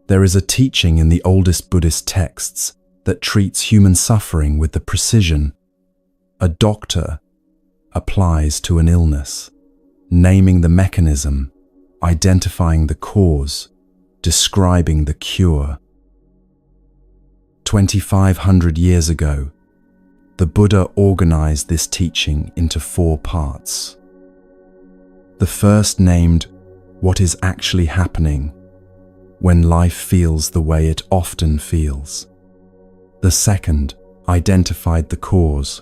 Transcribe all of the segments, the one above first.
There is a teaching in the oldest Buddhist texts that treats human suffering with the precision a doctor applies to an illness, naming the mechanism, identifying the cause, describing the cure. 2,500 years ago, the Buddha organized this teaching into 4 parts. The first named what is actually happening when life feels the way it often feels. The second identified the cause.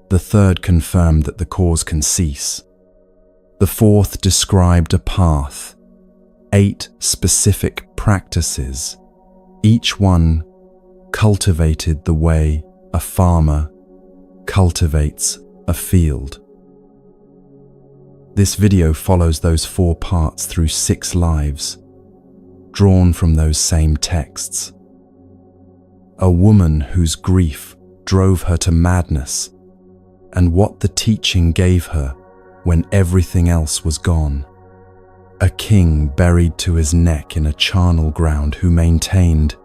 The third confirmed that the cause can cease. The fourth described a path, 8 specific practices. Each one cultivated the way a farmer cultivates a field. This video follows those 4 parts through 6 lives, drawn from those same texts. A woman whose grief drove her to madness, and what the teaching gave her when everything else was gone. A king buried to his neck in a charnel ground who maintained,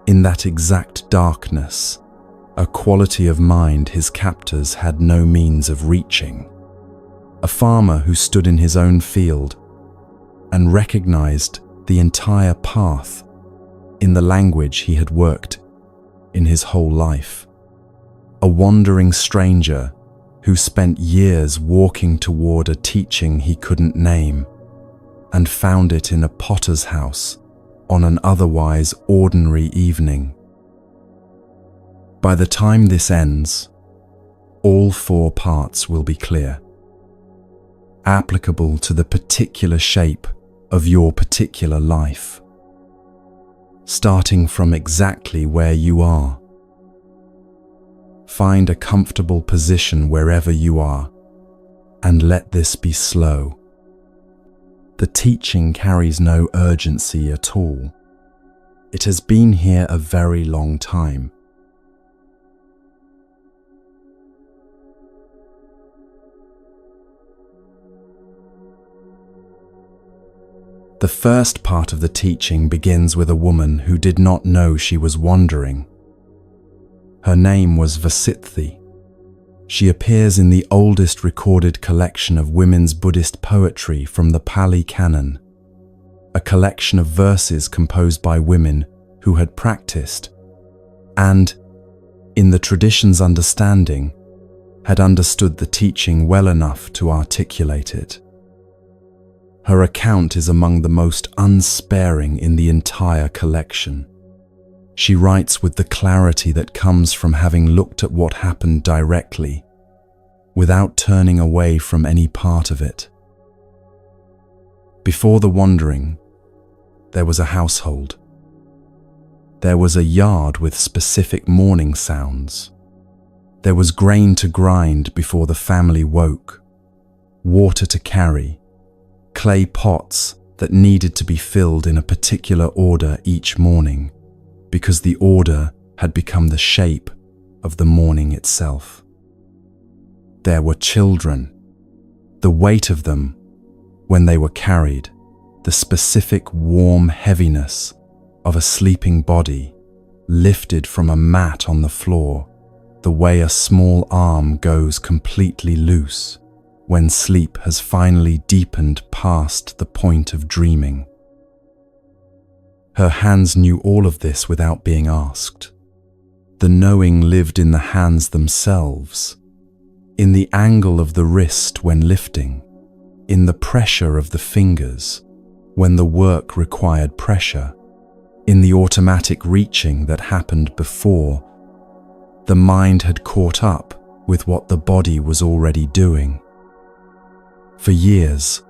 in that exact darkness, a quality of mind his captors had no means of reaching. A farmer who stood in his own field and recognized the entire path in the language he had worked in his whole life. A wandering stranger who spent years walking toward a teaching he couldn't name and found it in a potter's house on an otherwise ordinary evening. By the time this ends, all 4 parts will be clear, applicable to the particular shape of your particular life, starting from exactly where you are. Find a comfortable position wherever you are, and let this be slow. The teaching carries no urgency at all. It has been here a very long time. The first part of the teaching begins with a woman who did not know she was wandering. Her name was Vasithi. She appears in the oldest recorded collection of women's Buddhist poetry from the Pali Canon, a collection of verses composed by women who had practiced and, in the tradition's understanding, had understood the teaching well enough to articulate it. Her account is among the most unsparing in the entire collection. She writes with the clarity that comes from having looked at what happened directly, without turning away from any part of it. Before the wandering, there was a household. There was a yard with specific morning sounds. There was grain to grind before the family woke, water to carry, clay pots that needed to be filled in a particular order each morning, because the order had become the shape of the morning itself. There were children, the weight of them when they were carried, the specific warm heaviness of a sleeping body lifted from a mat on the floor, the way a small arm goes completely loose when sleep has finally deepened past the point of dreaming. Her hands knew all of this without being asked. The knowing lived in the hands themselves, in the angle of the wrist when lifting, in the pressure of the fingers when the work required pressure, in the automatic reaching that happened before the mind had caught up with what the body was already doing. For years,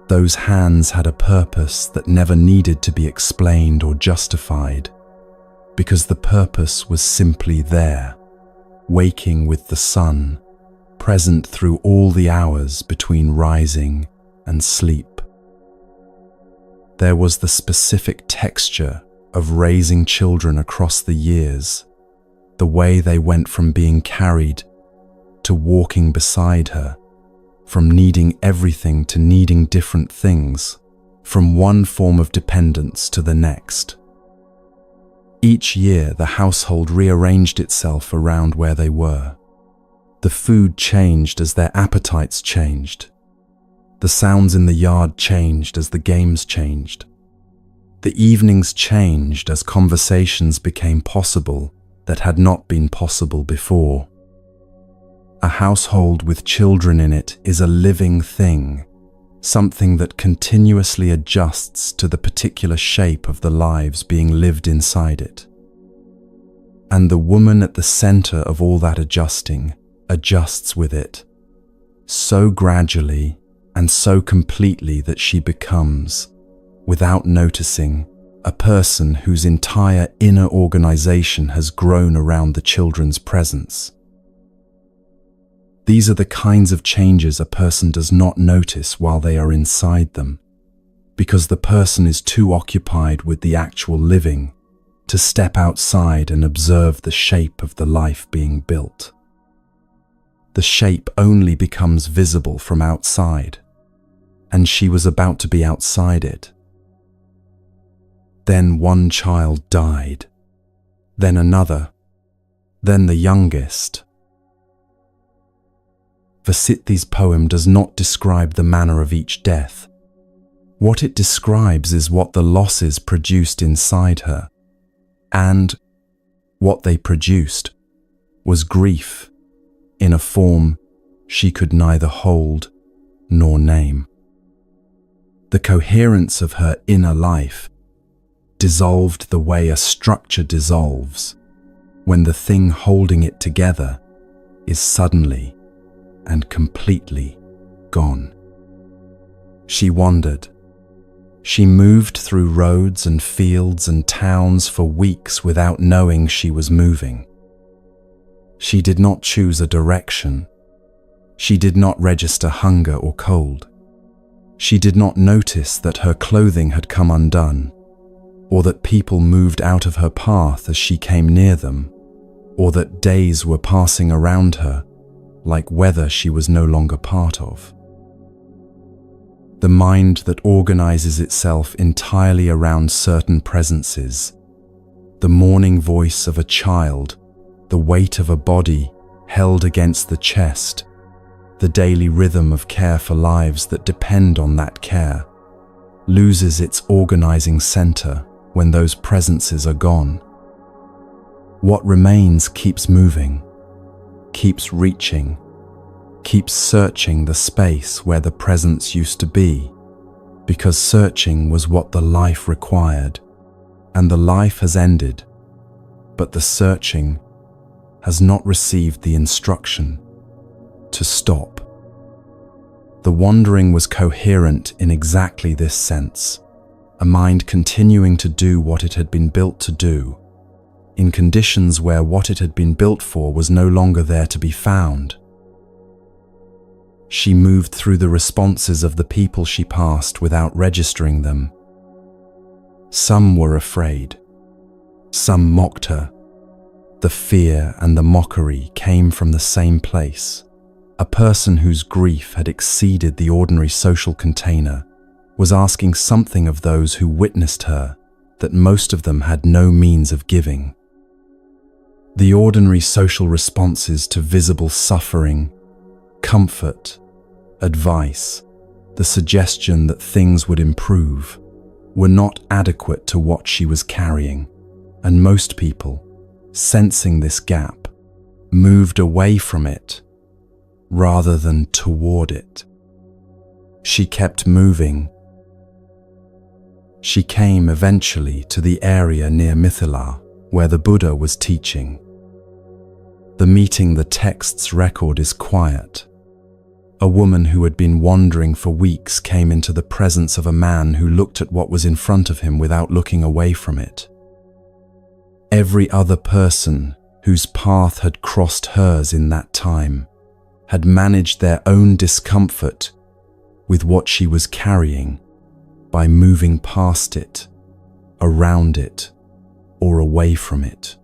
those hands had a purpose that never needed to be explained or justified, because the purpose was simply there, waking with the sun, present through all the hours between rising and sleep. There was the specific texture of raising children across the years, the way they went from being carried to walking beside her, from needing everything to needing different things, from one form of dependence to the next. Each year, the household rearranged itself around where they were. The food changed as their appetites changed. The sounds in the yard changed as the games changed. The evenings changed as conversations became possible that had not been possible before. A household with children in it is a living thing, something that continuously adjusts to the particular shape of the lives being lived inside it. And the woman at the center of all that adjusting adjusts with it, so gradually and so completely that she becomes, without noticing, a person whose entire inner organization has grown around the children's presence. These are the kinds of changes a person does not notice while they are inside them, because the person is too occupied with the actual living to step outside and observe the shape of the life being built. The shape only becomes visible from outside, and she was about to be outside it. Then one child died, then another, then the youngest. Vasithi's poem does not describe the manner of each death. What it describes is what the losses produced inside her, and what they produced was grief in a form she could neither hold nor name. The coherence of her inner life dissolved the way a structure dissolves when the thing holding it together is suddenly and completely gone. She wandered. She moved through roads and fields and towns for weeks without knowing she was moving. She did not choose a direction. She did not register hunger or cold. She did not notice that her clothing had come undone, or that people moved out of her path as she came near them, or that days were passing around her like weather she was no longer part of. The mind that organizes itself entirely around certain presences, the morning voice of a child, the weight of a body held against the chest, the daily rhythm of care for lives that depend on that care, loses its organizing center when those presences are gone. What remains keeps moving, keeps reaching, keeps searching the space where the presence used to be, because searching was what the life required, and the life has ended, but the searching has not received the instruction to stop. The wandering was coherent in exactly this sense, a mind continuing to do what it had been built to do, in conditions where what it had been built for was no longer there to be found. She moved through the responses of the people she passed without registering them. Some were afraid. Some mocked her. The fear and the mockery came from the same place. A person whose grief had exceeded the ordinary social container was asking something of those who witnessed her that most of them had no means of giving. The ordinary social responses to visible suffering, comfort, advice, the suggestion that things would improve, were not adequate to what she was carrying, and most people, sensing this gap, moved away from it rather than toward it. She kept moving. She came eventually to the area near Mithila where the Buddha was teaching. The meeting the text's record is quiet. A woman who had been wandering for weeks came into the presence of a man who looked at what was in front of him without looking away from it. Every other person whose path had crossed hers in that time had managed their own discomfort with what she was carrying by moving past it, around it, or away from it.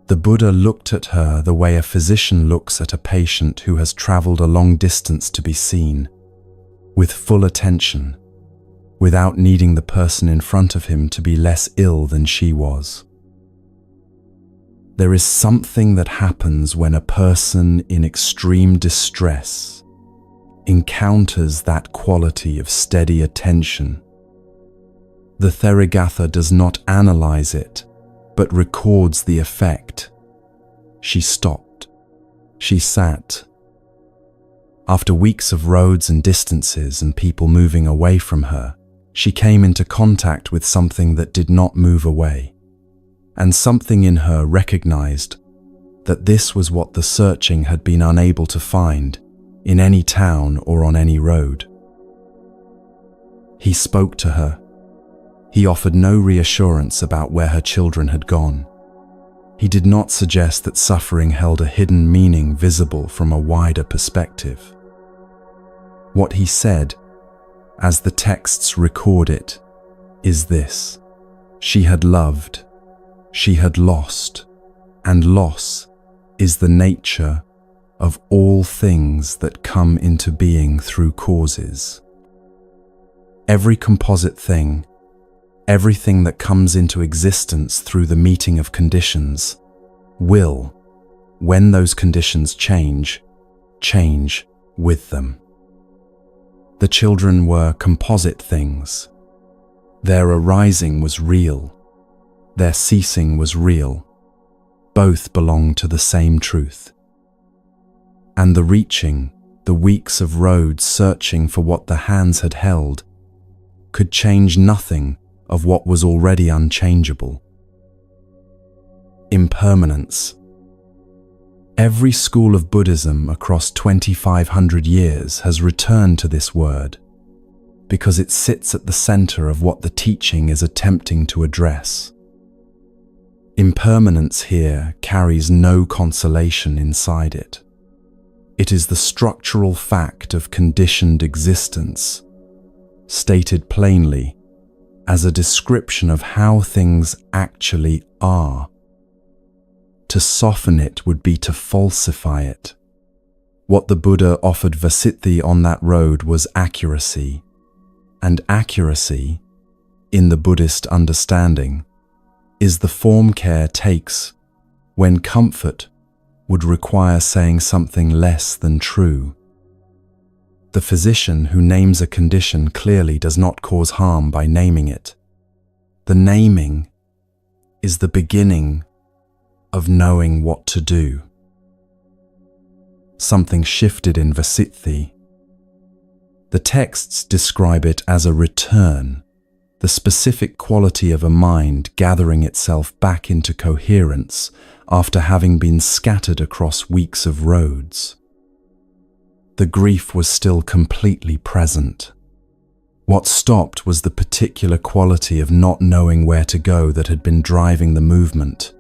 The Buddha looked at her the way a physician looks at a patient who has traveled a long distance to be seen, with full attention, without needing the person in front of him to be less ill than she was. There is something that happens when a person in extreme distress encounters that quality of steady attention. The Therigatha does not analyze it, but records the effect. She stopped. She sat. After weeks of roads and distances and people moving away from her, she came into contact with something that did not move away. And something in her recognized that this was what the searching had been unable to find in any town or on any road. He spoke to her. He offered no reassurance about where her children had gone. He did not suggest that suffering held a hidden meaning visible from a wider perspective. What he said, as the texts record it, is this: she had loved, she had lost, and loss is the nature of all things that come into being through causes. Every composite thing, everything that comes into existence through the meeting of conditions, will, when those conditions change with them. The children were composite things. Their arising was real. Their ceasing was real. Both belonged to the same truth. And the reaching, the weeks of road searching for what the hands had held, could change nothing of what was already unchangeable. Impermanence. Every school of Buddhism across 2,500 years has returned to this word, because it sits at the center of what the teaching is attempting to address. Impermanence here carries no consolation inside it. It is the structural fact of conditioned existence, stated plainly as a description of how things actually are. To soften it would be to falsify it. What the Buddha offered Vasiddhi on that road was accuracy, and accuracy, in the Buddhist understanding, is the form care takes when comfort would require saying something less than true. The physician who names a condition clearly does not cause harm by naming it. The naming is the beginning of knowing what to do. Something shifted in Vasiddhi. The texts describe it as a return, the specific quality of a mind gathering itself back into coherence after having been scattered across weeks of roads. The grief was still completely present. What stopped was the particular quality of not knowing where to go that had been driving the movement,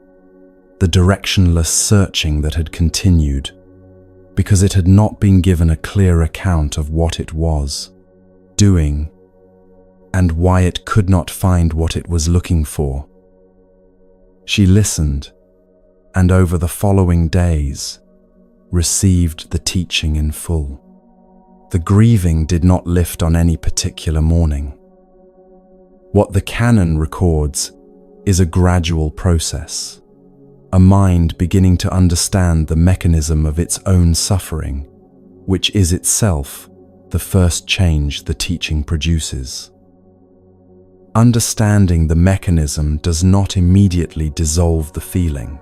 the directionless searching that had continued, because it had not been given a clear account of what it was doing and why it could not find what it was looking for. She listened, and over the following days, received the teaching in full. The grieving did not lift on any particular morning. What the canon records is a gradual process, a mind beginning to understand the mechanism of its own suffering, which is itself the first change the teaching produces. Understanding the mechanism does not immediately dissolve the feeling.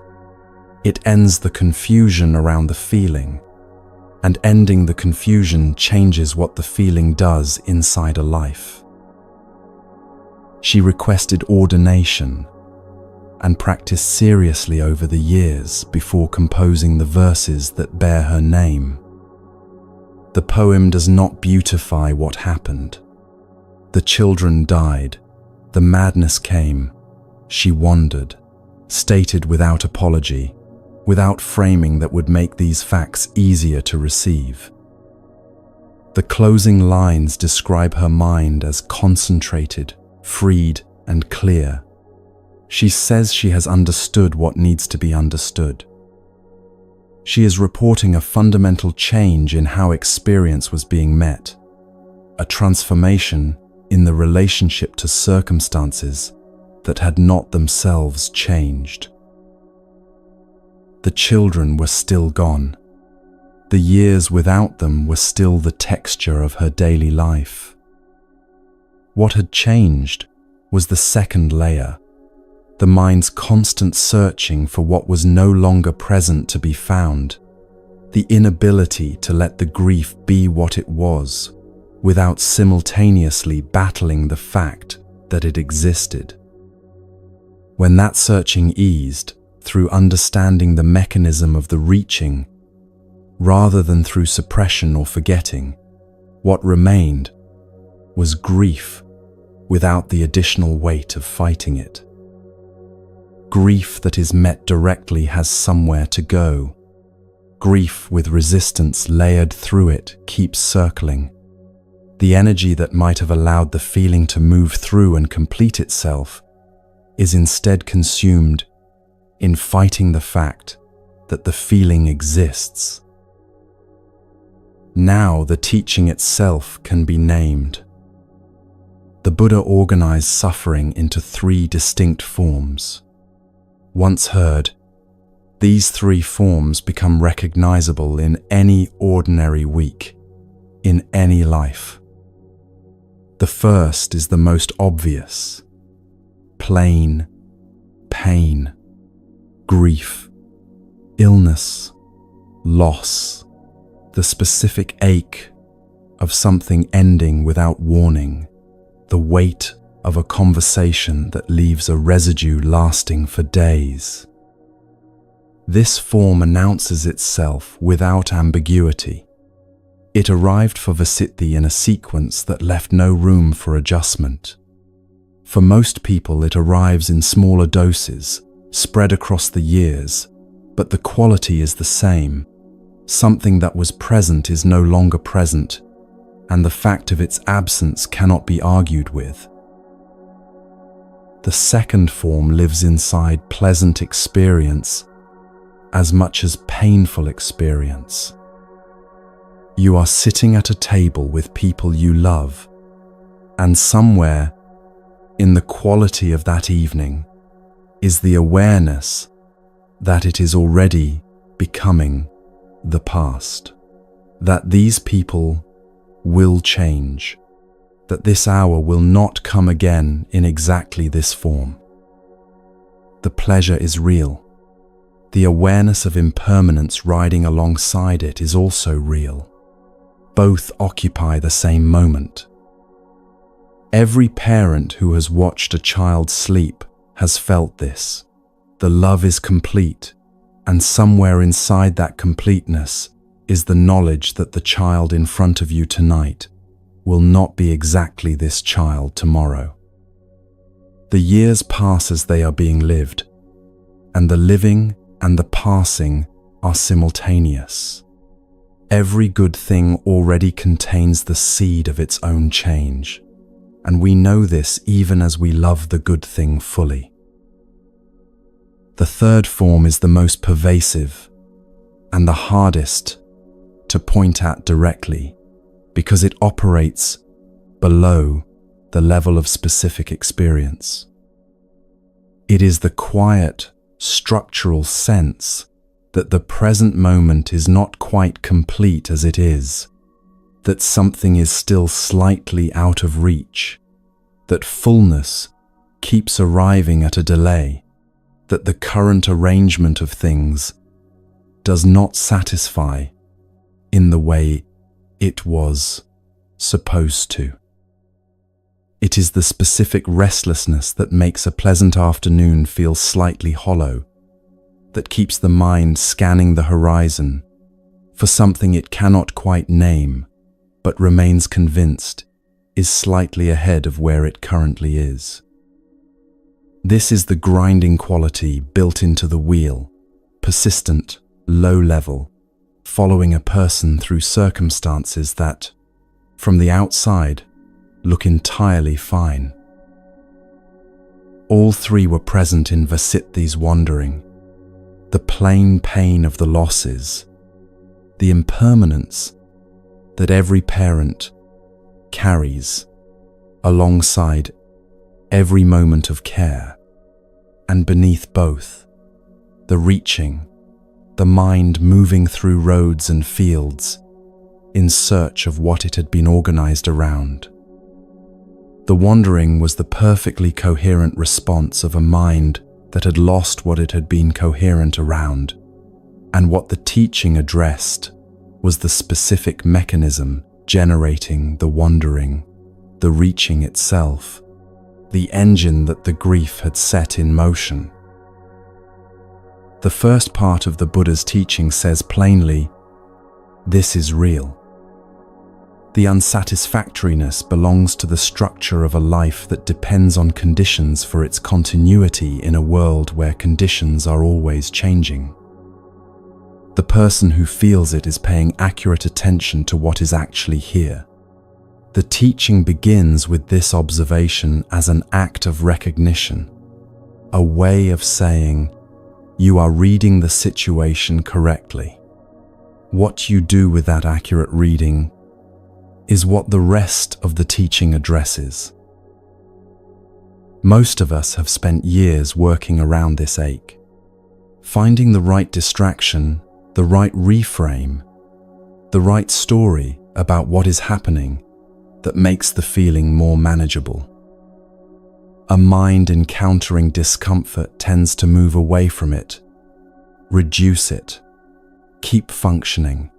It ends the confusion around the feeling, and ending the confusion changes what the feeling does inside a life. She requested ordination and practiced seriously over the years before composing the verses that bear her name. The poem does not beautify what happened. The children died, the madness came, she wandered, stated without apology, without framing that would make these facts easier to receive. The closing lines describe her mind as concentrated, freed, and clear. She says she has understood what needs to be understood. She is reporting a fundamental change in how experience was being met, a transformation in the relationship to circumstances that had not themselves changed. The children were still gone. The years without them were still the texture of her daily life. What had changed was the second layer, the mind's constant searching for what was no longer present to be found, the inability to let the grief be what it was, without simultaneously battling the fact that it existed. When that searching eased through understanding the mechanism of the reaching, rather than through suppression or forgetting, what remained was grief without the additional weight of fighting it. Grief that is met directly has somewhere to go. Grief with resistance layered through it keeps circling. The energy that might have allowed the feeling to move through and complete itself is instead consumed in fighting the fact that the feeling exists. Now the teaching itself can be named. The Buddha organized suffering into 3 distinct forms. Once heard, these 3 forms become recognizable in any ordinary week, in any life. The first is the most obvious: plain pain, grief, illness, loss, the specific ache of something ending without warning, the weight of a conversation that leaves a residue lasting for days. This form announces itself without ambiguity. It arrived for Vasiti in a sequence that left no room for adjustment. For most people, it arrives in smaller doses, spread across the years, but the quality is the same. Something that was present is no longer present, and the fact of its absence cannot be argued with. The second form lives inside pleasant experience as much as painful experience. You are sitting at a table with people you love, and somewhere in the quality of that evening is the awareness that it is already becoming the past, that these people will change, that this hour will not come again in exactly this form. The pleasure is real. The awareness of impermanence riding alongside it is also real. Both occupy the same moment. Every parent who has watched a child sleep has felt this. The love is complete, and somewhere inside that completeness is the knowledge that the child in front of you tonight will not be exactly this child tomorrow. The years pass as they are being lived, and the living and the passing are simultaneous. Every good thing already contains the seed of its own change, and we know this even as we love the good thing fully. The third form is the most pervasive and the hardest to point at directly because it operates below the level of specific experience. It is the quiet, structural sense that the present moment is not quite complete as it is, that something is still slightly out of reach, that fullness keeps arriving at a delay, that the current arrangement of things does not satisfy in the way it was supposed to. It is the specific restlessness that makes a pleasant afternoon feel slightly hollow, that keeps the mind scanning the horizon for something it cannot quite name, but remains convinced is slightly ahead of where it currently is. This is the grinding quality built into the wheel, persistent, low level, following a person through circumstances that, from the outside, look entirely fine. All 3 were present in Vasiti's wandering: the plain pain of the losses, the impermanence that every parent carries, alongside every moment of care, and beneath both, the reaching, the mind moving through roads and fields in search of what it had been organized around. The wandering was the perfectly coherent response of a mind that had lost what it had been coherent around, and what the teaching addressed was the specific mechanism generating the wandering, the reaching itself, the engine that the grief had set in motion. The first part of the Buddha's teaching says plainly, "This is real." The unsatisfactoriness belongs to the structure of a life that depends on conditions for its continuity in a world where conditions are always changing. The person who feels it is paying accurate attention to what is actually here. The teaching begins with this observation as an act of recognition, a way of saying, you are reading the situation correctly. What you do with that accurate reading is what the rest of the teaching addresses. Most of us have spent years working around this ache, finding the right distraction, the right reframe, the right story about what is happening that makes the feeling more manageable. A mind encountering discomfort tends to move away from it, reduce it, keep functioning.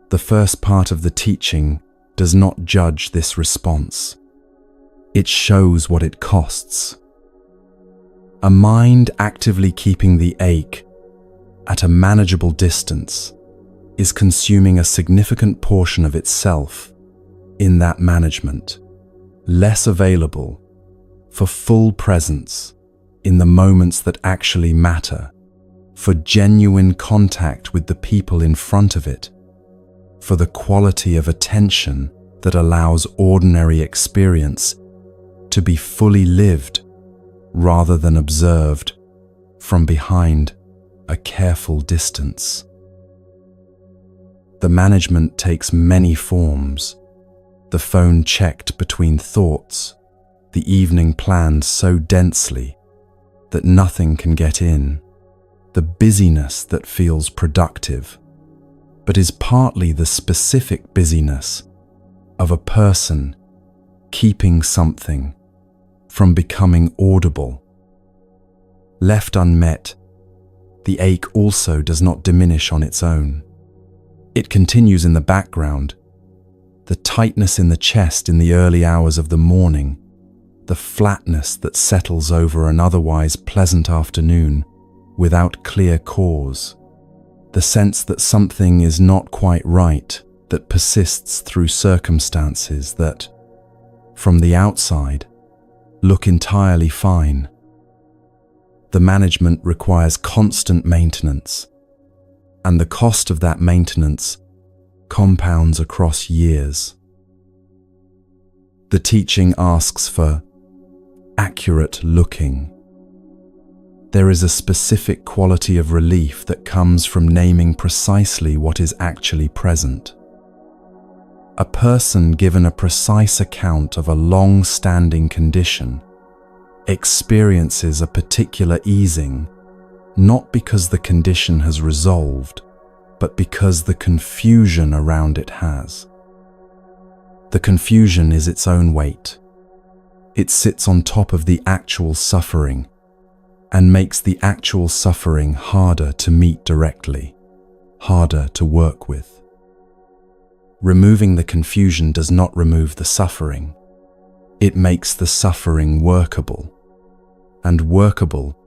The first part of the teaching does not judge this response. It shows what it costs. A mind actively keeping the ache at a manageable distance is consuming a significant portion of itself in that management, less available for full presence in the moments that actually matter, for genuine contact with the people in front of it, for the quality of attention that allows ordinary experience to be fully lived rather than observed from behind a careful distance. The management takes many forms. The phone checked between thoughts, the evening planned so densely that nothing can get in, the busyness that feels productive, but is partly the specific busyness of a person keeping something from becoming audible. Left unmet, the ache also does not diminish on its own. It continues in the background, the tightness in the chest in the early hours of the morning, the flatness that settles over an otherwise pleasant afternoon without clear cause, the sense that something is not quite right that persists through circumstances that, from the outside, look entirely fine. The management requires constant maintenance, and the cost of that maintenance compounds across years. The teaching asks for accurate looking. There is a specific quality of relief that comes from naming precisely what is actually present. A person given a precise account of a long-standing condition experiences a particular easing, not because the condition has resolved, but because the confusion around it has. The confusion is its own weight. It sits on top of the actual suffering and makes the actual suffering harder to meet directly, harder to work with. Removing the confusion does not remove the suffering. It makes the suffering workable. And workable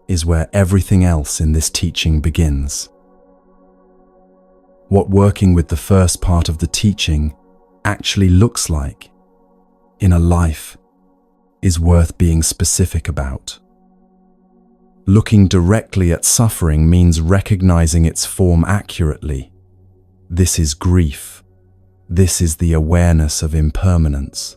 is where everything else in this teaching begins. What working with the first part of the teaching actually looks like in a life is worth being specific about. Looking directly at suffering means recognizing its form accurately. This is grief. This is the awareness of impermanence.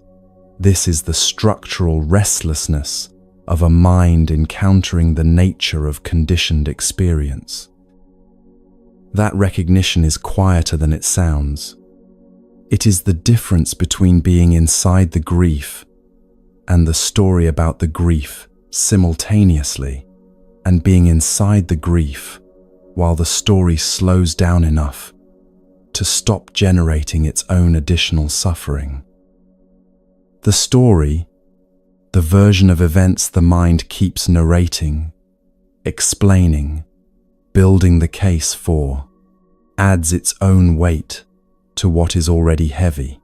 This is the structural restlessness of a mind encountering the nature of conditioned experience. That recognition is quieter than it sounds. It is the difference between being inside the grief and the story about the grief simultaneously, and being inside the grief while the story slows down enough to stop generating its own additional suffering. The story, the version of events the mind keeps narrating, explaining, building the case for, adds its own weight to what is already heavy.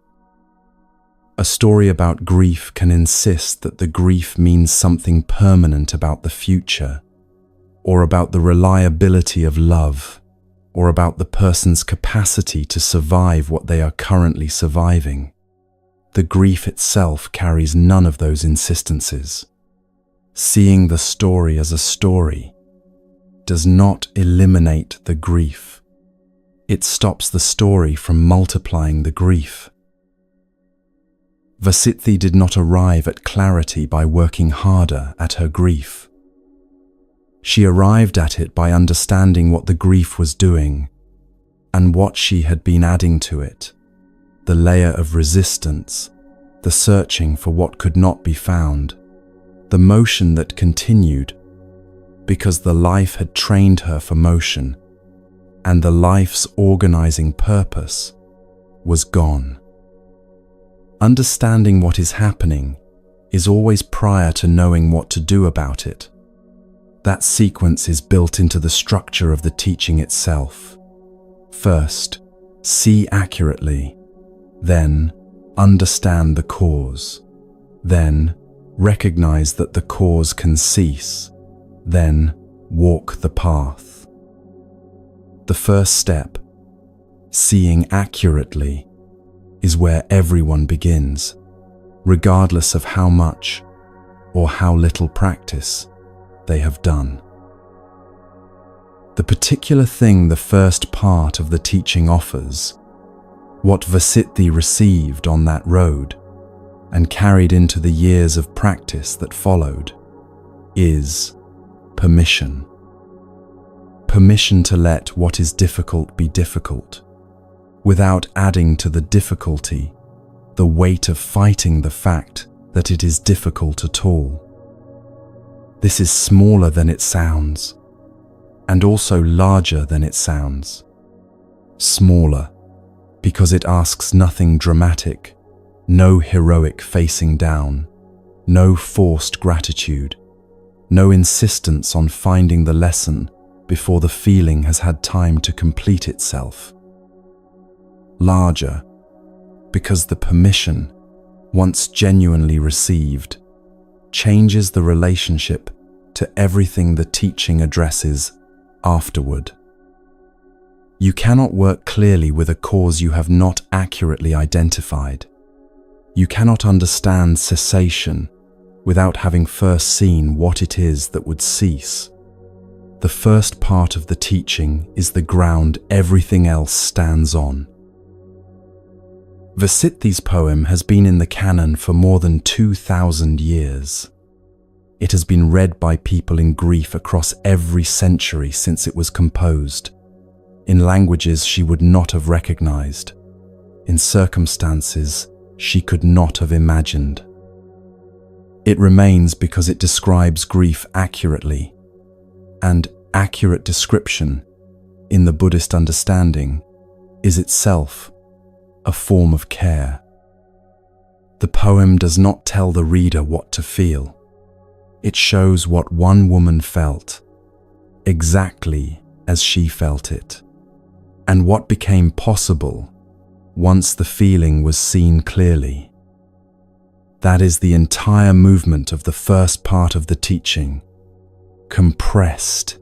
A story about grief can insist that the grief means something permanent about the future, or about the reliability of love, or about the person's capacity to survive what they are currently surviving. The grief itself carries none of those insistences. Seeing the story as a story does not eliminate the grief. It stops the story from multiplying the grief. Vasithi did not arrive at clarity by working harder at her grief. She arrived at it by understanding what the grief was doing and what she had been adding to it, the layer of resistance, the searching for what could not be found, the motion that continued because the life had trained her for motion, and the life's organizing purpose was gone. Understanding what is happening is always prior to knowing what to do about it. That sequence is built into the structure of the teaching itself. First, see accurately, then understand the cause, then recognize that the cause can cease, then walk the path. The first step, seeing accurately, is where everyone begins, regardless of how much or how little practice they have done. The particular thing the first part of the teaching offers, what Vasithi received on that road and carried into the years of practice that followed, is permission. Permission to let what is difficult be difficult, without adding to the difficulty the weight of fighting the fact that it is difficult at all. This is smaller than it sounds, and also larger than it sounds. Smaller, because it asks nothing dramatic, no heroic facing down, no forced gratitude, no insistence on finding the lesson before the feeling has had time to complete itself. Larger, because the permission, once genuinely received, changes the relationship to everything the teaching addresses afterward. You cannot work clearly with a cause you have not accurately identified. You cannot understand cessation without having first seen what it is that would cease. The first part of the teaching is the ground everything else stands on. Vasithi's poem has been in the canon for more than 2,000 years. It has been read by people in grief across every century since it was composed, in languages she would not have recognized, in circumstances she could not have imagined. It remains because it describes grief accurately, and accurate description, in the Buddhist understanding, is itself a form of care. The poem does not tell the reader what to feel. It shows what one woman felt, exactly as she felt it, and what became possible once the feeling was seen clearly. That is the entire movement of the first part of the teaching, compressed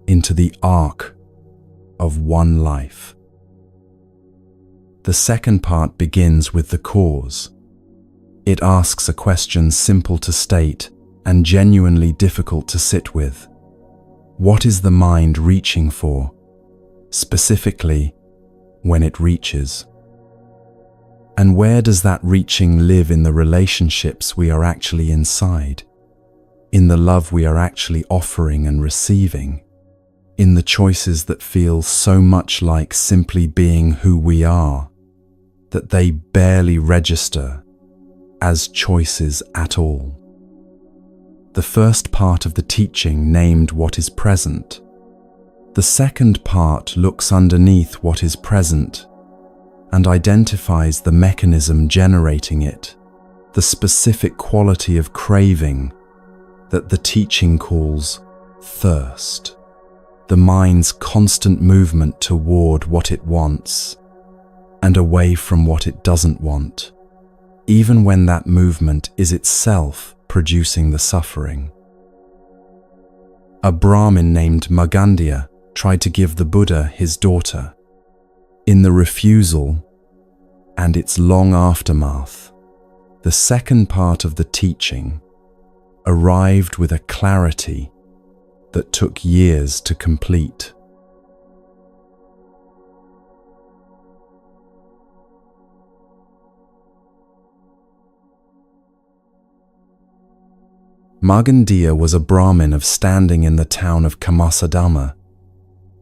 into the arc of one life. The second part begins with the cause. It asks a question simple to state and genuinely difficult to sit with. What is the mind reaching for, specifically when it reaches? And where does that reaching live in the relationships we are actually inside, in the love we are actually offering and receiving, in the choices that feel so much like simply being who we are, that they barely register as choices at all. The first part of the teaching named what is present. The second part looks underneath what is present and identifies the mechanism generating it, the specific quality of craving that the teaching calls thirst, the mind's constant movement toward what it wants and away from what it doesn't want, even when that movement is itself producing the suffering. A Brahmin named Magandia tried to give the Buddha his daughter. In the refusal and its long aftermath, the second part of the teaching arrived with a clarity that took years to complete. Magandia was a Brahmin of standing in the town of Kamasadama,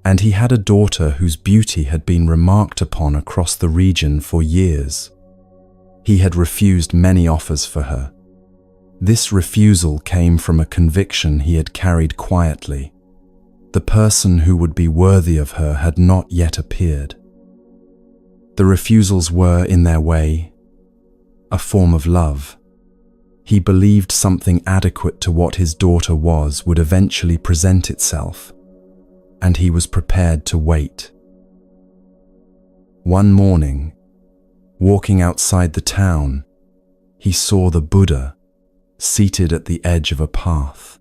and he had a daughter whose beauty had been remarked upon across the region for years. He had refused many offers for her. This refusal came from a conviction he had carried quietly. The person who would be worthy of her had not yet appeared. The refusals were, in their way, a form of love. He believed something adequate to what his daughter was would eventually present itself, and he was prepared to wait. One morning, walking outside the town, he saw the Buddha seated at the edge of a path.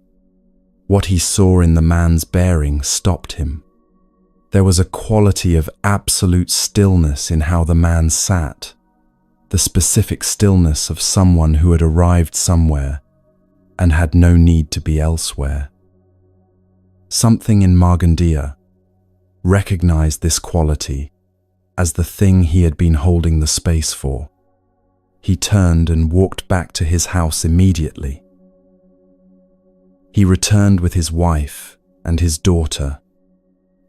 What he saw in the man's bearing stopped him. There was a quality of absolute stillness in how the man sat, the specific stillness of someone who had arrived somewhere and had no need to be elsewhere. Something in Magandia recognized this quality as the thing he had been holding the space for. He turned and walked back to his house immediately. He returned with his wife and his daughter.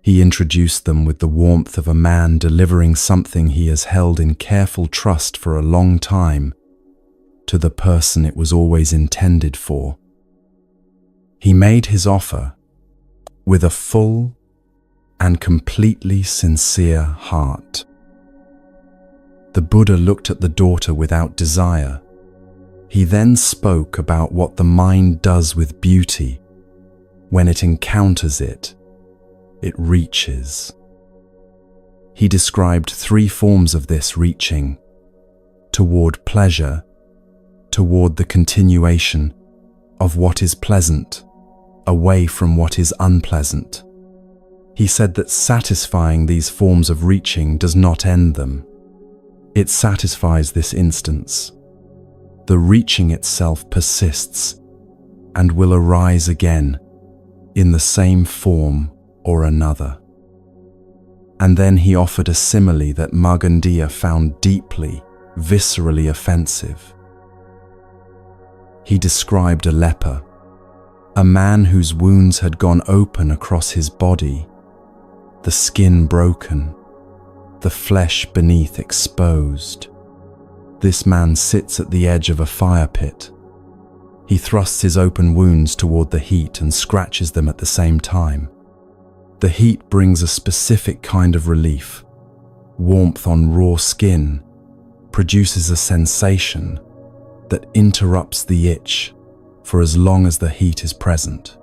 He introduced them with the warmth of a man delivering something he has held in careful trust for a long time to the person it was always intended for. He made his offer with a full and completely sincere heart. The Buddha looked at the daughter without desire. He then spoke about what the mind does with beauty. When it encounters it, it reaches. He described 3 forms of this reaching: toward pleasure, toward the continuation of what is pleasant, away from what is unpleasant. He said that satisfying these forms of reaching does not end them. It satisfies this instance. The reaching itself persists and will arise again in the same form or another. And then he offered a simile that Magandia found deeply, viscerally offensive. He described a leper, a man whose wounds had gone open across his body, the skin broken, the flesh beneath exposed. This man sits at the edge of a fire pit. He thrusts his open wounds toward the heat and scratches them at the same time. The heat brings a specific kind of relief. Warmth on raw skin produces a sensation that interrupts the itch for as long as the heat is present.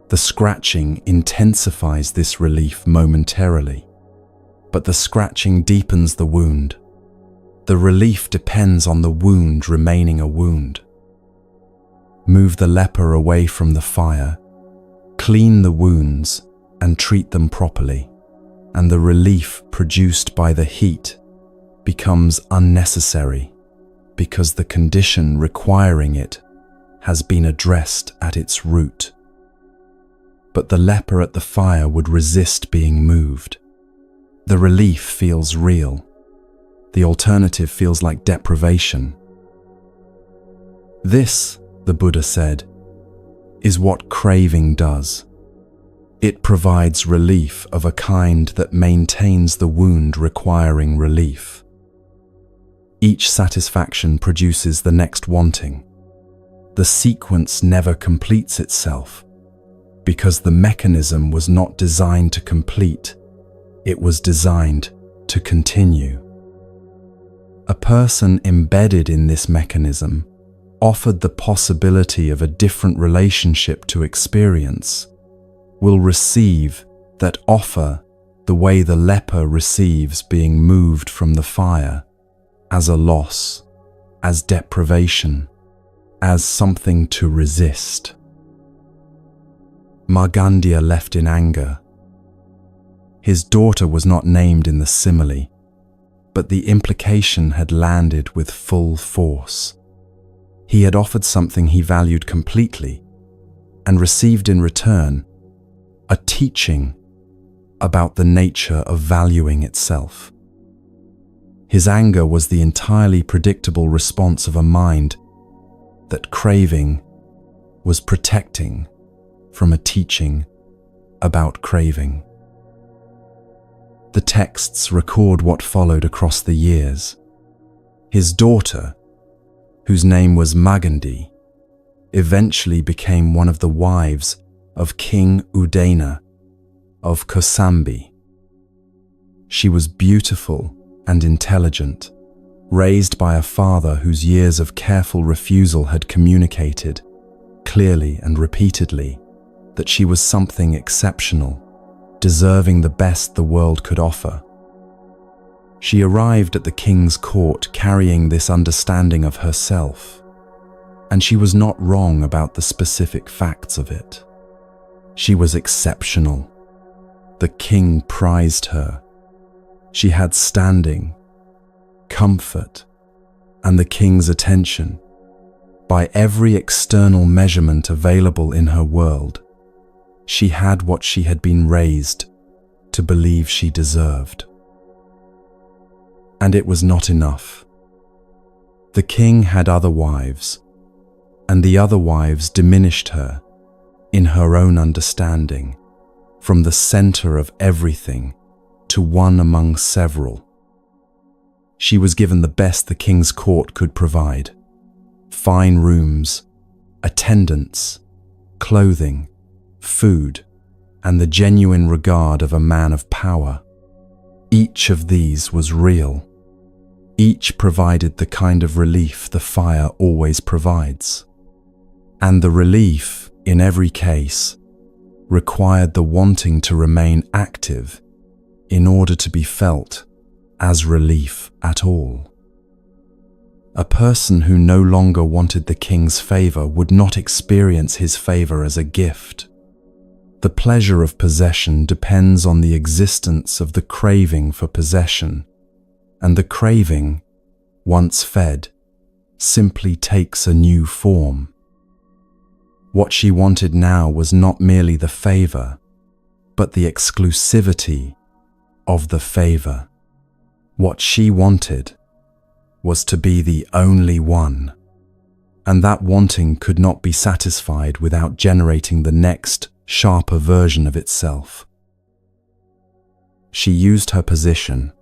The scratching intensifies this relief momentarily, but the scratching deepens the wound. The relief depends on the wound remaining a wound. Move the leper away from the fire, clean the wounds and treat them properly, and the relief produced by the heat becomes unnecessary because the condition requiring it has been addressed at its root. But the leper at the fire would resist being moved. The relief feels real. The alternative feels like deprivation. This, the Buddha said, is what craving does. It provides relief of a kind that maintains the wound requiring relief. Each satisfaction produces the next wanting. The sequence never completes itself, because the mechanism was not designed to complete, it was designed to continue. A person embedded in this mechanism offered the possibility of a different relationship to experience, will receive that offer the way the leper receives being moved from the fire, as a loss, as deprivation, as something to resist. Markandeya left in anger. His daughter was not named in the simile, but the implication had landed with full force. He had offered something he valued completely and received in return a teaching about the nature of valuing itself. His anger was the entirely predictable response of a mind that craving was protecting from a teaching about craving. The texts record what followed across the years. His daughter, whose name was Markandeya, eventually became one of the wives of King Udana of Kosambi. She was beautiful and intelligent, raised by a father whose years of careful refusal had communicated, clearly and repeatedly, that she was something exceptional, deserving the best the world could offer. She arrived at the king's court carrying this understanding of herself, and she was not wrong about the specific facts of it. She was exceptional. The king prized her. She had standing, comfort, and the king's attention. By every external measurement available in her world, she had what she had been raised to believe she deserved. And it was not enough. The king had other wives, and the other wives diminished her in her own understanding, from the center of everything to one among several. She was given the best the king's court could provide: fine rooms, attendants, clothing, food, and the genuine regard of a man of power. Each of these was real. Each provided the kind of relief the fire always provides. And the relief, in every case, required the wanting to remain active in order to be felt as relief at all. A person who no longer wanted the king's favor would not experience his favor as a gift. The pleasure of possession depends on the existence of the craving for possession, and the craving, once fed, simply takes a new form. What she wanted now was not merely the favor, but the exclusivity of the favor. What she wanted was to be the only one, and that wanting could not be satisfied without generating the next, sharper version of itself. She used her position.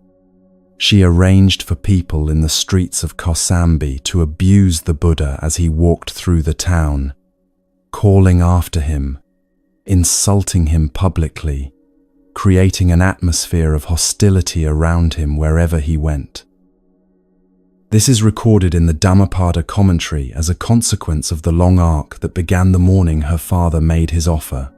She arranged for people in the streets of Kosambi to abuse the Buddha as he walked through the town, calling after him, insulting him publicly, creating an atmosphere of hostility around him wherever he went. This is recorded in the Dhammapada commentary as a consequence of the long arc that began the morning her father made his offer.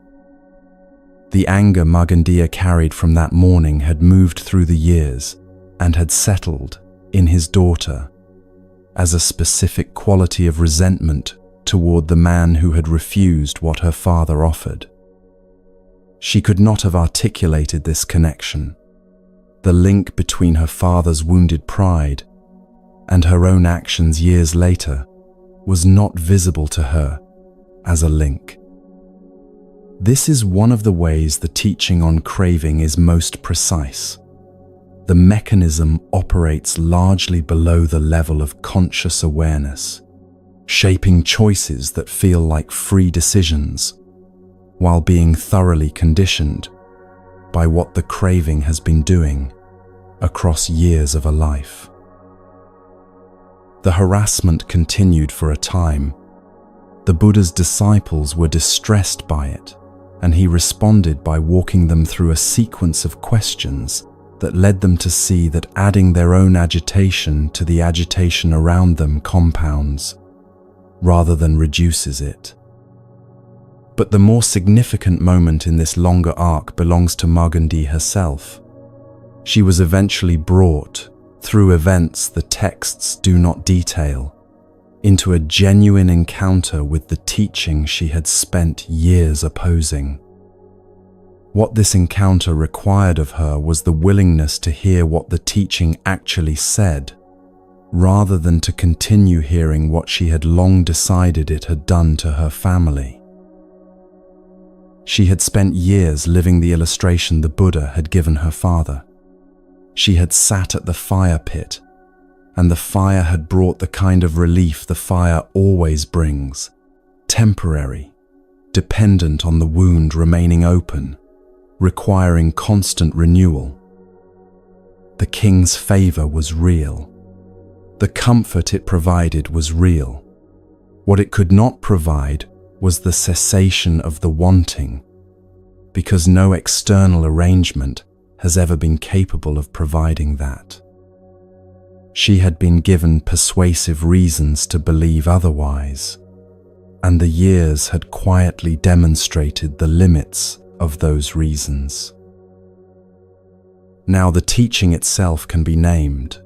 The anger Markandeya carried from that morning had moved through the years and had settled in his daughter as a specific quality of resentment toward the man who had refused what her father offered. She could not have articulated this connection. The link between her father's wounded pride and her own actions years later was not visible to her as a link. This is one of the ways the teaching on craving is most precise. The mechanism operates largely below the level of conscious awareness, shaping choices that feel like free decisions, while being thoroughly conditioned by what the craving has been doing across years of a life. The harassment continued for a time. The Buddha's disciples were distressed by it, and he responded by walking them through a sequence of questions that led them to see that adding their own agitation to the agitation around them compounds, rather than reduces it. But the more significant moment in this longer arc belongs to Margandi herself. She was eventually brought, through events the texts do not detail, into a genuine encounter with the teaching she had spent years opposing. What this encounter required of her was the willingness to hear what the teaching actually said, rather than to continue hearing what she had long decided it had done to her family. She had spent years living the illustration the Buddha had given her father. She had sat at the fire pit, and the fire had brought the kind of relief the fire always brings, temporary, dependent on the wound remaining open, requiring constant renewal. The king's favor was real. The comfort it provided was real. What it could not provide was the cessation of the wanting, because no external arrangement has ever been capable of providing that. She had been given persuasive reasons to believe otherwise, and the years had quietly demonstrated the limits of those reasons. Now the teaching itself can be named.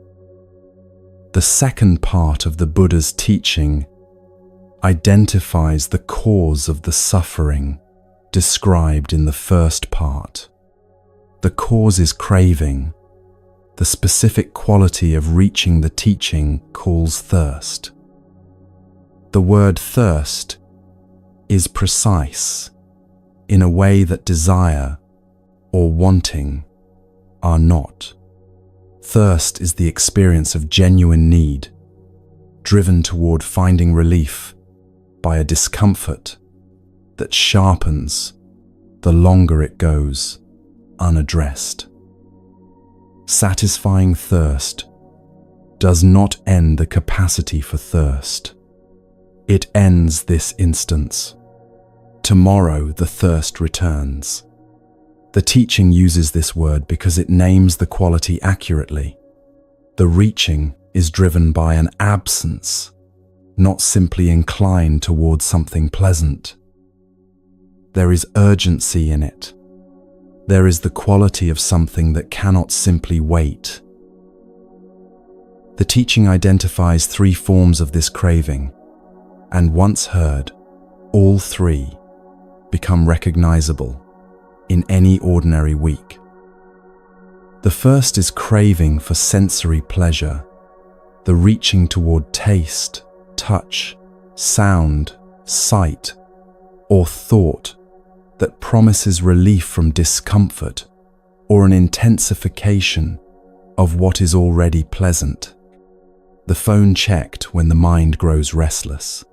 The second part of the Buddha's teaching identifies the cause of the suffering described in the first part. The cause is craving. The specific quality of reaching the teaching calls thirst. The word thirst is precise in a way that desire or wanting are not. Thirst is the experience of genuine need, driven toward finding relief by a discomfort that sharpens the longer it goes unaddressed. Satisfying thirst does not end the capacity for thirst. It ends this instance. Tomorrow the thirst returns. The teaching uses this word because it names the quality accurately. The reaching is driven by an absence, not simply inclined towards something pleasant. There is urgency in it. There is the quality of something that cannot simply wait. The teaching identifies three forms of this craving, and once heard, all three become recognizable in any ordinary week. The first is craving for sensory pleasure, the reaching toward taste, touch, sound, sight, or thought that promises relief from discomfort or an intensification of what is already pleasant. The phone checked when the mind grows restless.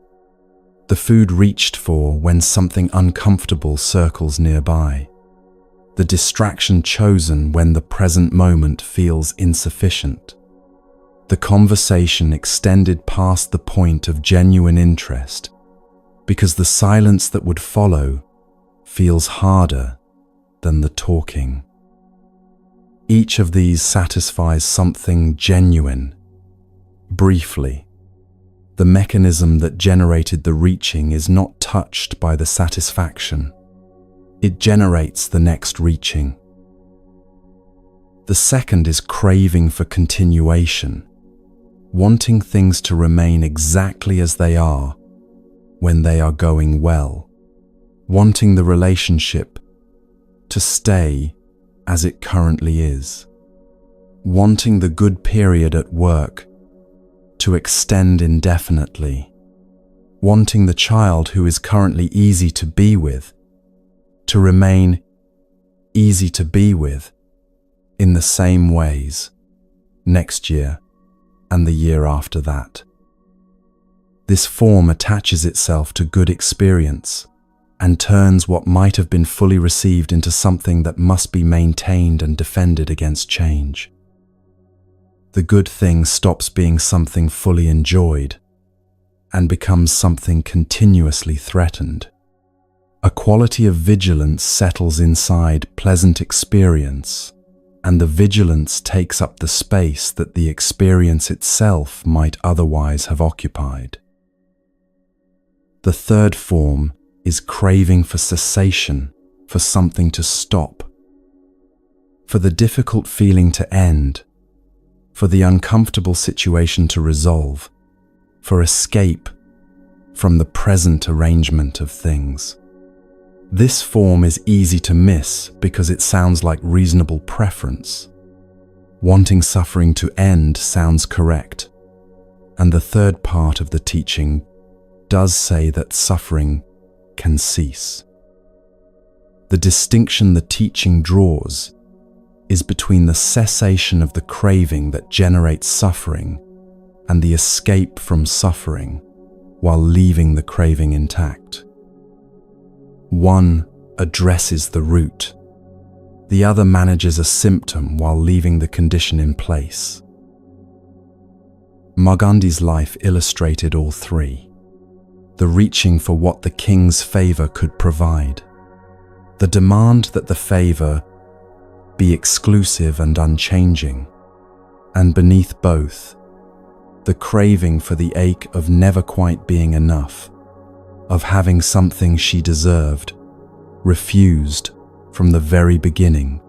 The food reached for when something uncomfortable circles nearby. The distraction chosen when the present moment feels insufficient. The conversation extended past the point of genuine interest because the silence that would follow feels harder than the talking. Each of these satisfies something genuine. Briefly, the mechanism that generated the reaching is not touched by the satisfaction. It generates the next reaching. The second is craving for continuation, wanting things to remain exactly as they are when they are going well, wanting the relationship to stay as it currently is, wanting the good period at work to extend indefinitely, wanting the child who is currently easy to be with to remain easy to be with in the same ways next year and the year after that. This form attaches itself to good experience and turns what might have been fully received into something that must be maintained and defended against change. the good thing stops being something fully enjoyed and becomes something continuously threatened. A quality of vigilance settles inside pleasant experience, and the vigilance takes up the space that the experience itself might otherwise have occupied. The third form is craving for cessation, for something to stop, for the difficult feeling to end, for the uncomfortable situation to resolve, for escape from the present arrangement of things. This form is easy to miss because it sounds like reasonable preference. Wanting suffering to end sounds correct, and the third part of the teaching does say that suffering can cease. The distinction the teaching draws is between the cessation of the craving that generates suffering and the escape from suffering while leaving the craving intact. One addresses the root, the other manages a symptom while leaving the condition in place. Gandhi's life illustrated all three: the reaching for what the king's favor could provide, the demand that the favor be exclusive and unchanging, and beneath both, the craving for the ache of never quite being enough, of having something she deserved, refused from the very beginning,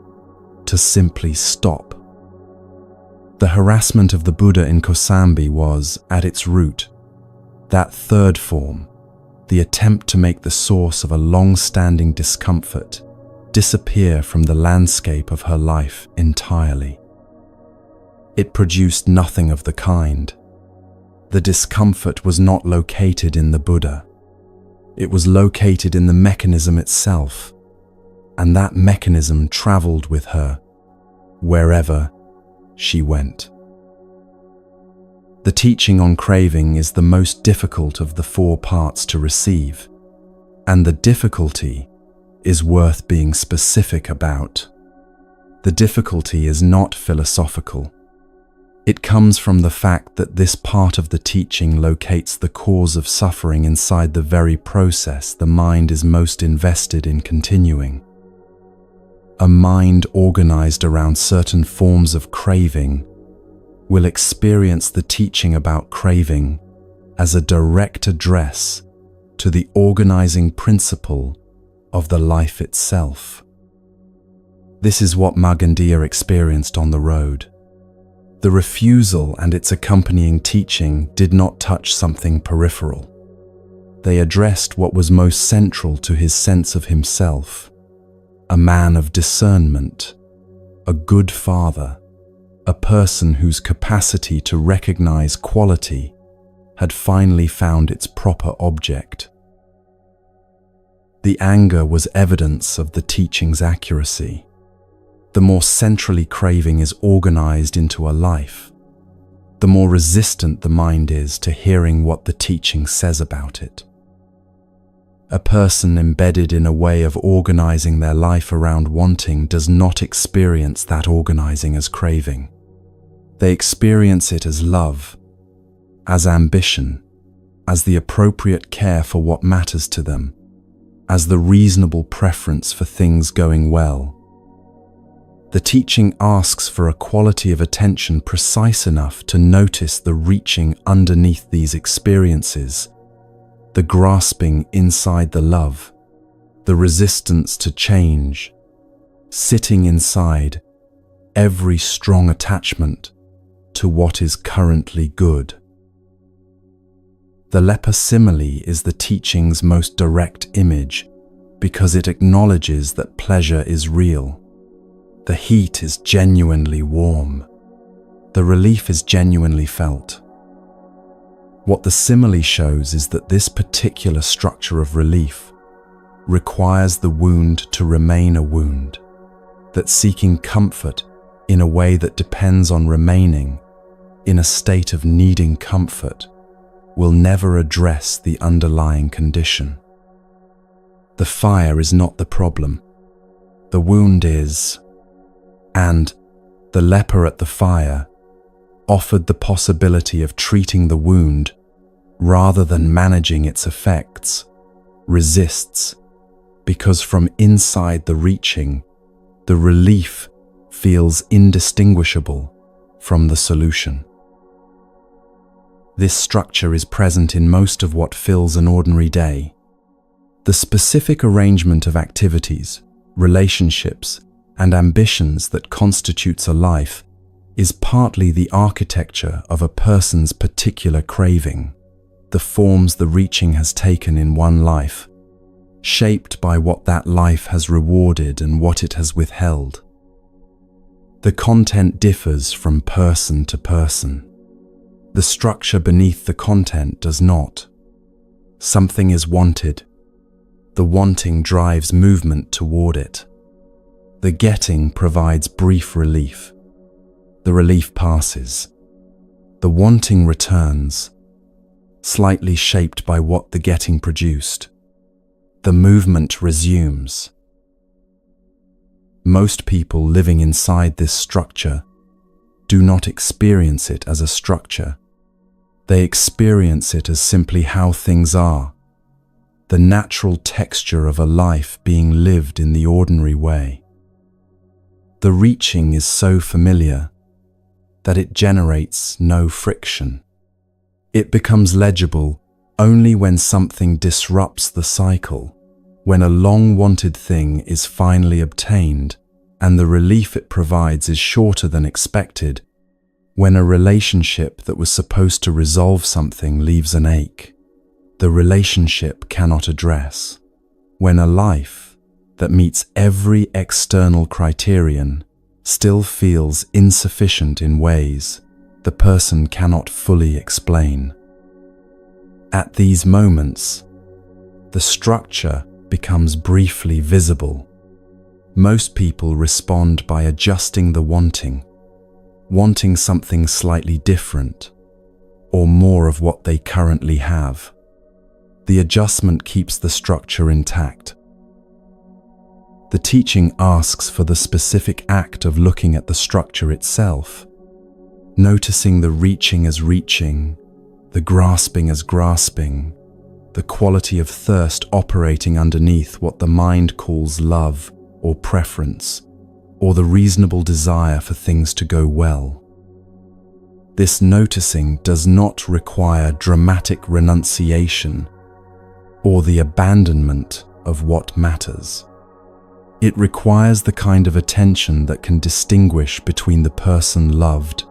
to simply stop. The harassment of the Buddha in Kosambi was, at its root, that third form, the attempt to make the source of a long-standing discomfort disappear from the landscape of her life entirely. It produced nothing of the kind. The discomfort was not located in the Buddha. It was located in the mechanism itself, and that mechanism traveled with her wherever she went. The teaching on craving is the most difficult of the four parts to receive, and the difficulty is worth being specific about. The difficulty is not philosophical. It comes from the fact that this part of the teaching locates the cause of suffering inside the very process the mind is most invested in continuing. A mind organized around certain forms of craving will experience the teaching about craving as a direct address to the organizing principle of the life itself. This is what Magandia experienced on the road. The refusal and its accompanying teaching did not touch something peripheral. They addressed what was most central to his sense of himself: a man of discernment, a good father, a person whose capacity to recognize quality had finally found its proper object. The anger was evidence of the teaching's accuracy. The more centrally craving is organized into a life, the more resistant the mind is to hearing what the teaching says about it. A person embedded in a way of organizing their life around wanting does not experience that organizing as craving. They experience it as love, as ambition, as the appropriate care for what matters to them, as the reasonable preference for things going well. The teaching asks for a quality of attention precise enough to notice the reaching underneath these experiences, the grasping inside the love, the resistance to change, sitting inside every strong attachment to what is currently good. The leper simile is the teaching's most direct image because it acknowledges that pleasure is real. The heat is genuinely warm. The relief is genuinely felt. What the simile shows is that this particular structure of relief requires the wound to remain a wound, that seeking comfort in a way that depends on remaining in a state of needing comfort will never address the underlying condition. The fire is not the problem. The wound is, and the leper at the fire offered the possibility of treating the wound rather than managing its effects, resists, because from inside the reaching, the relief feels indistinguishable from the solution. This structure is present in most of what fills an ordinary day. The specific arrangement of activities, relationships, and ambitions that constitutes a life is partly the architecture of a person's particular craving, the forms the reaching has taken in one life, shaped by what that life has rewarded and what it has withheld. The content differs from person to person. The structure beneath the content does not. Something is wanted. The wanting drives movement toward it. The getting provides brief relief. The relief passes. The wanting returns, slightly shaped by what the getting produced. The movement resumes. Most people living inside this structure do not experience it as a structure. They experience it as simply how things are, the natural texture of a life being lived in the ordinary way. The reaching is so familiar that it generates no friction. It becomes legible only when something disrupts the cycle, when a long-wanted thing is finally obtained and the relief it provides is shorter than expected, when a relationship that was supposed to resolve something leaves an ache the relationship cannot address, when a life that meets every external criterion still feels insufficient in ways the person cannot fully explain. At these moments, the structure becomes briefly visible. Most people respond by adjusting the wanting something slightly different, or more of what they currently have. The adjustment keeps the structure intact. The teaching asks for the specific act of looking at the structure itself, noticing the reaching as reaching, the grasping as grasping, the quality of thirst operating underneath what the mind calls love or preference, or the reasonable desire for things to go well. This noticing does not require dramatic renunciation or the abandonment of what matters. It requires the kind of attention that can distinguish between the person loved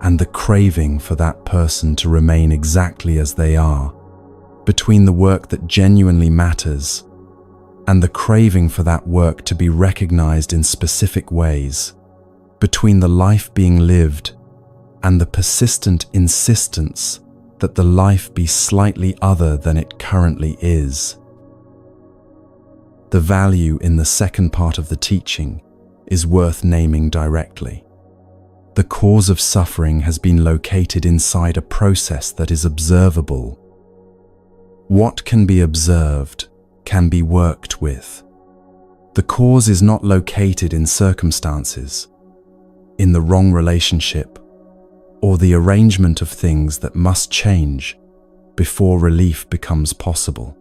and the craving for that person to remain exactly as they are, between the work that genuinely matters and the craving for that work to be recognized in specific ways, between the life being lived and the persistent insistence that the life be slightly other than it currently is. The value in the second part of the teaching is worth naming directly. The cause of suffering has been located inside a process that is observable. What can be observed can be worked with. The cause is not located in circumstances, in the wrong relationship, or the arrangement of things that must change before relief becomes possible.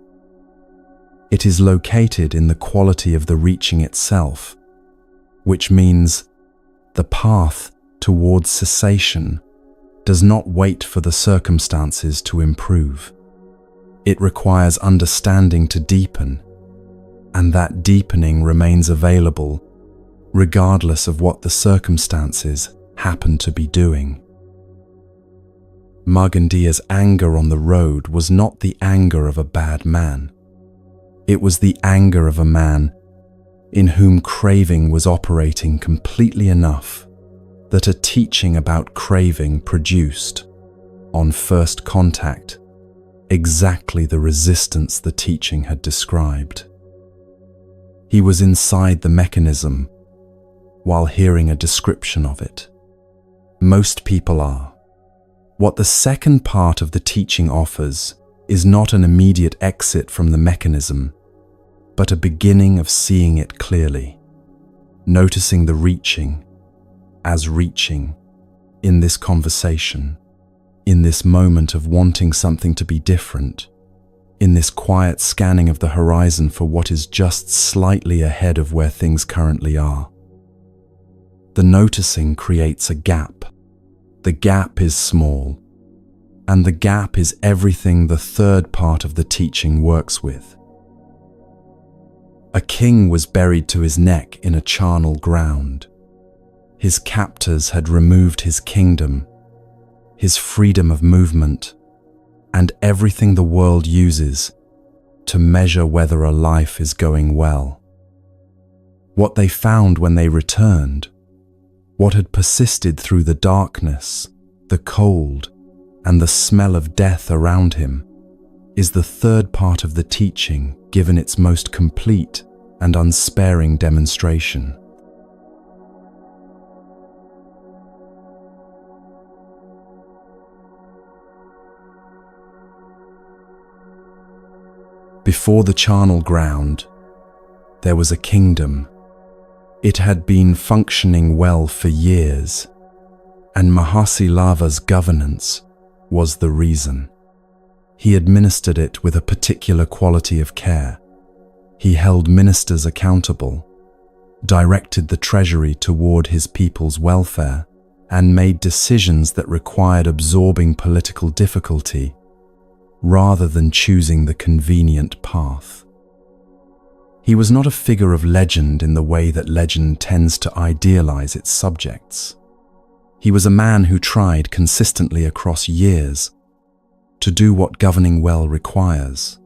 It is located in the quality of the reaching itself, which means the path towards cessation does not wait for the circumstances to improve. It requires understanding to deepen, and that deepening remains available regardless of what the circumstances happen to be doing. Magandia's anger on the road was not the anger of a bad man. It was the anger of a man in whom craving was operating completely enough that a teaching about craving produced, on first contact, exactly the resistance the teaching had described. He was inside the mechanism while hearing a description of it. Most people are. What the second part of the teaching offers is not an immediate exit from the mechanism, but a beginning of seeing it clearly, noticing the reaching as reaching, in this conversation, in this moment of wanting something to be different, in this quiet scanning of the horizon for what is just slightly ahead of where things currently are. The noticing creates a gap. The gap is small, and the gap is everything the third part of the teaching works with. A king was buried to his neck in a charnel ground. His captors had removed his kingdom, his freedom of movement, and everything the world uses to measure whether a life is going well. What they found when they returned, what had persisted through the darkness, the cold, and the smell of death around him, is the third part of the teaching given its most complete and unsparing demonstration. Before the charnel ground, there was a kingdom. It had been functioning well for years, and Mahasilava's governance was the reason. He administered it with a particular quality of care. He held ministers accountable, directed the treasury toward his people's welfare, and made decisions that required absorbing political difficulty rather than choosing the convenient path. He was not a figure of legend in the way that legend tends to idealize its subjects. He was a man who tried consistently across years to do what governing well requires,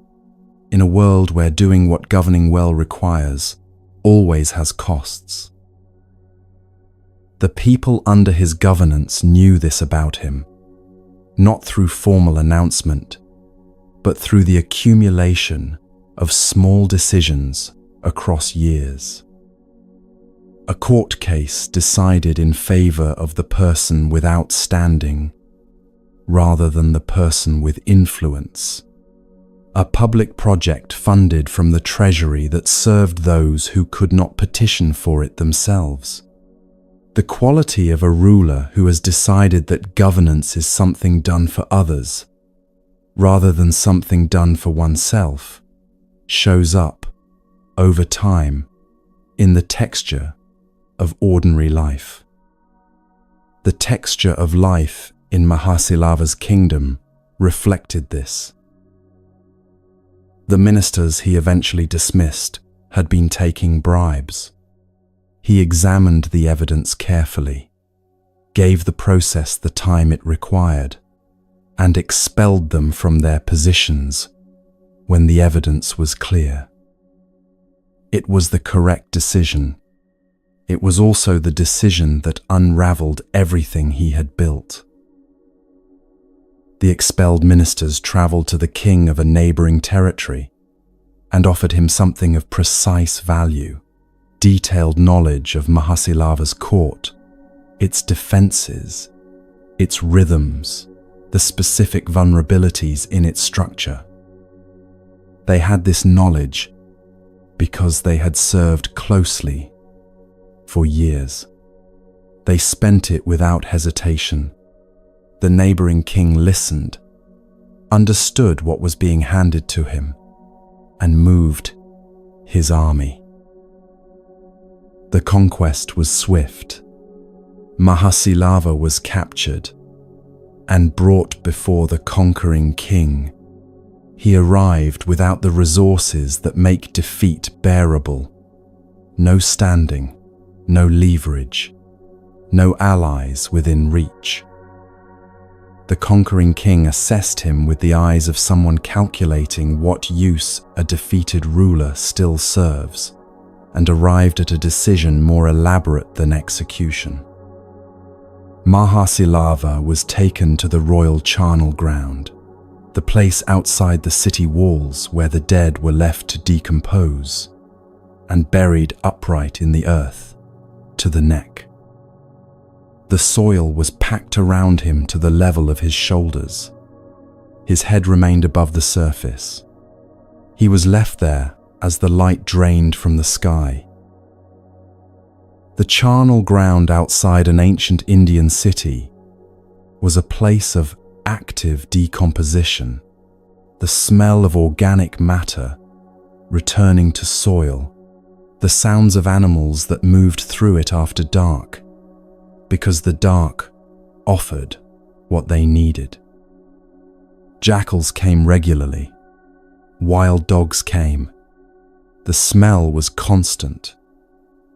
in a world where doing what governing well requires always has costs. The people under his governance knew this about him, not through formal announcement, but through the accumulation of small decisions across years. A court case decided in favor of the person without standing rather than the person with influence. A public project funded from the treasury that served those who could not petition for it themselves. The quality of a ruler who has decided that governance is something done for others rather than something done for oneself shows up, over time, in the texture of ordinary life. The texture of life in Mahasilava's kingdom reflected this. The ministers he eventually dismissed had been taking bribes. He examined the evidence carefully, gave the process the time it required, and expelled them from their positions when the evidence was clear. It was the correct decision. It was also the decision that unraveled everything he had built. The expelled ministers traveled to the king of a neighboring territory and offered him something of precise value, detailed knowledge of Mahasilava's court, its defenses, its rhythms, the specific vulnerabilities in its structure. They had this knowledge because they had served closely for years. They spent it without hesitation. The neighboring king listened, understood what was being handed to him, and moved his army. The conquest was swift. Mahasilava was captured and brought before the conquering king. He arrived without the resources that make defeat bearable. No standing, no leverage, no allies within reach. The conquering king assessed him with the eyes of someone calculating what use a defeated ruler still serves, and arrived at a decision more elaborate than execution. Mahasilava was taken to the royal charnel ground, the place outside the city walls where the dead were left to decompose, and buried upright in the earth, to the neck. The soil was packed around him to the level of his shoulders. His head remained above the surface. He was left there as the light drained from the sky. The charnel ground outside an ancient Indian city was a place of active decomposition, the smell of organic matter returning to soil, the sounds of animals that moved through it after dark, because the dark offered what they needed. Jackals came regularly. Wild dogs came. The smell was constant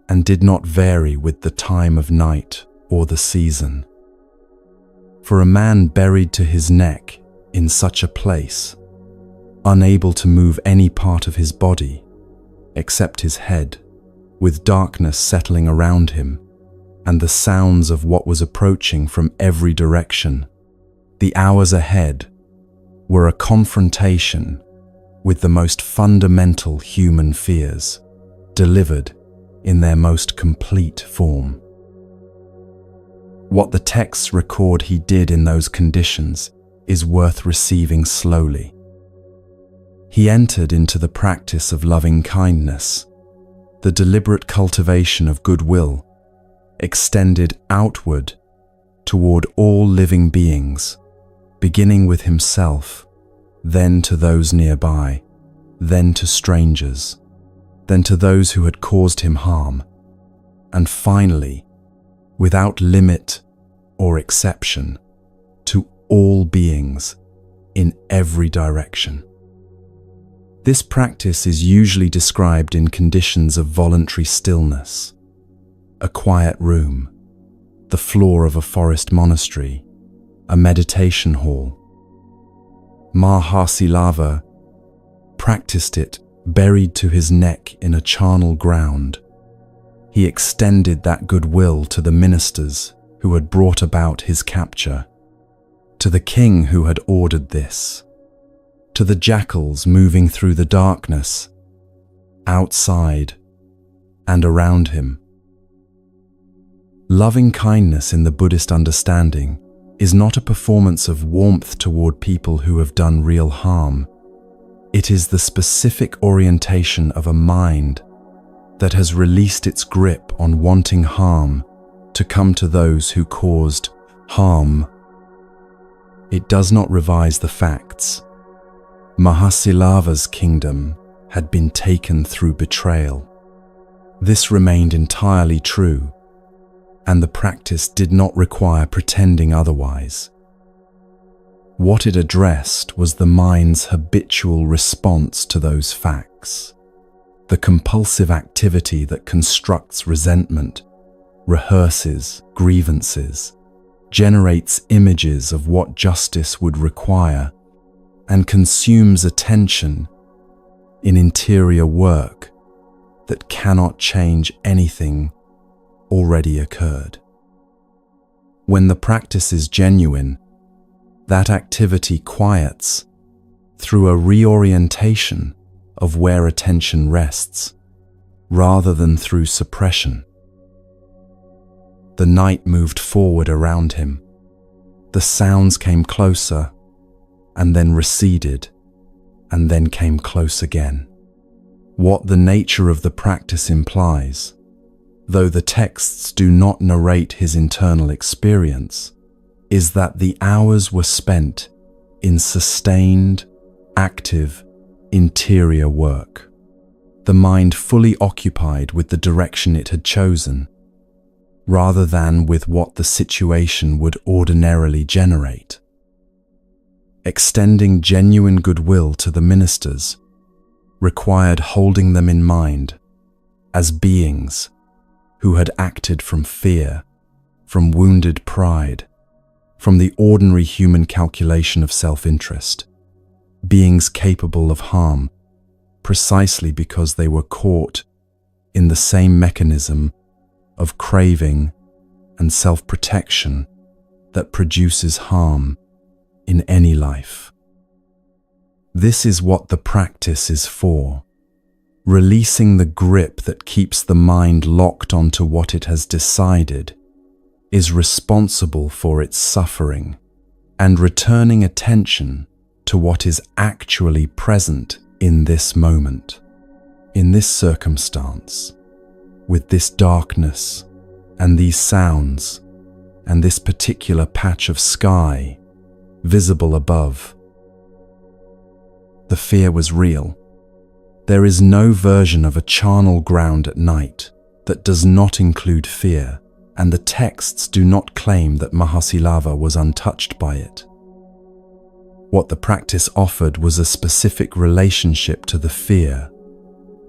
and did not vary with the time of night or the season. For a man buried to his neck in such a place, unable to move any part of his body except his head, with darkness settling around him and the sounds of what was approaching from every direction, the hours ahead were a confrontation with the most fundamental human fears, delivered in their most complete form. What the texts record he did in those conditions is worth receiving slowly. He entered into the practice of loving kindness, the deliberate cultivation of goodwill, extended outward toward all living beings, beginning with himself, then to those nearby, then to strangers, then to those who had caused him harm, and finally, without limit or exception, to all beings in every direction. This practice is usually described in conditions of voluntary stillness, a quiet room, the floor of a forest monastery, a meditation hall. Mahasilava practiced it buried to his neck in a charnel ground. He extended that goodwill to the ministers who had brought about his capture, to the king who had ordered this, to the jackals moving through the darkness, outside and around him. Loving kindness in the Buddhist understanding is not a performance of warmth toward people who have done real harm. It is the specific orientation of a mind that has released its grip on wanting harm to come to those who caused harm. It does not revise the facts. Mahasilava's kingdom had been taken through betrayal. This remained entirely true, and the practice did not require pretending otherwise. What it addressed was the mind's habitual response to those facts, the compulsive activity that constructs resentment, rehearses grievances, generates images of what justice would require, and consumes attention in interior work that cannot change anything already occurred. When the practice is genuine, that activity quiets through a reorientation of where attention rests, rather than through suppression. The night moved forward around him. The sounds came closer, and then receded, and then came close again. What the nature of the practice implies, though the texts do not narrate his internal experience, is that the hours were spent in sustained, active, interior work, the mind fully occupied with the direction it had chosen, rather than with what the situation would ordinarily generate. Extending genuine goodwill to the ministers required holding them in mind as beings who had acted from fear, from wounded pride, from the ordinary human calculation of self-interest, beings capable of harm precisely because they were caught in the same mechanism of craving and self-protection that produces harm in any life. This is what the practice is for. Releasing the grip that keeps the mind locked onto what it has decided is responsible for its suffering, and returning attention to what is actually present in this moment, in this circumstance, with this darkness and these sounds and this particular patch of sky visible above. The fear was real. There is no version of a charnel ground at night that does not include fear, and the texts do not claim that Mahasilava was untouched by it. What the practice offered was a specific relationship to the fear,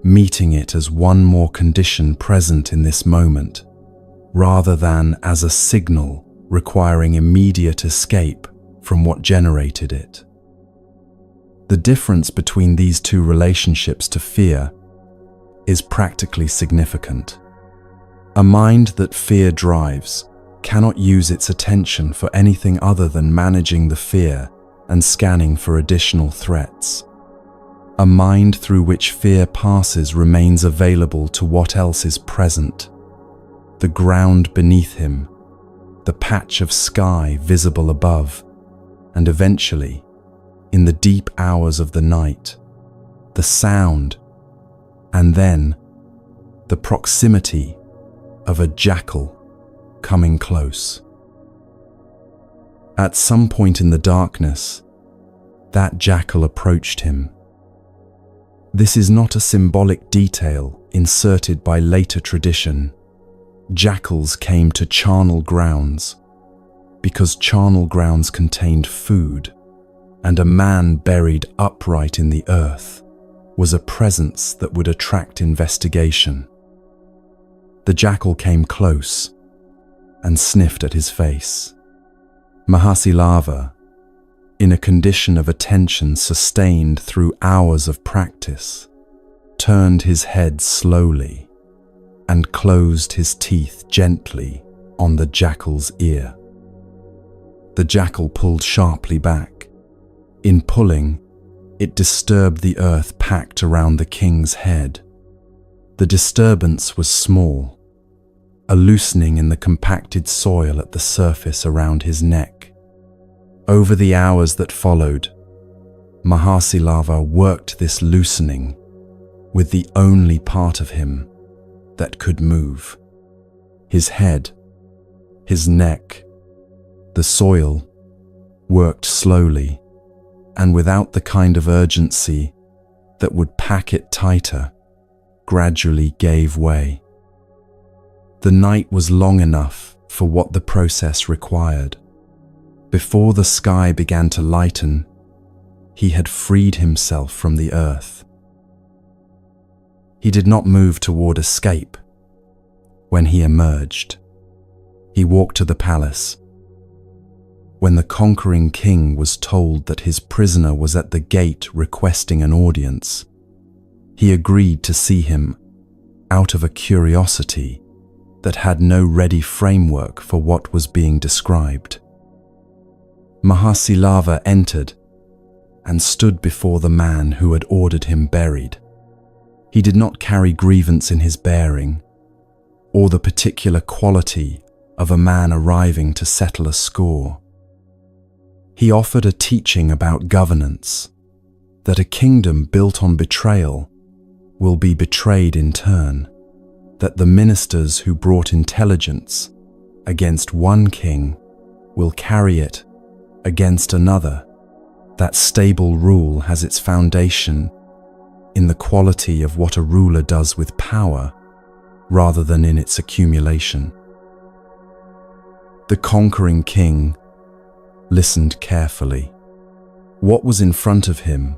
meeting it as one more condition present in this moment, rather than as a signal requiring immediate escape from what generated it. The difference between these two relationships to fear is practically significant. A mind that fear drives cannot use its attention for anything other than managing the fear and scanning for additional threats. A mind through which fear passes remains available to what else is present: the ground beneath him, the patch of sky visible above, and eventually, in the deep hours of the night, the sound, and then the proximity of a jackal coming close. At some point in the darkness, that jackal approached him. This is not a symbolic detail inserted by later tradition. Jackals came to charnel grounds because charnel grounds contained food, and a man buried upright in the earth was a presence that would attract investigation. The jackal came close and sniffed at his face. Mahasilava, in a condition of attention sustained through hours of practice, turned his head slowly and closed his teeth gently on the jackal's ear. The jackal pulled sharply back. In pulling, it disturbed the earth packed around the king's head. The disturbance was small, a loosening in the compacted soil at the surface around his neck. Over the hours that followed, Mahasilava worked this loosening with the only part of him that could move: his head, his neck. The soil worked slowly and without the kind of urgency that would pack it tighter, gradually gave way. The night was long enough for what the process required. Before the sky began to lighten, he had freed himself from the earth. He did not move toward escape. When he emerged, he walked to the palace. When the conquering king was told that his prisoner was at the gate requesting an audience, he agreed to see him out of a curiosity that had no ready framework for what was being described. Mahasilava entered and stood before the man who had ordered him buried. He did not carry grievance in his bearing, or the particular quality of a man arriving to settle a score. He offered a teaching about governance, that a kingdom built on betrayal will be betrayed in turn, that the ministers who brought intelligence against one king will carry it against another, that stable rule has its foundation in the quality of what a ruler does with power rather than in its accumulation. The conquering king listened carefully. What was in front of him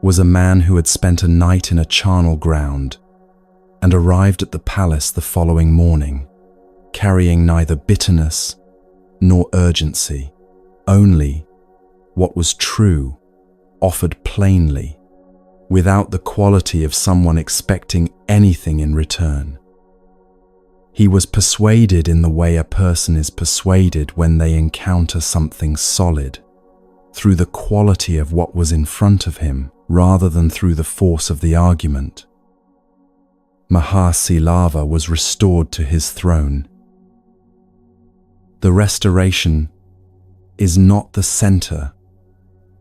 was a man who had spent a night in a charnel ground and arrived at the palace the following morning, carrying neither bitterness nor urgency, only what was true, offered plainly, without the quality of someone expecting anything in return. He was persuaded in the way a person is persuaded when they encounter something solid, through the quality of what was in front of him rather than through the force of the argument. Mahasilava was restored to his throne. The restoration is not the center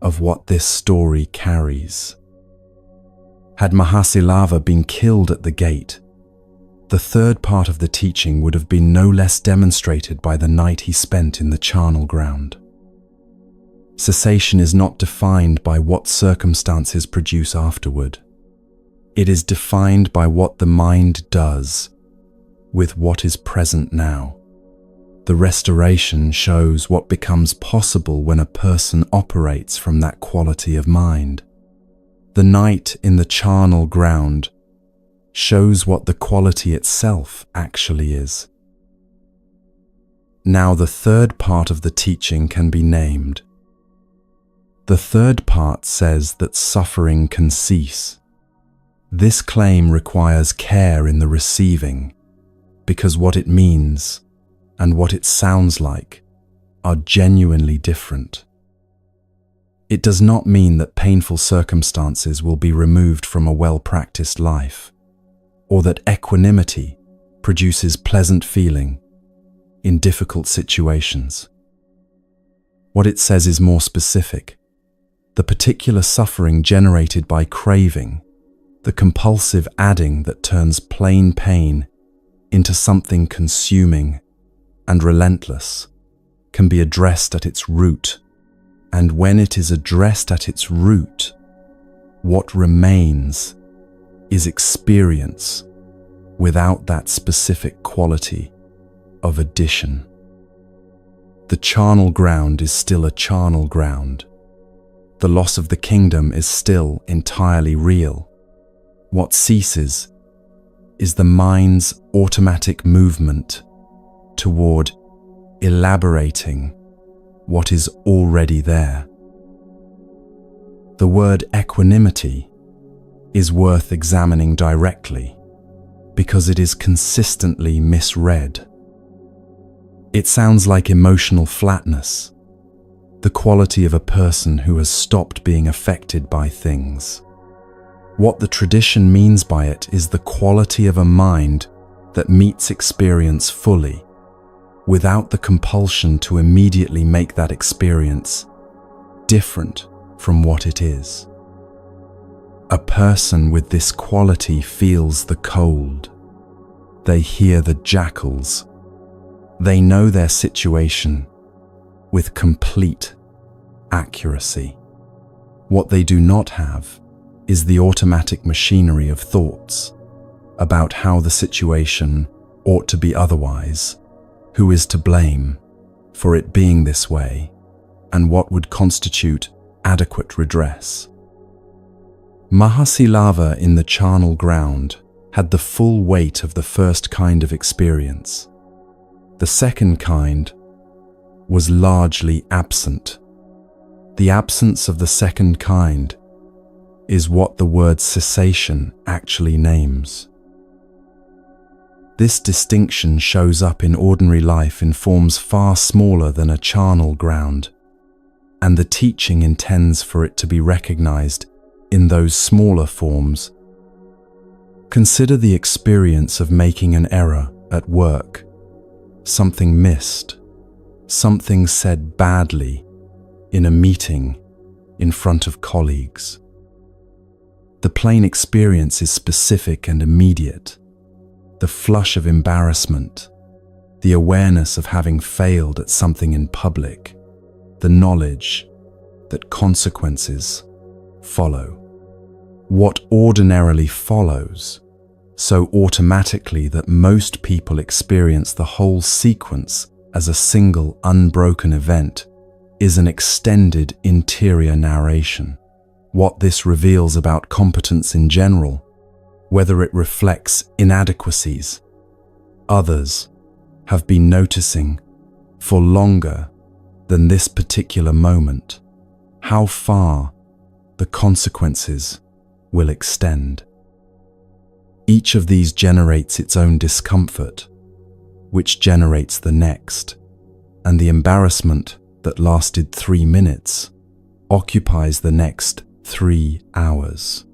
of what this story carries. Had Mahasilava been killed at the gate, The third part of the teaching would have been no less demonstrated by the night he spent in the charnel ground. Cessation is not defined by what circumstances produce afterward. It is defined by what the mind does with what is present now. The restoration shows what becomes possible when a person operates from that quality of mind. The night in the charnel ground shows what the quality itself actually is. Now the third part of the teaching can be named. The third part says that suffering can cease. This claim requires care in the receiving, because what it means and what it sounds like are genuinely different. It does not mean that painful circumstances will be removed from a well-practiced life, or that equanimity produces pleasant feeling in difficult situations. What it says is more specific. The particular suffering generated by craving, the compulsive adding that turns plain pain into something consuming and relentless, can be addressed at its root. And when it is addressed at its root, what remains is experience without that specific quality of addition. The charnel ground is still a charnel ground. The loss of the kingdom is still entirely real. What ceases is the mind's automatic movement toward elaborating what is already there. The word equanimity is worth examining directly because it is consistently misread. It sounds like emotional flatness, the quality of a person who has stopped being affected by things. What the tradition means by it is the quality of a mind that meets experience fully, without the compulsion to immediately make that experience different from what it is. A person with this quality feels the cold. They hear the jackals. They know their situation with complete accuracy. What they do not have is the automatic machinery of thoughts about how the situation ought to be otherwise, who is to blame for it being this way, and what would constitute adequate redress. Mahasilava in the charnel ground had the full weight of the first kind of experience. The second kind was largely absent. The absence of the second kind is what the word cessation actually names. This distinction shows up in ordinary life in forms far smaller than a charnel ground, and the teaching intends for it to be recognized in those smaller forms. Consider the experience of making an error at work, something missed, something said badly in a meeting in front of colleagues. The plain experience is specific and immediate. The flush of embarrassment, the awareness of having failed at something in public, the knowledge that consequences follow. What ordinarily follows, so automatically that most people experience the whole sequence as a single unbroken event, is an extended interior narration. What this reveals about competence in general, whether it reflects inadequacies others have been noticing for longer than this particular moment, how far the consequences will extend. Each of these generates its own discomfort, which generates the next, and the embarrassment that lasted 3 minutes occupies the next 3 hours.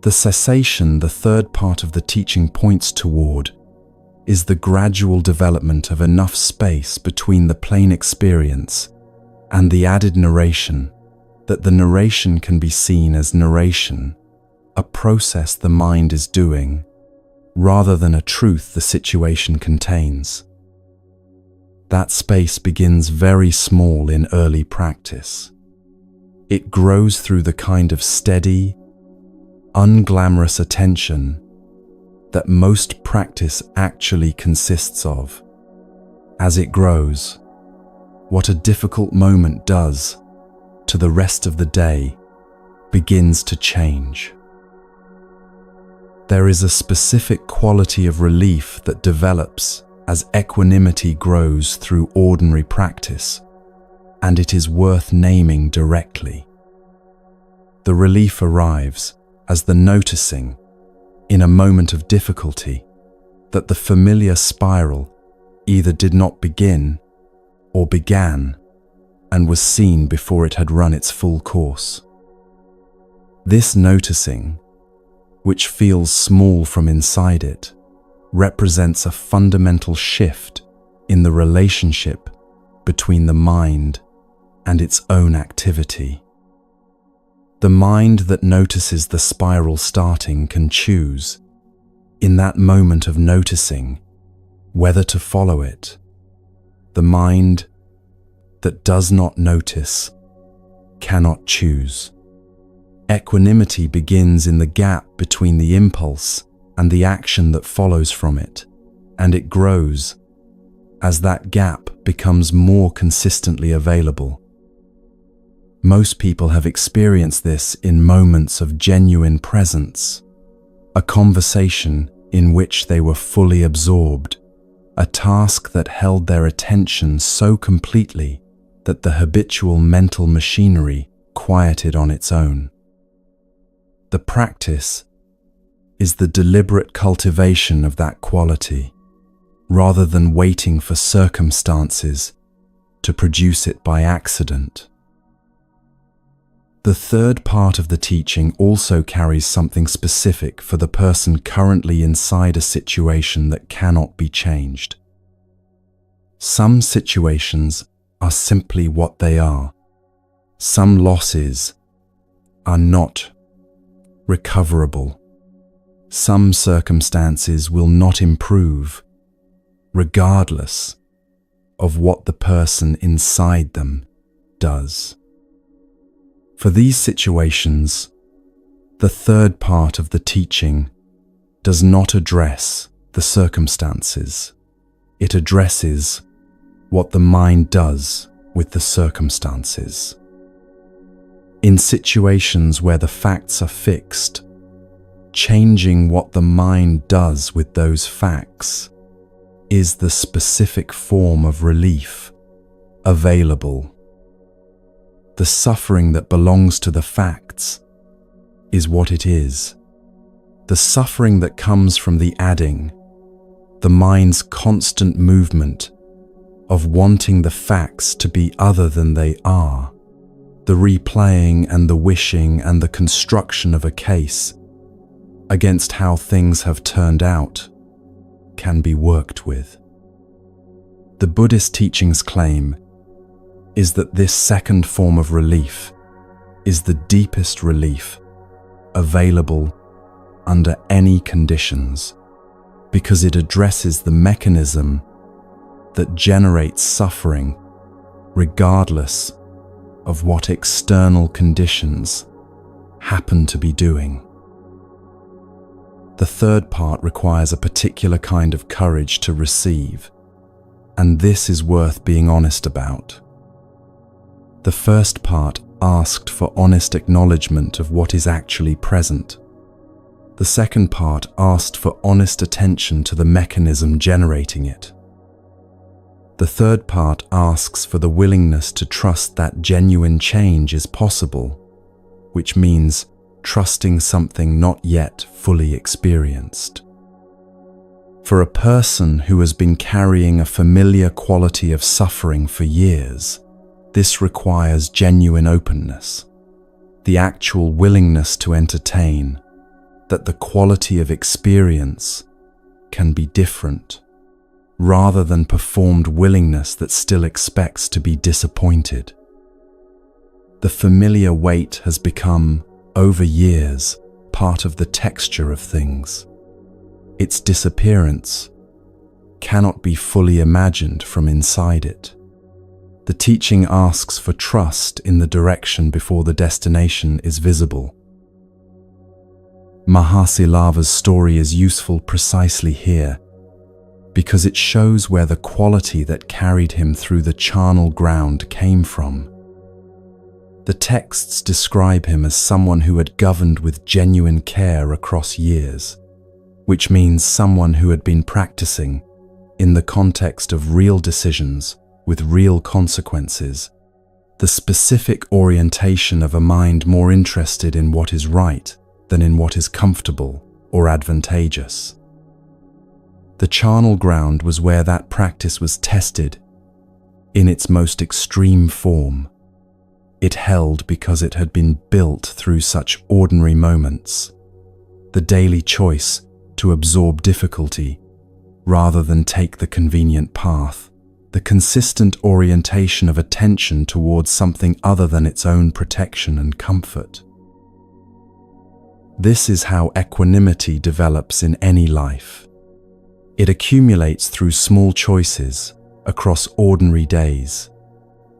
The cessation the third part of the teaching points toward is the gradual development of enough space between the plain experience and the added narration that the narration can be seen as narration, a process the mind is doing, rather than a truth the situation contains. That space begins very small in early practice. It grows through the kind of steady, unglamorous attention that most practice actually consists of. As it grows, what a difficult moment does to the rest of the day begins to change. There is a specific quality of relief that develops as equanimity grows through ordinary practice, and it is worth naming directly. The relief arrives as the noticing, in a moment of difficulty, that the familiar spiral either did not begin or began and was seen before it had run its full course. This noticing, which feels small from inside it, represents a fundamental shift in the relationship between the mind and its own activity. The mind that notices the spiral starting can choose, in that moment of noticing, whether to follow it. The mind that does not notice cannot choose. Equanimity begins in the gap between the impulse and the action that follows from it, and it grows as that gap becomes more consistently available. Most people have experienced this in moments of genuine presence, a conversation in which they were fully absorbed, a task that held their attention so completely that the habitual mental machinery quieted on its own. The practice is the deliberate cultivation of that quality, rather than waiting for circumstances to produce it by accident. The third part of the teaching also carries something specific for the person currently inside a situation that cannot be changed. Some situations are simply what they are. Some losses are not recoverable. Some circumstances will not improve, regardless of what the person inside them does. For these situations, the third part of the teaching does not address the circumstances. It addresses what the mind does with the circumstances. In situations where the facts are fixed, changing what the mind does with those facts is the specific form of relief available. The suffering that belongs to the facts is what it is. The suffering that comes from the adding, the mind's constant movement of wanting the facts to be other than they are, the replaying and the wishing and the construction of a case against how things have turned out, can be worked with. The Buddhist teachings claim is that this second form of relief is the deepest relief available under any conditions, because it addresses the mechanism that generates suffering regardless of what external conditions happen to be doing. The third part requires a particular kind of courage to receive, and this is worth being honest about. The first part asked for honest acknowledgement of what is actually present. The second part asked for honest attention to the mechanism generating it. The third part asks for the willingness to trust that genuine change is possible, which means trusting something not yet fully experienced. For a person who has been carrying a familiar quality of suffering for years, this requires genuine openness, the actual willingness to entertain that the quality of experience can be different, rather than performed willingness that still expects to be disappointed. The familiar weight has become, over years, part of the texture of things. its disappearance cannot be fully imagined from inside it. The teaching asks for trust in the direction before the destination is visible. Mahasi Lava's story is useful precisely here, because it shows where the quality that carried him through the charnel ground came from. The texts describe him as someone who had governed with genuine care across years, which means someone who had been practicing in the context of real decisions with real consequences, the specific orientation of a mind more interested in what is right than in what is comfortable or advantageous. The charnel ground was where that practice was tested in its most extreme form. It held because it had been built through such ordinary moments. The daily choice to absorb difficulty rather than take the convenient path. The consistent orientation of attention towards something other than its own protection and comfort. This is how equanimity develops in any life. It accumulates through small choices across ordinary days.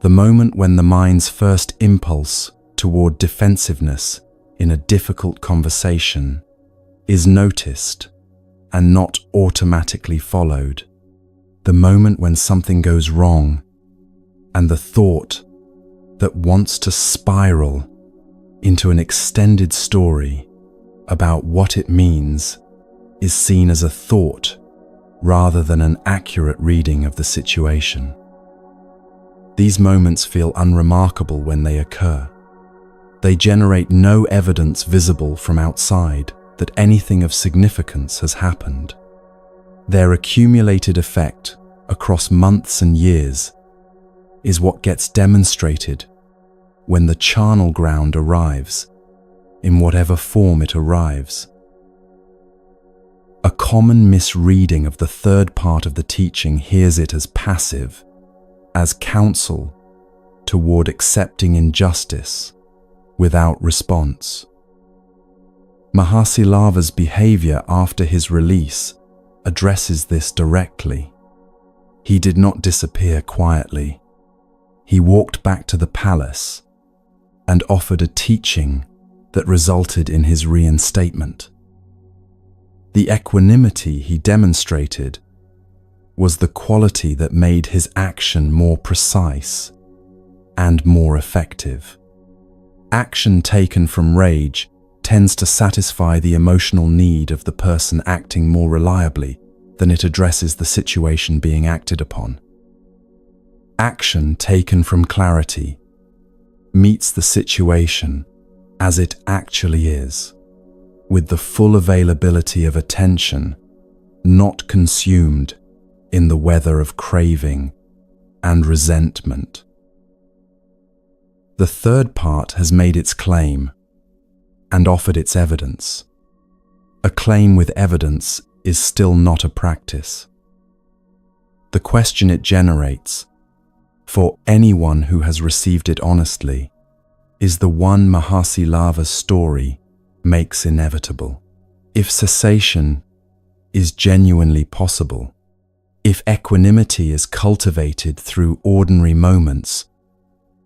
The moment when the mind's first impulse toward defensiveness in a difficult conversation is noticed and not automatically followed. The moment when something goes wrong and the thought that wants to spiral into an extended story about what it means is seen as a thought rather than an accurate reading of the situation. These moments feel unremarkable when they occur. They generate no evidence visible from outside that anything of significance has happened. Their accumulated effect across months and years is what gets demonstrated when the charnel ground arrives, in whatever form it arrives. A common misreading of the third part of the teaching hears it as passive, as counsel toward accepting injustice without response. Mahasi Lava's behavior after his release addresses this directly. He did not disappear quietly. He walked back to the palace and offered a teaching that resulted in his reinstatement. The equanimity he demonstrated was the quality that made his action more precise and more effective. Action taken from rage tends to satisfy the emotional need of the person acting more reliably than it addresses the situation being acted upon. Action taken from clarity meets the situation as it actually is, with the full availability of attention, not consumed in the weather of craving and resentment. The third part has made its claim and offered its evidence. A claim with evidence is still not a practice. The question it generates, for anyone who has received it honestly, is the one Mahasi Lava's story makes inevitable. If cessation is genuinely possible, if equanimity is cultivated through ordinary moments,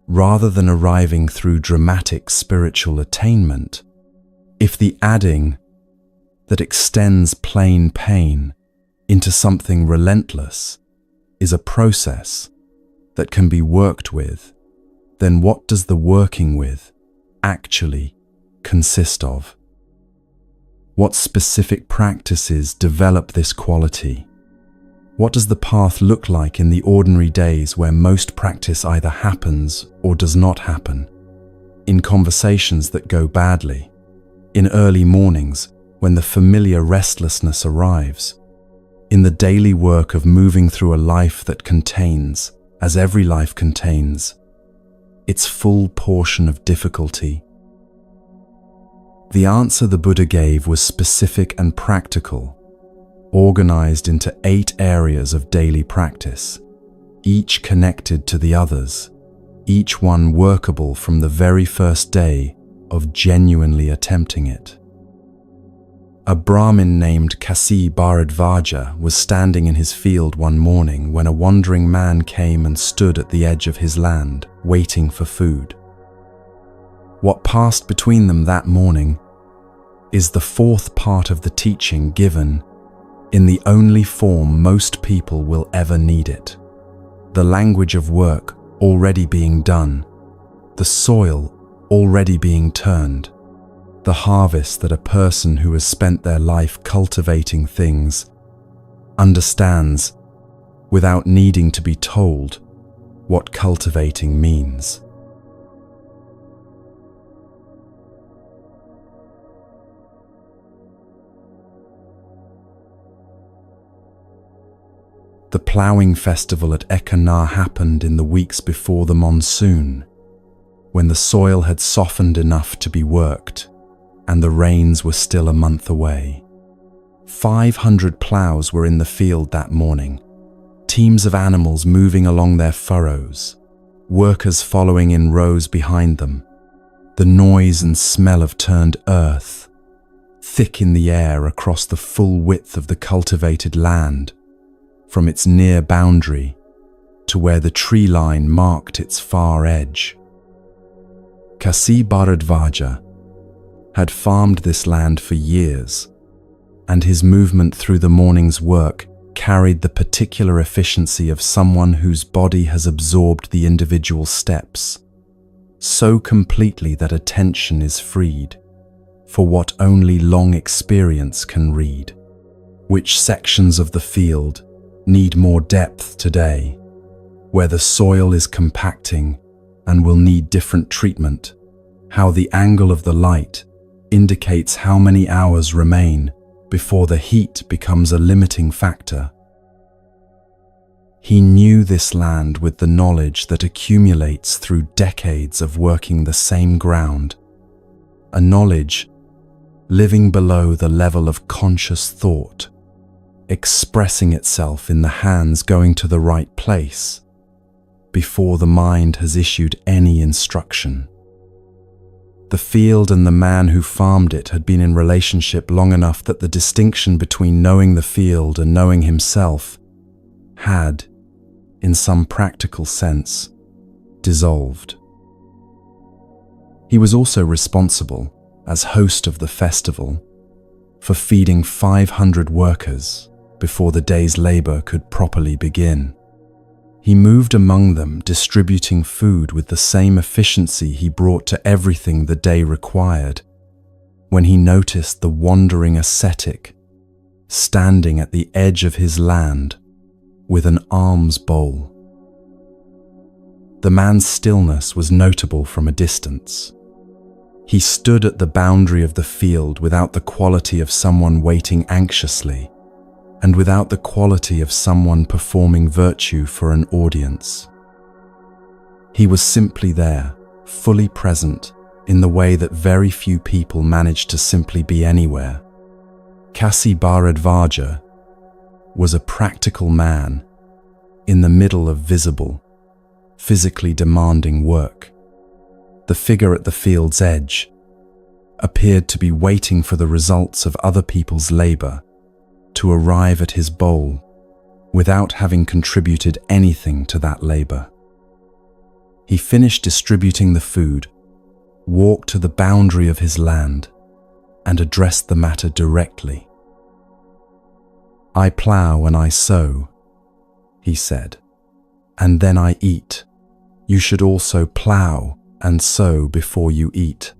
rather than arriving through dramatic spiritual attainment, if the adding that extends plain pain into something relentless is a process that can be worked with, then what does the working with actually consist of? What specific practices develop this quality? What does the path look like in the ordinary days where most practice either happens or does not happen? In conversations that go badly, in early mornings when the familiar restlessness arrives, in the daily work of moving through a life that contains, as every life contains, its full portion of difficulty. The answer the Buddha gave was specific and practical, organized into 8 areas of daily practice, each connected to the others, each one workable from the very first day of genuinely attempting it. A Brahmin named Kasi Bharadvaja was standing in his field one morning when a wandering man came and stood at the edge of his land, waiting for food. What passed between them that morning is the fourth part of the teaching given in the only form most people will ever need it. The language of work already being done, the soil already being turned, the harvest that a person who has spent their life cultivating things understands without needing to be told what cultivating means. The ploughing festival at Ekanar happened in the weeks before the monsoon, when the soil had softened enough to be worked and the rains were still a month away. 500 ploughs were in the field that morning, teams of animals moving along their furrows, workers following in rows behind them, the noise and smell of turned earth, thick in the air across the full width of the cultivated land, from its near boundary to where the tree line marked its far edge. Kasi Bharadvaja had farmed this land for years, and his movement through the morning's work carried the particular efficiency of someone whose body has absorbed the individual steps so completely that attention is freed for what only long experience can read. Which sections of the field need more depth today, where the soil is compacting and will need different treatment, how the angle of the light indicates how many hours remain before the heat becomes a limiting factor. He knew this land with the knowledge that accumulates through decades of working the same ground, a knowledge living below the level of conscious thought, expressing itself in the hands going to the right place before the mind has issued any instruction. The field and the man who farmed it had been in relationship long enough that the distinction between knowing the field and knowing himself had, in some practical sense, dissolved. He was also responsible, as host of the festival, for feeding 500 workers before the day's labor could properly begin. He moved among them, distributing food with the same efficiency he brought to everything the day required, when he noticed the wandering ascetic standing at the edge of his land with an alms bowl. The man's stillness was notable from a distance. He stood at the boundary of the field without the quality of someone waiting anxiously, and without the quality of someone performing virtue for an audience. He was simply there, fully present, in the way that very few people manage to simply be anywhere. Kasi Bharadvaja was a practical man in the middle of visible, physically demanding work. The figure at the field's edge appeared to be waiting for the results of other people's labor to arrive at his bowl without having contributed anything to that labor. He finished distributing the food, walked to the boundary of his land, and addressed the matter directly. "I plow and I sow," he said, "and then I eat. You should also plow and sow before you eat."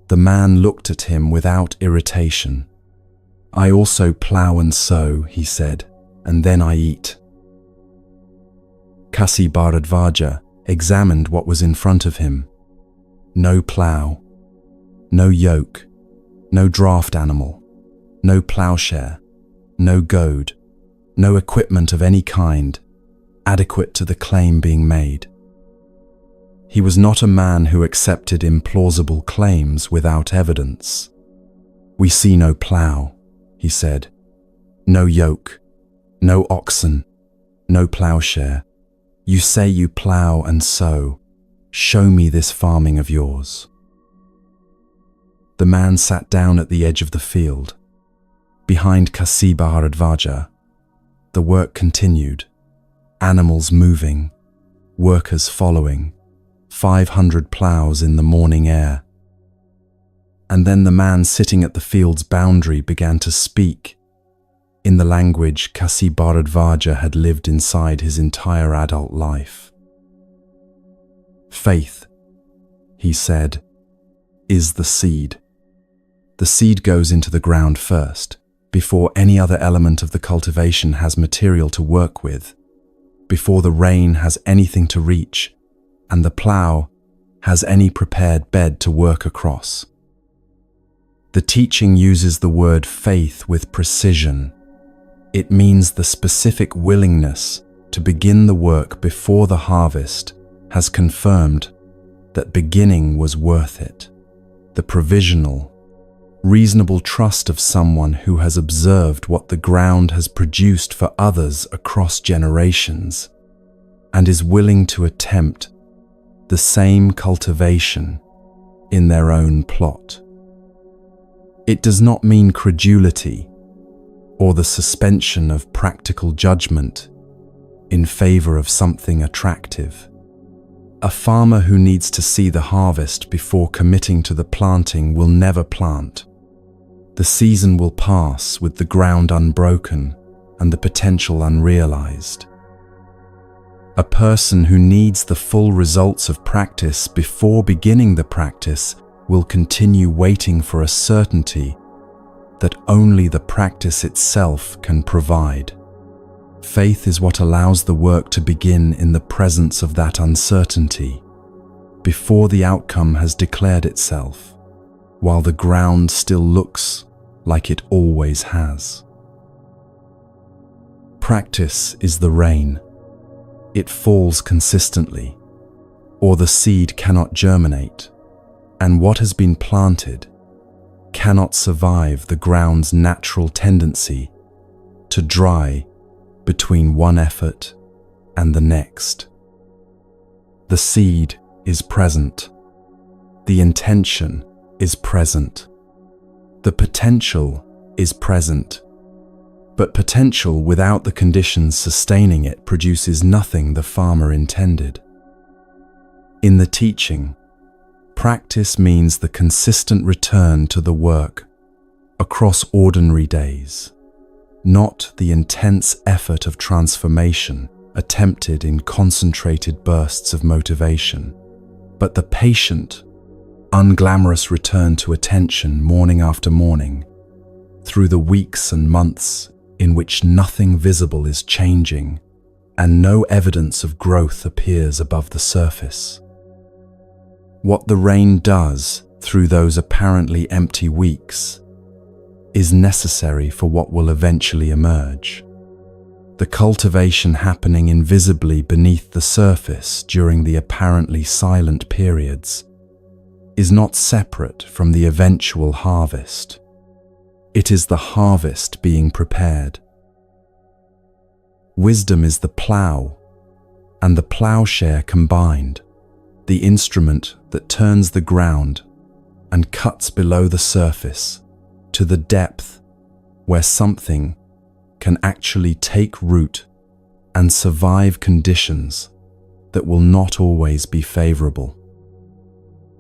The man looked at him without irritation. "I also plow and sow," he said, "and then I eat." Kasi Bharadvaja examined what was in front of him. No plow, no yoke, no draft animal, no plowshare, no goad, no equipment of any kind, adequate to the claim being made. He was not a man who accepted implausible claims without evidence. "We see no plow," he said, "no yoke, no oxen, no plowshare. You say you plow and sow. Show me this farming of yours." the man sat down at the edge of the field. Behind Kasi Bharadvaja, the work continued, animals moving, workers following, 500 ploughs in the morning air. And then the man sitting at the field's boundary began to speak in the language Kasi Bharadvaja had lived inside his entire adult life. Faith, he said, is the seed. The seed goes into the ground first, before any other element of the cultivation has material to work with, before the rain has anything to reach, and the plough has any prepared bed to work across. The teaching uses the word faith with precision. It means the specific willingness to begin the work before the harvest has confirmed that beginning was worth it. The provisional, reasonable trust of someone who has observed what the ground has produced for others across generations and is willing to attempt the same cultivation in their own plot. It does not mean credulity or the suspension of practical judgment in favor of something attractive. A farmer who needs to see the harvest before committing to the planting will never plant. The season will pass with the ground unbroken and the potential unrealized. A person who needs the full results of practice before beginning the practice will continue waiting for a certainty that only the practice itself can provide. Faith is what allows the work to begin in the presence of that uncertainty, before the outcome has declared itself, while the ground still looks like it always has. Practice is the rain. It falls consistently, or the seed cannot germinate, and what has been planted cannot survive the ground's natural tendency to dry between one effort and the next. The seed is present. The intention is present. The potential is present. But potential without the conditions sustaining it produces nothing the farmer intended. In the teaching, practice means the consistent return to the work across ordinary days, not the intense effort of transformation attempted in concentrated bursts of motivation, but the patient, unglamorous return to attention morning after morning, through the weeks and months in which nothing visible is changing and no evidence of growth appears above the surface. What the rain does through those apparently empty weeks is necessary for what will eventually emerge. The cultivation happening invisibly beneath the surface during the apparently silent periods is not separate from the eventual harvest. It is the harvest being prepared. Wisdom is the plough and the ploughshare combined, the instrument that turns the ground and cuts below the surface to the depth where something can actually take root and survive conditions that will not always be favorable.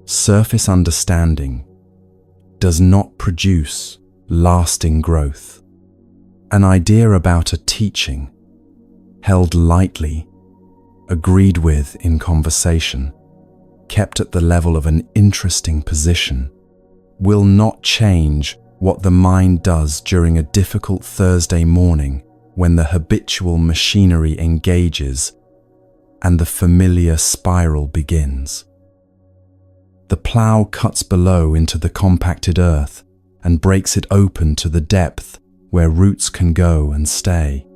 Surface understanding does not produce lasting growth. An idea about a teaching, held lightly, agreed with in conversation, kept at the level of an interesting position, will not change what the mind does during a difficult Thursday morning when the habitual machinery engages and the familiar spiral begins. The plough cuts below into the compacted earth and breaks it open to the depth where roots can go and stay.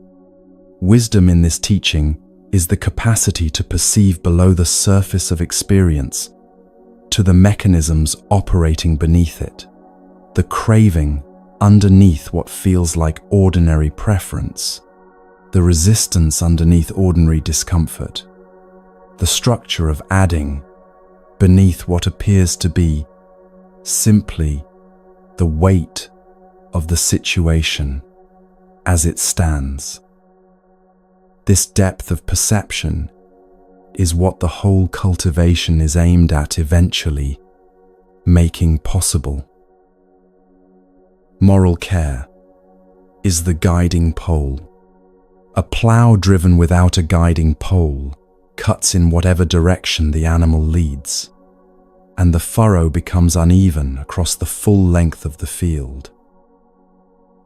Wisdom in this teaching is the capacity to perceive below the surface of experience, to the mechanisms operating beneath it, the craving underneath what feels like ordinary preference, the resistance underneath ordinary discomfort, the structure of adding beneath what appears to be simply the weight of the situation as it stands. This depth of perception is what the whole cultivation is aimed at eventually making possible. Moral care is the guiding pole. A plough driven without a guiding pole cuts in whatever direction the animal leads, and the furrow becomes uneven across the full length of the field.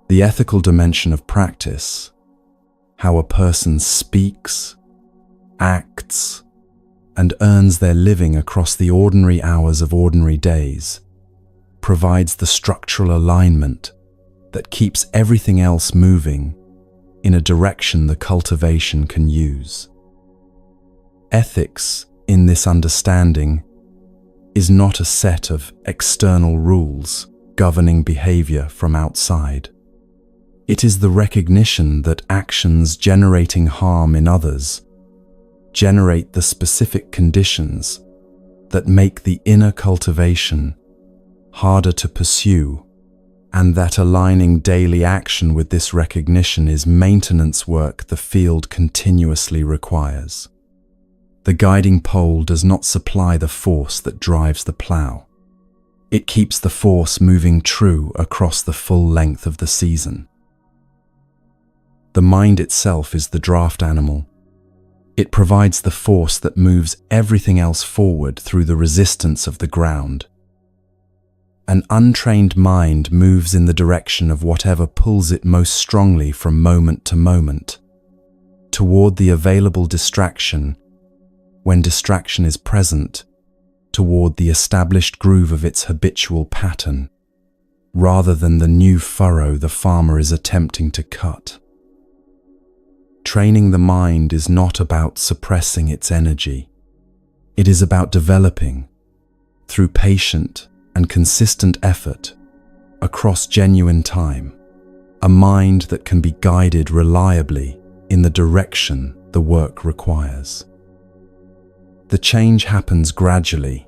The ethical dimension of practice, how a person speaks, acts, and earns their living across the ordinary hours of ordinary days, provides the structural alignment that keeps everything else moving in a direction the cultivation can use. Ethics, in this understanding, is not a set of external rules governing behavior from outside. It is the recognition that actions generating harm in others generate the specific conditions that make the inner cultivation harder to pursue, and that aligning daily action with this recognition is maintenance work the field continuously requires. The guiding pole does not supply the force that drives the plough. It keeps the force moving true across the full length of the season. The mind itself is the draft animal. It provides the force that moves everything else forward through the resistance of the ground. An untrained mind moves in the direction of whatever pulls it most strongly from moment to moment, toward the available distraction when distraction is present, toward the established groove of its habitual pattern, rather than the new furrow the farmer is attempting to cut. Training the mind is not about suppressing its energy. It is about developing, through patient and consistent effort, across genuine time, a mind that can be guided reliably in the direction the work requires. The change happens gradually,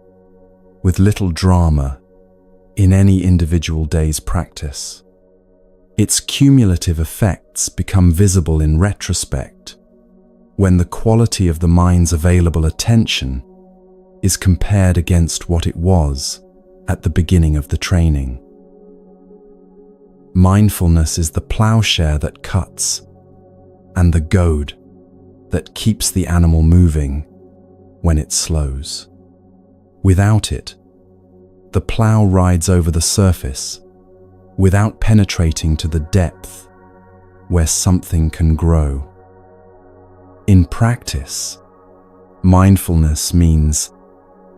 with little drama, in any individual day's practice. Its cumulative effects become visible in retrospect, when the quality of the mind's available attention is compared against what it was at the beginning of the training. Mindfulness is the plowshare that cuts, and the goad that keeps the animal moving when it slows. Without it, the plough rides over the surface without penetrating to the depth where something can grow. In practice, mindfulness means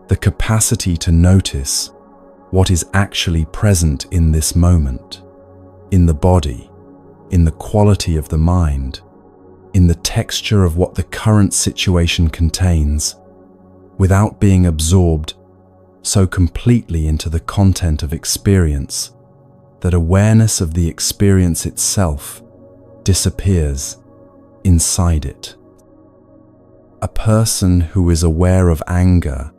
the capacity to notice what is actually present in this moment, in the body, in the quality of the mind, in the texture of what the current situation contains, without being absorbed so completely into the content of experience that awareness of the experience itself disappears inside it. A person who is aware of anger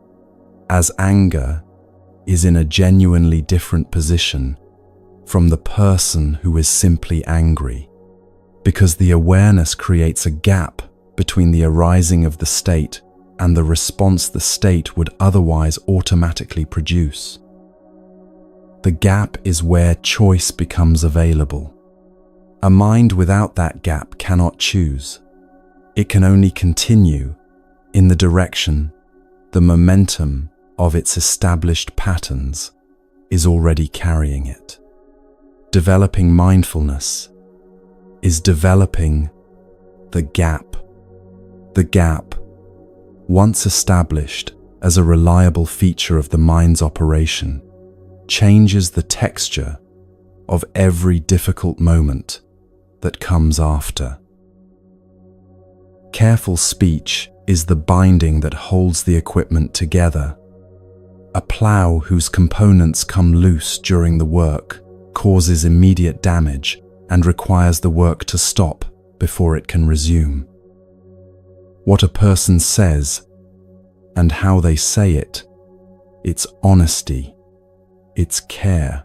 as anger is in a genuinely different position from the person who is simply angry, because the awareness creates a gap between the arising of the state and the response the state would otherwise automatically produce. The gap is where choice becomes available. A mind without that gap cannot choose. It can only continue in the direction the momentum of its established patterns is already carrying it. Developing mindfulness is developing the gap. The gap, once established as a reliable feature of the mind's operation, changes the texture of every difficult moment that comes after. Careful speech is the binding that holds the equipment together. A plough whose components come loose during the work causes immediate damage and requires the work to stop before it can resume. What a person says and how they say it, its honesty, its care,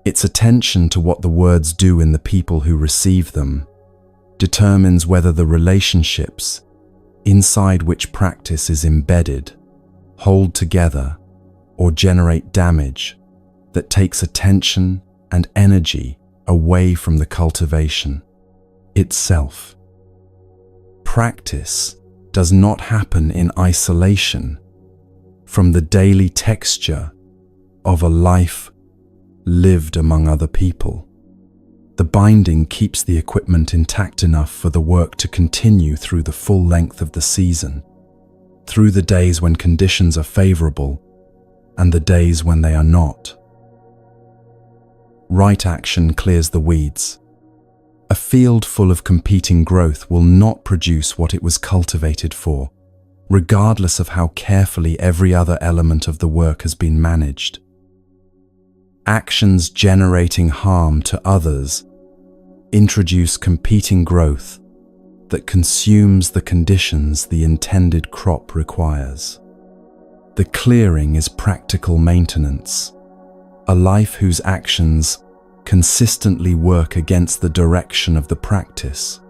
Its attention to what the words do in the people who receive them determines whether the relationships inside which practice is embedded hold together or generate damage that takes attention and energy away from the cultivation itself. Practice does not happen in isolation from the daily texture of a life lived among other people. The binding keeps the equipment intact enough for the work to continue through the full length of the season, through the days when conditions are favorable and the days when they are not. Right action clears the weeds. A field full of competing growth will not produce what it was cultivated for, regardless of how carefully every other element of the work has been managed. Actions generating harm to others introduce competing growth that consumes the conditions the intended crop requires. The clearing is practical maintenance, a life whose actions consistently work against the direction of the practice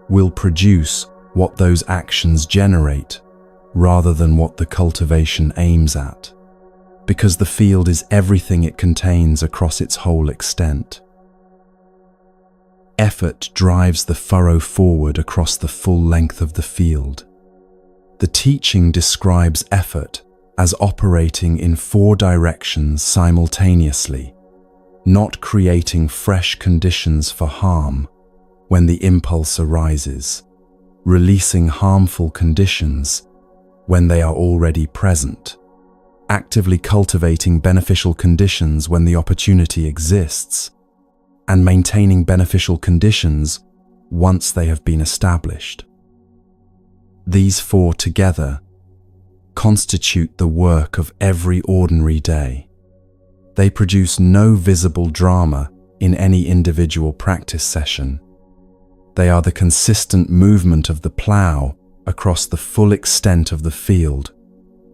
will produce what those actions generate rather than what the cultivation aims at, because the field is everything it contains across its whole extent. Effort drives the furrow forward across the full length of the field. The teaching describes effort as operating in 4 directions simultaneously, not creating fresh conditions for harm when the impulse arises, releasing harmful conditions when they are already present, actively cultivating beneficial conditions when the opportunity exists, and maintaining beneficial conditions once they have been established. These 4 together constitute the work of every ordinary day. They produce no visible drama in any individual practice session. They are the consistent movement of the plough across the full extent of the field,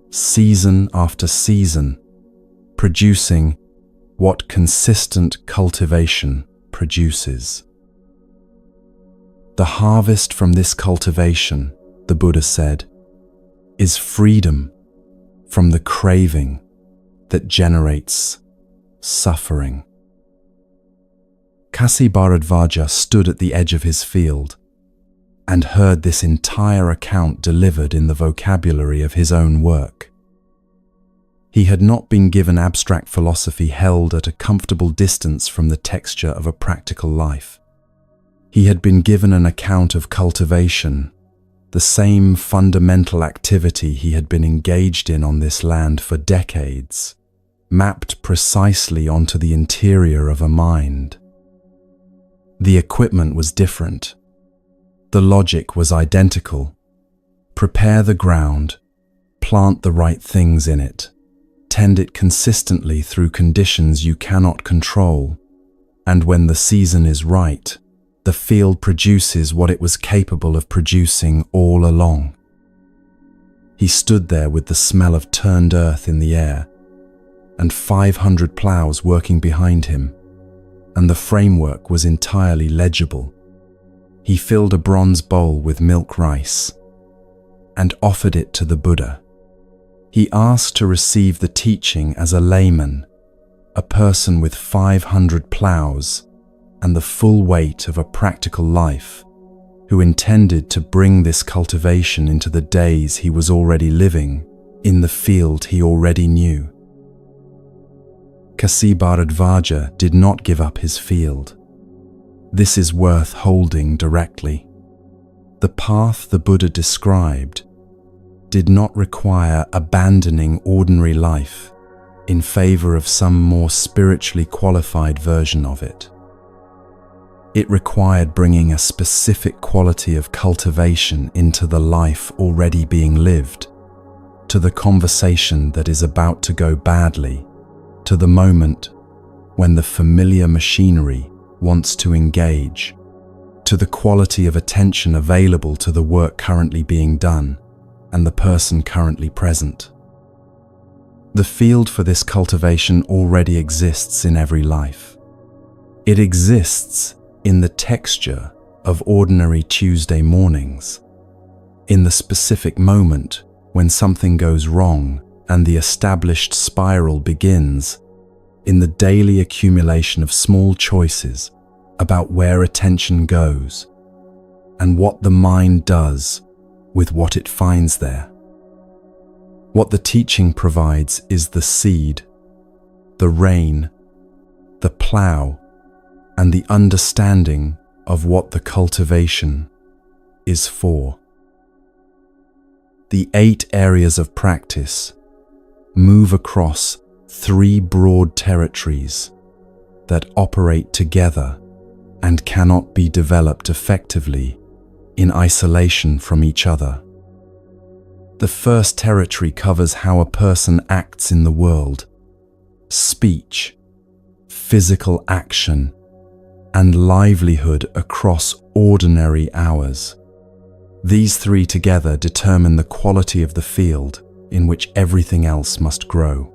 season after season, producing what consistent cultivation produces. The harvest from this cultivation, the Buddha said, is freedom from the craving that generates suffering. Kasi Bharadvaja stood at the edge of his field and heard this entire account delivered in the vocabulary of his own work. He had not been given abstract philosophy held at a comfortable distance from the texture of a practical life. He had been given an account of cultivation, the same fundamental activity he had been engaged in on this land for decades, mapped precisely onto the interior of a mind. The equipment was different. The logic was identical. Prepare the ground, plant the right things in it, tend it consistently through conditions you cannot control, and when the season is right, the field produces what it was capable of producing all along. He stood there with the smell of turned earth in the air, and 500 ploughs working behind him, and the framework was entirely legible. He filled a bronze bowl with milk rice and offered it to the Buddha. He asked to receive the teaching as a layman, a person with 500 ploughs and the full weight of a practical life, who intended to bring this cultivation into the days he was already living, in the field he already knew. Kasi Bharadvaja did not give up his field. This is worth holding directly. The path the Buddha described did not require abandoning ordinary life in favor of some more spiritually qualified version of it. It required bringing a specific quality of cultivation into the life already being lived, to the conversation that is about to go badly, to the moment when the familiar machinery wants to engage, to the quality of attention available to the work currently being done and the person currently present. The field for this cultivation already exists in every life. It exists in the texture of ordinary Tuesday mornings, in the specific moment when something goes wrong and the established spiral begins, in the daily accumulation of small choices about where attention goes and what the mind does with what it finds there. What the teaching provides is the seed, the rain, the plow, and the understanding of what the cultivation is for. The 8 areas of practice move across 3 broad territories that operate together and cannot be developed effectively in isolation from each other. The first territory covers how a person acts in the world: speech, physical action, and livelihood across ordinary hours. These 3 together determine the quality of the field in which everything else must grow.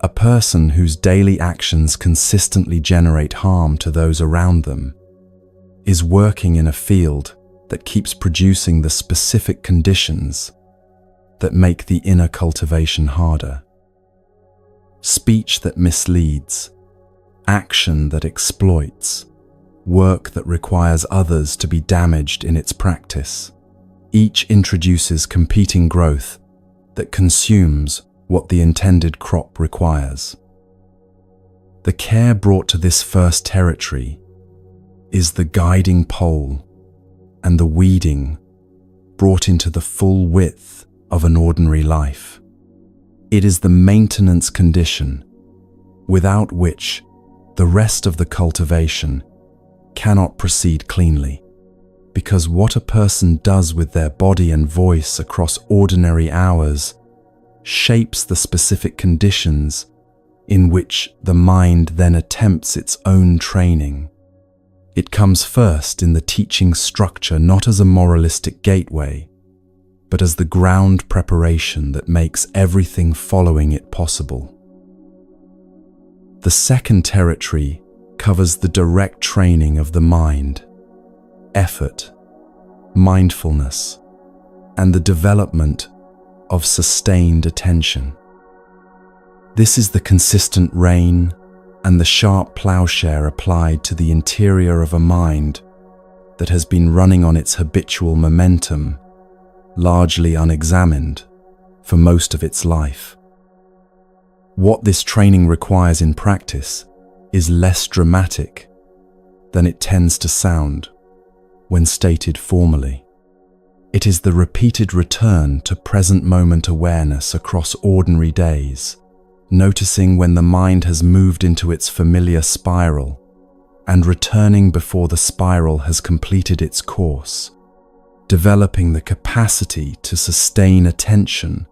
A person whose daily actions consistently generate harm to those around them is working in a field that keeps producing the specific conditions that make the inner cultivation harder. Speech that misleads, action that exploits, work that requires others to be damaged in its practice. Each introduces competing growth that consumes what the intended crop requires. The care brought to this first territory is the guiding pole, and the weeding brought into the full width of an ordinary life. It is the maintenance condition without which the rest of the cultivation cannot proceed cleanly, because what a person does with their body and voice across ordinary hours shapes the specific conditions in which the mind then attempts its own training. It comes first in the teaching structure, not as a moralistic gateway, but as the ground preparation that makes everything following it possible. The second territory covers the direct training of the mind, effort, mindfulness, and the development of sustained attention. This is the consistent rain and the sharp plowshare applied to the interior of a mind that has been running on its habitual momentum, largely unexamined, for most of its life. What this training requires in practice is less dramatic than it tends to sound when stated formally. It is the repeated return to present moment awareness across ordinary days, noticing when the mind has moved into its familiar spiral and returning before the spiral has completed its course, developing the capacity to sustain attention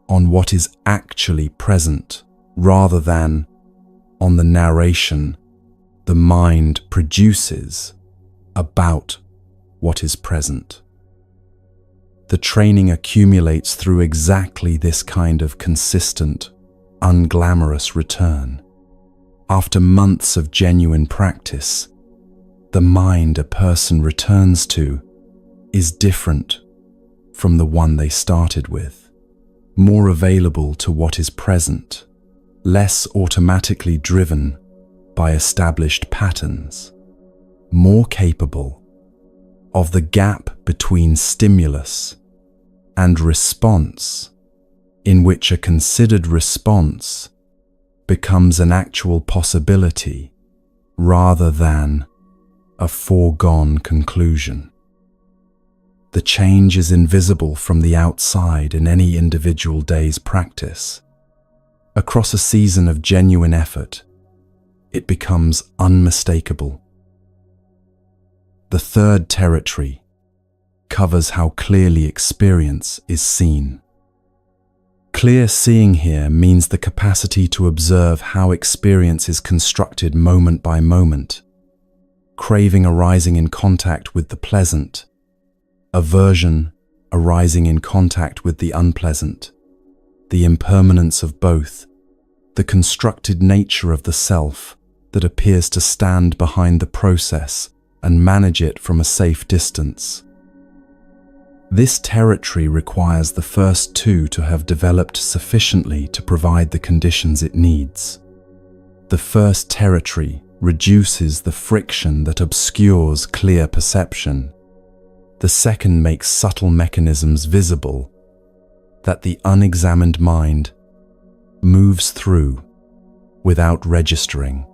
on what is actually present rather than on the narration the mind produces about what is present. The training accumulates through exactly this kind of consistent, unglamorous return. After months of genuine practice, the mind a person returns to is different from the one they started with, more available to what is present, less automatically driven by established patterns, more capable of the gap between stimulus and response, in which a considered response becomes an actual possibility rather than a foregone conclusion. The change is invisible from the outside in any individual day's practice. Across a season of genuine effort, it becomes unmistakable. The third territory covers how clearly experience is seen. Clear seeing here means the capacity to observe how experience is constructed moment by moment, craving arising in contact with the pleasant, aversion arising in contact with the unpleasant, the impermanence of both, the constructed nature of the self that appears to stand behind the process and manage it from a safe distance. This territory requires the first two to have developed sufficiently to provide the conditions it needs. The first territory reduces the friction that obscures clear perception. The second makes subtle mechanisms visible that the unexamined mind moves through without registering.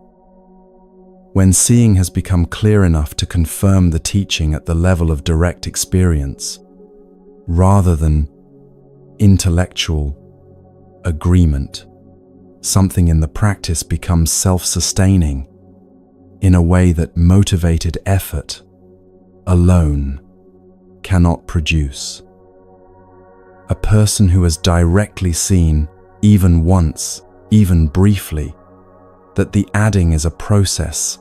When seeing has become clear enough to confirm the teaching at the level of direct experience, rather than intellectual agreement, something in the practice becomes self-sustaining in a way that motivated effort alone cannot produce. A person who has directly seen, even once, even briefly, that the adding is a process,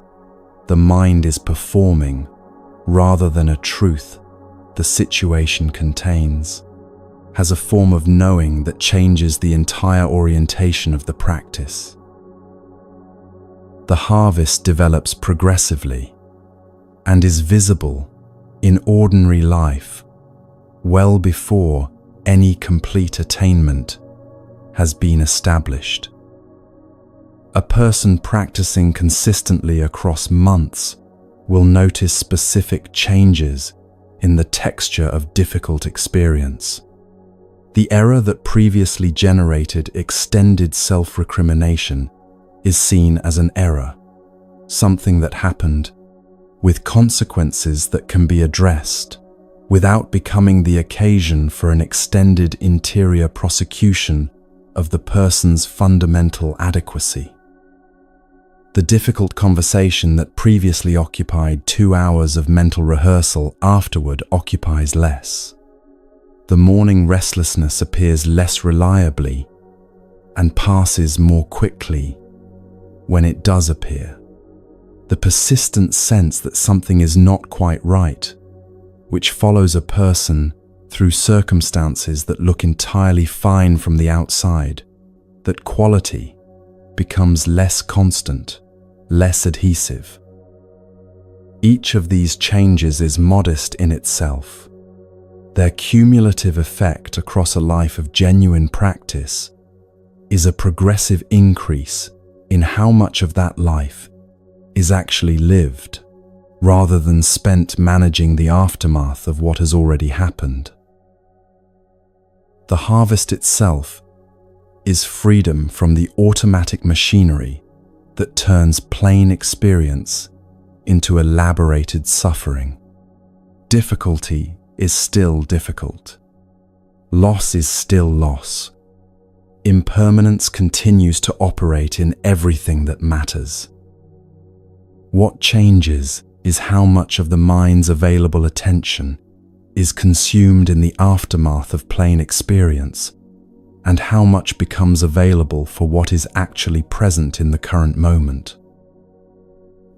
the mind is performing, rather than a truth the situation contains, has a form of knowing that changes the entire orientation of the practice. The harvest develops progressively and is visible in ordinary life well before any complete attainment has been established. A person practicing consistently across months will notice specific changes in the texture of difficult experience. The error that previously generated extended self-recrimination is seen as an error, something that happened, with consequences that can be addressed, without becoming the occasion for an extended interior prosecution of the person's fundamental adequacy. The difficult conversation that previously occupied 2 hours of mental rehearsal afterward occupies less. The morning restlessness appears less reliably and passes more quickly when it does appear. The persistent sense that something is not quite right, which follows a person through circumstances that look entirely fine from the outside, that quality becomes less constant, less adhesive. Each of these changes is modest in itself. Their cumulative effect across a life of genuine practice is a progressive increase in how much of that life is actually lived, rather than spent managing the aftermath of what has already happened. The harvest itself is freedom from the automatic machinery that turns plain experience into elaborated suffering. Difficulty is still difficult. Loss is still loss. Impermanence continues to operate in everything that matters. What changes is how much of the mind's available attention is consumed in the aftermath of plain experience, and how much becomes available for what is actually present in the current moment.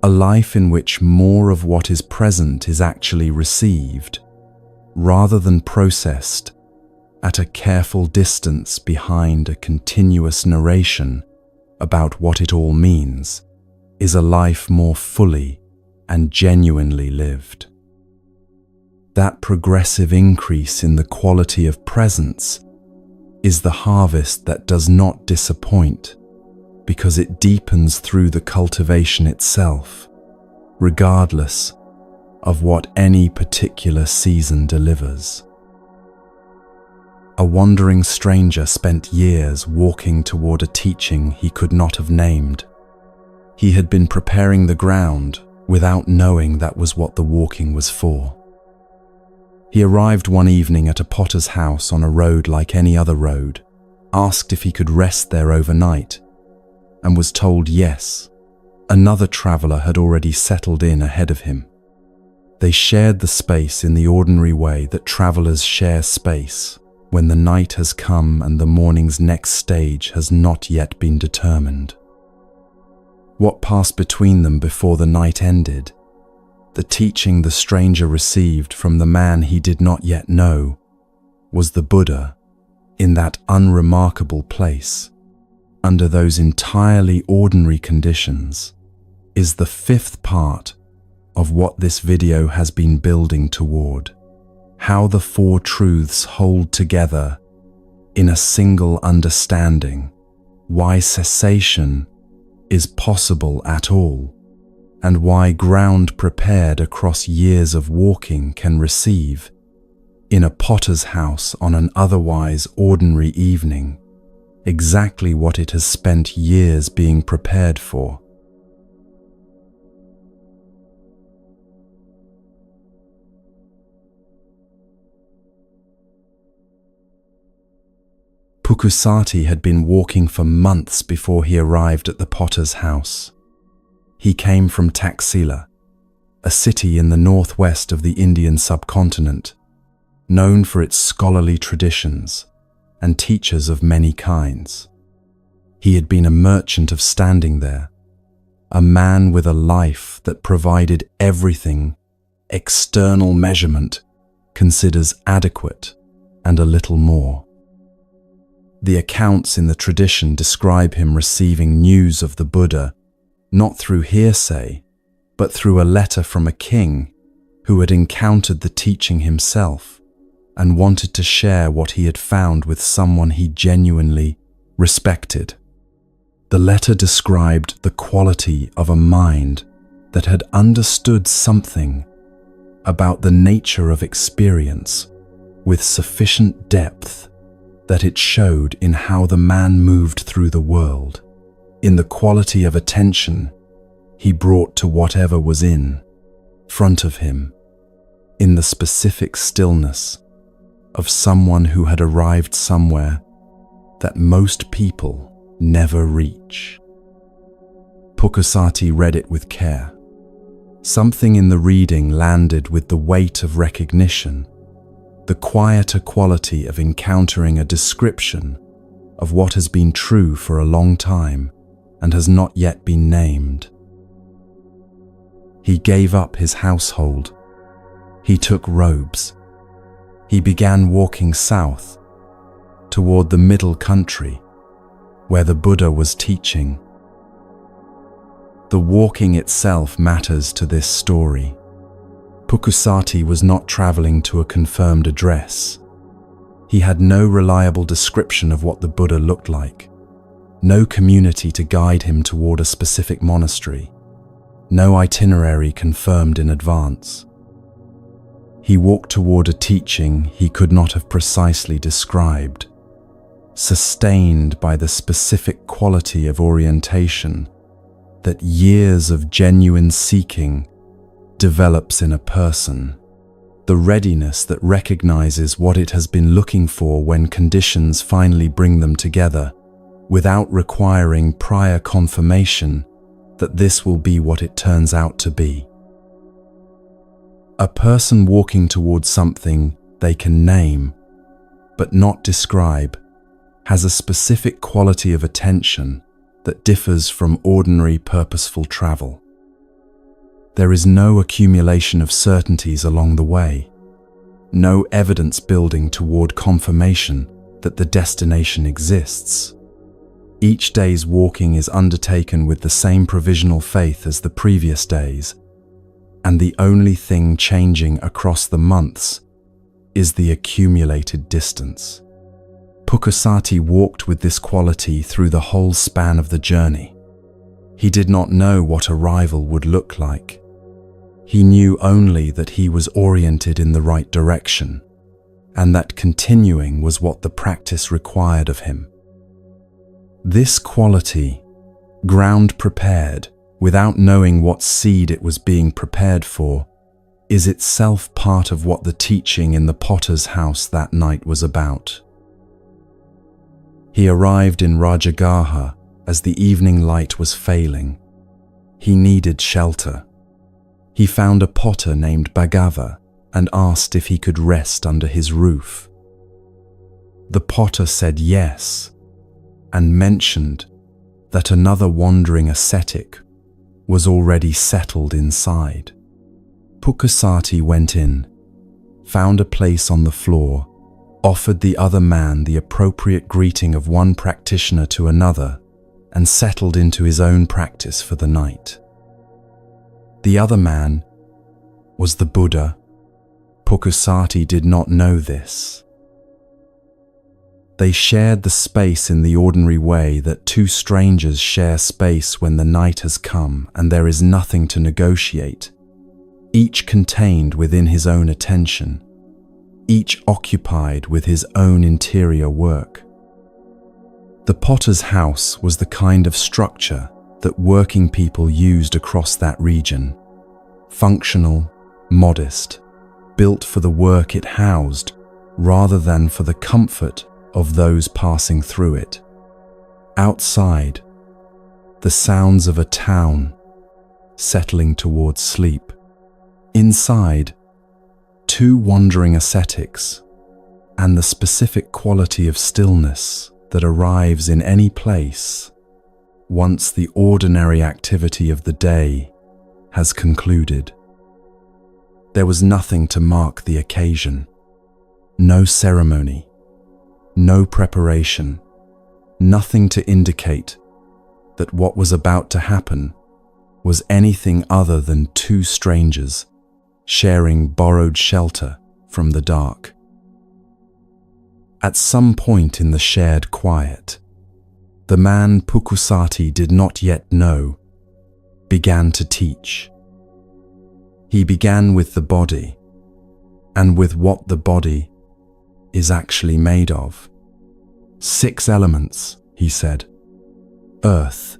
A life in which more of what is present is actually received, rather than processed at a careful distance behind a continuous narration about what it all means, is a life more fully and genuinely lived. That progressive increase in the quality of presence is the harvest that does not disappoint, because it deepens through the cultivation itself, regardless of what any particular season delivers. A wandering stranger spent years walking toward a teaching he could not have named. He had been preparing the ground without knowing that was what the walking was for. He arrived one evening at a potter's house on a road like any other road, asked if he could rest there overnight, and was told yes. Another traveler had already settled in ahead of him. They shared the space in the ordinary way that travelers share space when the night has come and the morning's next stage has not yet been determined. What passed between them before the night ended, the teaching the stranger received from the man he did not yet know, was the Buddha in that unremarkable place, under those entirely ordinary conditions, is the fifth part of what this video has been building toward. How the four truths hold together in a single understanding, why cessation is possible at all, and why ground prepared across years of walking can receive, in a potter's house on an otherwise ordinary evening, exactly what it has spent years being prepared for. Pukusati had been walking for months before he arrived at the potter's house. He came from Taxila, a city in the northwest of the Indian subcontinent, known for its scholarly traditions and teachers of many kinds. He had been a merchant of standing there, a man with a life that provided everything external measurement considers adequate and a little more. The accounts in the tradition describe him receiving news of the Buddha not through hearsay, but through a letter from a king who had encountered the teaching himself and wanted to share what he had found with someone he genuinely respected. The letter described the quality of a mind that had understood something about the nature of experience with sufficient depth that it showed in how the man moved through the world, in the quality of attention he brought to whatever was in front of him, in the specific stillness of someone who had arrived somewhere that most people never reach. Pukusati read it with care. Something in the reading landed with the weight of recognition, the quieter quality of encountering a description of what has been true for a long time and has not yet been named. He gave up his household. He took robes. He began walking south toward the middle country where the Buddha was teaching. The walking itself matters to this story. Pukusati was not traveling to a confirmed address. He had no reliable description of what the Buddha looked like, no community to guide him toward a specific monastery, no itinerary confirmed in advance. He walked toward a teaching he could not have precisely described, sustained by the specific quality of orientation that years of genuine seeking develops in a person, the readiness that recognizes what it has been looking for when conditions finally bring them together, without requiring prior confirmation that this will be what it turns out to be. A person walking towards something they can name, but not describe, has a specific quality of attention that differs from ordinary purposeful travel. There is no accumulation of certainties along the way, no evidence building toward confirmation that the destination exists. Each day's walking is undertaken with the same provisional faith as the previous days, and the only thing changing across the months is the accumulated distance. Pukusati walked with this quality through the whole span of the journey. He did not know what arrival would look like. He knew only that he was oriented in the right direction, and that continuing was what the practice required of him. This quality, ground prepared, without knowing what seed it was being prepared for, is itself part of what the teaching in the potter's house that night was about. He arrived in Rajagaha as the evening light was failing. He needed shelter. He found a potter named Bhagava and asked if he could rest under his roof. The potter said yes, and mentioned that another wandering ascetic was already settled inside. Pukusati went in, found a place on the floor, offered the other man the appropriate greeting of one practitioner to another, and settled into his own practice for the night. The other man was the Buddha. Pukusati did not know this. They shared the space in the ordinary way that two strangers share space when the night has come and there is nothing to negotiate, each contained within his own attention, each occupied with his own interior work. The potter's house was the kind of structure that working people used across that region, functional, modest, built for the work it housed rather than for the comfort of those passing through it. Outside, the sounds of a town settling towards sleep. Inside, two wandering ascetics and the specific quality of stillness that arrives in any place once the ordinary activity of the day has concluded. There was nothing to mark the occasion, no ceremony, no preparation, nothing to indicate that what was about to happen was anything other than two strangers sharing borrowed shelter from the dark. At some point in the shared quiet, the man Pukusati did not yet know began to teach. He began with the body and with what the body is actually made of. 6 elements, he said. Earth,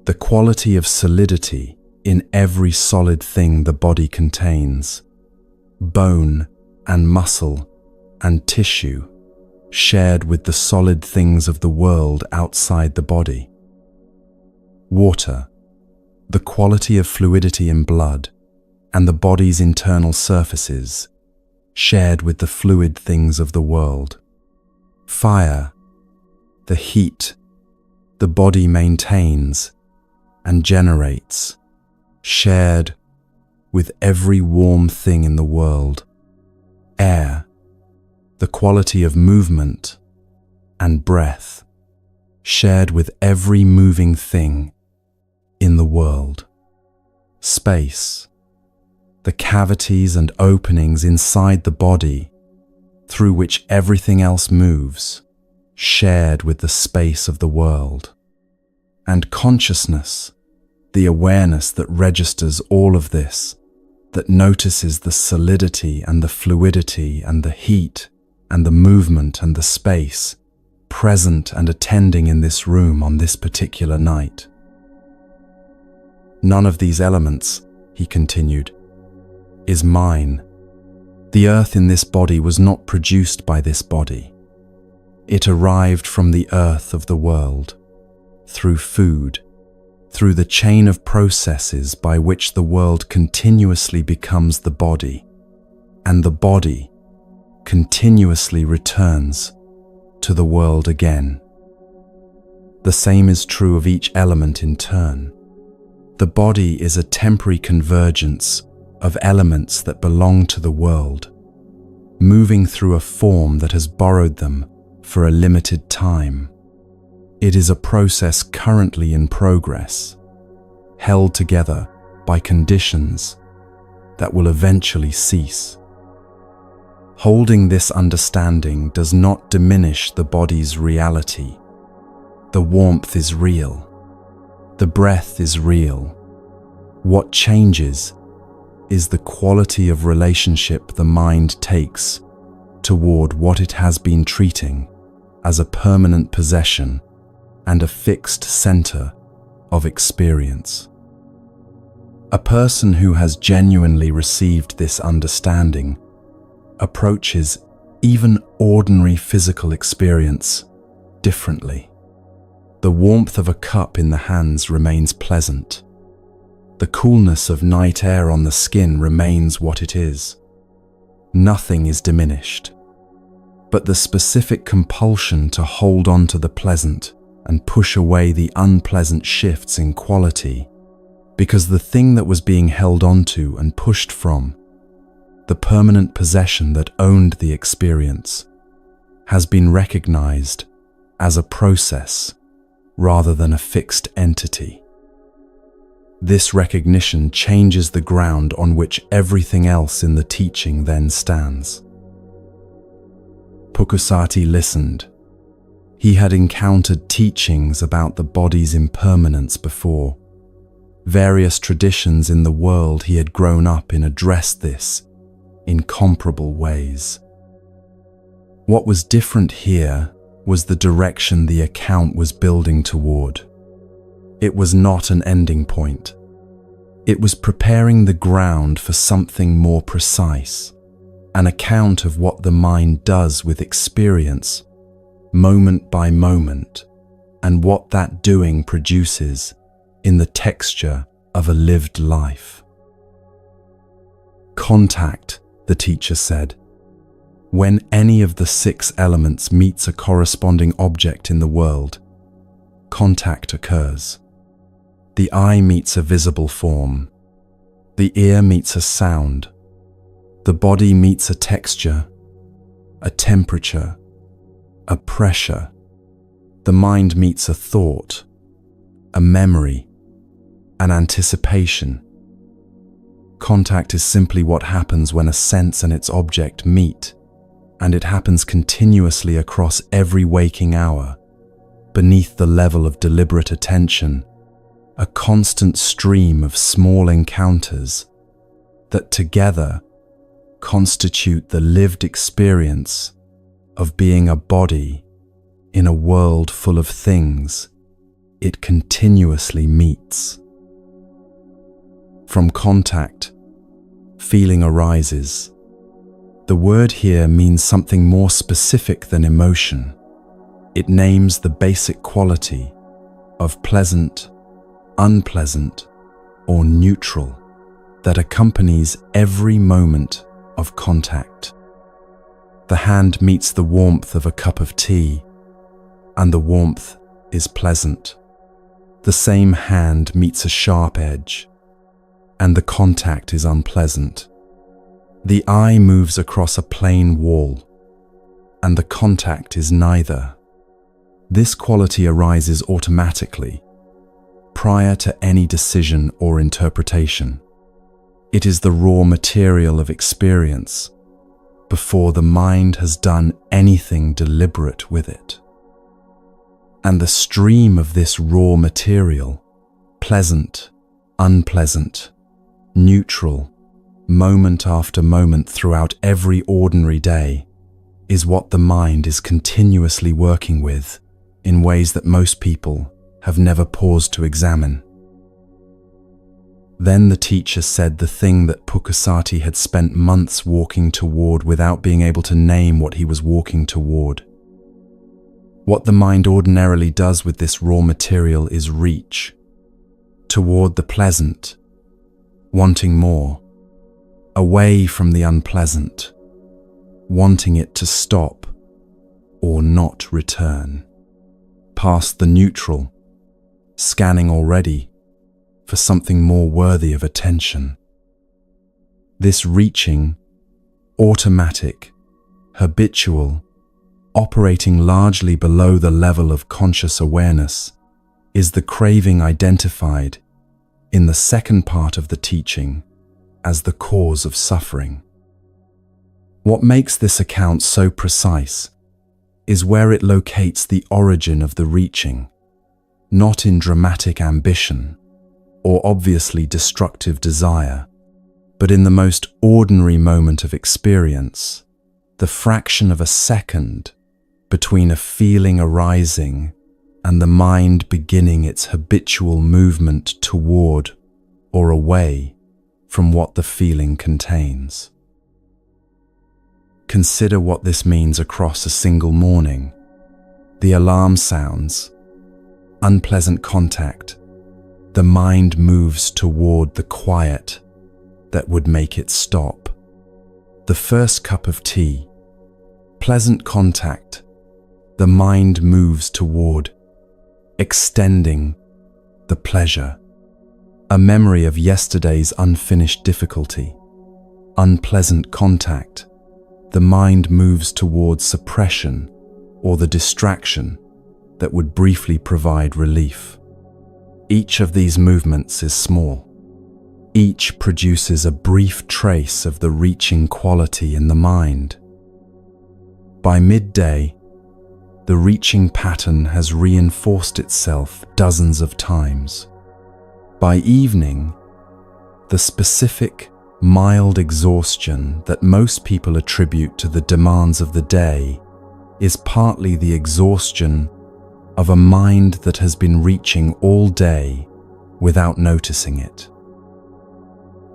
the quality of solidity in every solid thing the body contains. Bone and muscle and tissue shared with the solid things of the world outside the body. Water, the quality of fluidity in blood and the body's internal surfaces, shared with the fluid things of the world. Fire, the heat the body maintains and generates, shared with every warm thing in the world. Air, the quality of movement and breath, shared with every moving thing in the world. Space, the cavities and openings inside the body through which everything else moves, shared with the space of the world. And consciousness, the awareness that registers all of this, that notices the solidity and the fluidity and the heat and the movement and the space present and attending in this room on this particular night. None of these elements, he continued, is mine. The earth in this body was not produced by this body. It arrived from the earth of the world, through food, through the chain of processes by which the world continuously becomes the body, and the body continuously returns to the world again. The same is true of each element in turn. The body is a temporary convergence of elements that belong to the world, moving through a form that has borrowed them for a limited time. It is a process currently in progress, held together by conditions that will eventually cease. Holding this understanding does not diminish the body's reality. The warmth is real. The breath is real. What changes is the quality of relationship the mind takes toward what it has been treating as a permanent possession and a fixed center of experience. A person who has genuinely received this understanding approaches even ordinary physical experience differently. The warmth of a cup in the hands remains pleasant. The coolness of night air on the skin remains what it is. Nothing is diminished. But the specific compulsion to hold on to the pleasant and push away the unpleasant shifts in quality, because the thing that was being held onto and pushed from, the permanent possession that owned the experience, has been recognized as a process rather than a fixed entity. This recognition changes the ground on which everything else in the teaching then stands. Pukusati listened. He had encountered teachings about the body's impermanence before. Various traditions in the world he had grown up in addressed this in comparable ways. What was different here was the direction the account was building toward. It was not an ending point. It was preparing the ground for something more precise, an account of what the mind does with experience, moment by moment, and what that doing produces in the texture of a lived life. Contact, the teacher said. When any of the 6 elements meets a corresponding object in the world, contact occurs. The eye meets a visible form. The ear meets a sound. The body meets a texture, a temperature, a pressure. The mind meets a thought, a memory, an anticipation. Contact is simply what happens when a sense and its object meet, and it happens continuously across every waking hour, beneath the level of deliberate attention, a constant stream of small encounters that together constitute the lived experience of being a body in a world full of things it continuously meets. From contact, feeling arises. The word here means something more specific than emotion. It names the basic quality of pleasant, unpleasant, or neutral that accompanies every moment of contact. The hand meets the warmth of a cup of tea, and the warmth is pleasant. The same hand meets a sharp edge, and the contact is unpleasant. The eye moves across a plain wall, and the contact is neither. This quality arises automatically, prior to any decision or interpretation. It is the raw material of experience, before the mind has done anything deliberate with it. And the stream of this raw material, pleasant, unpleasant, neutral, moment after moment throughout every ordinary day, is what the mind is continuously working with in ways that most people have never paused to examine. Then the teacher said the thing that Pukusati had spent months walking toward without being able to name what he was walking toward. What the mind ordinarily does with this raw material is reach toward the pleasant, wanting more, away from the unpleasant, wanting it to stop or not return, past the neutral, scanning already for something more worthy of attention. This reaching, automatic, habitual, operating largely below the level of conscious awareness, is the craving identified in the second part of the teaching as the cause of suffering. What makes this account so precise is where it locates the origin of the reaching, not in dramatic ambition or obviously destructive desire, but in the most ordinary moment of experience, the fraction of a second between a feeling arising and the mind beginning its habitual movement toward or away from what the feeling contains. Consider what this means across a single morning. The alarm sounds, unpleasant contact, the mind moves toward the quiet that would make it stop. The first cup of tea, pleasant contact, the mind moves toward, extending the pleasure. A memory of yesterday's unfinished difficulty, unpleasant contact, the mind moves towards suppression or the distraction that would briefly provide relief. Each of these movements is small. Each produces a brief trace of the reaching quality in the mind. By midday, the reaching pattern has reinforced itself dozens of times. By evening, the specific, mild exhaustion that most people attribute to the demands of the day is partly the exhaustion of a mind that has been reaching all day without noticing it.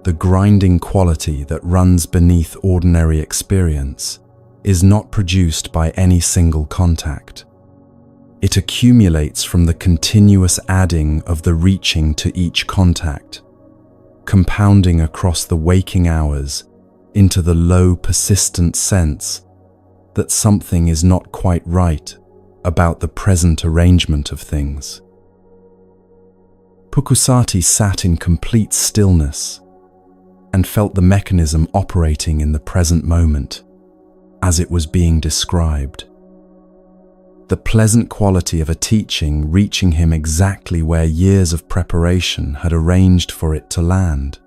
The grinding quality that runs beneath ordinary experience is not produced by any single contact. It accumulates from the continuous adding of the reaching to each contact, compounding across the waking hours into the low, persistent sense that something is not quite right about the present arrangement of things. Pukusati sat in complete stillness and felt the mechanism operating in the present moment as it was being described. The pleasant quality of a teaching reaching him exactly where years of preparation had arranged for it to land.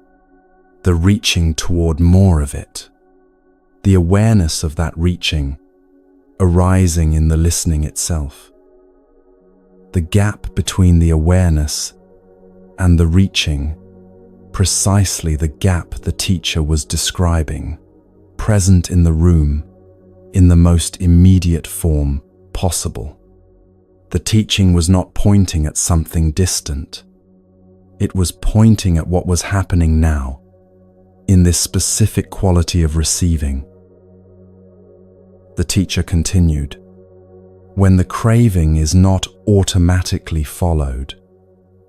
The reaching toward more of it. The awareness of that reaching arising in the listening itself. The gap between the awareness and the reaching, precisely the gap the teacher was describing, present in the room in the most immediate form possible. The teaching was not pointing at something distant. It was pointing at what was happening now, in this specific quality of receiving. The teacher continued, when the craving is not automatically followed,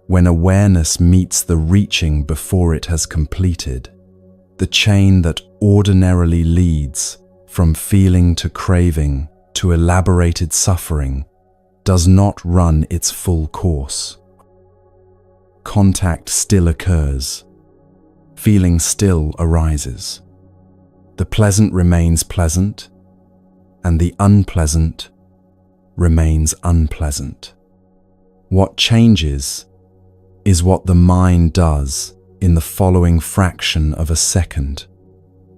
when awareness meets the reaching before it has completed, the chain that ordinarily leads from feeling to craving to elaborated suffering does not run its full course. Contact still occurs. Feeling still arises. The pleasant remains pleasant, and the unpleasant remains unpleasant. What changes is what the mind does in the following fraction of a second.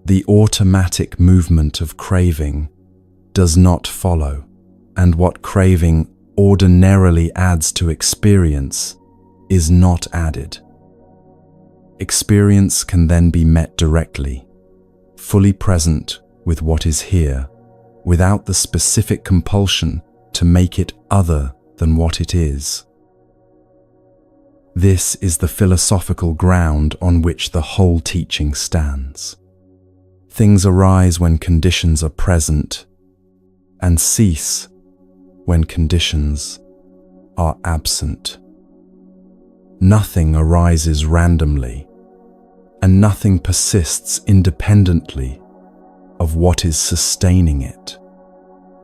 The automatic movement of craving does not follow, and what craving ordinarily adds to experience is not added. Experience can then be met directly, fully present with what is here, without the specific compulsion to make it other than what it is. This is the philosophical ground on which the whole teaching stands. Things arise when conditions are present and cease when conditions are absent. Nothing arises randomly, and nothing persists independently of what is sustaining it.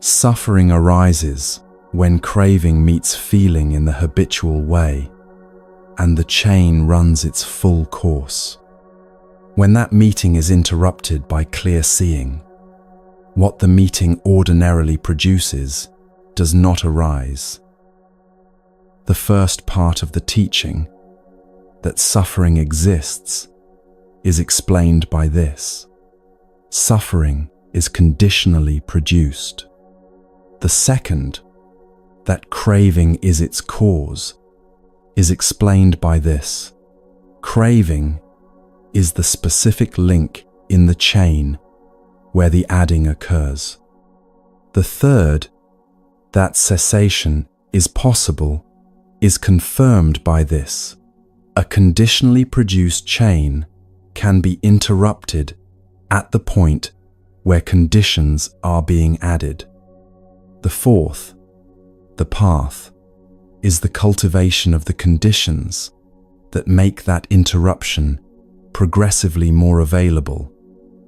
Suffering arises when craving meets feeling in the habitual way, and the chain runs its full course. When that meeting is interrupted by clear seeing, what the meeting ordinarily produces does not arise. The first part of the teaching, that suffering exists, is explained by this. Suffering is conditionally produced. The second, that craving is its cause, is explained by this. Craving is the specific link in the chain where the adding occurs. The third, that cessation is possible, is confirmed by this. A conditionally produced chain can be interrupted at the point where conditions are being added. The fourth, the path, is the cultivation of the conditions that make that interruption progressively more available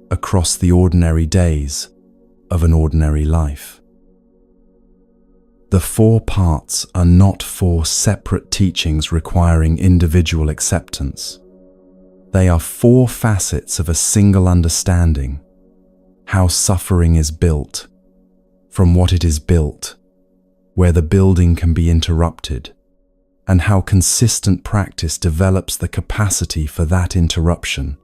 across the ordinary days of an ordinary life. The 4 parts are not 4 separate teachings requiring individual acceptance. They are 4 facets of a single understanding: how suffering is built, from what it is built, where the building can be interrupted, and how consistent practice develops the capacity for that interruption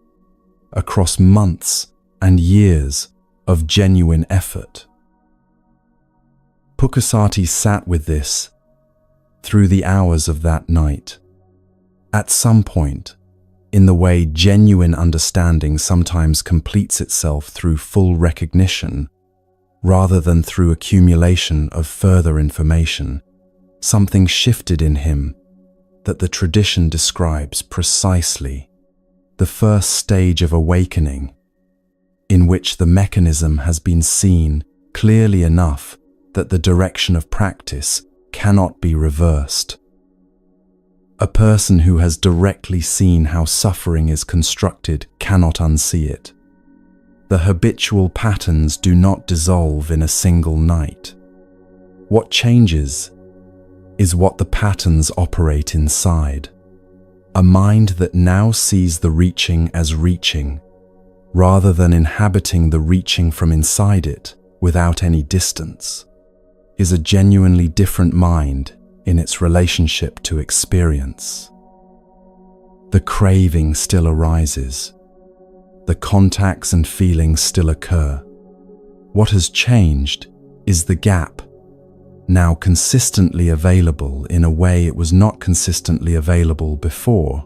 across months and years of genuine effort. Pukusati sat with this through the hours of that night. At some point, in the way genuine understanding sometimes completes itself through full recognition, rather than through accumulation of further information, something shifted in him that the tradition describes precisely: the first stage of awakening, in which the mechanism has been seen clearly enough that the direction of practice cannot be reversed. A person who has directly seen how suffering is constructed cannot unsee it. The habitual patterns do not dissolve in a single night. What changes is what the patterns operate inside. A mind that now sees the reaching as reaching, rather than inhabiting the reaching from inside it without any distance, is a genuinely different mind in its relationship to experience. The craving still arises. The contacts and feelings still occur. What has changed is the gap, now consistently available in a way it was not consistently available before,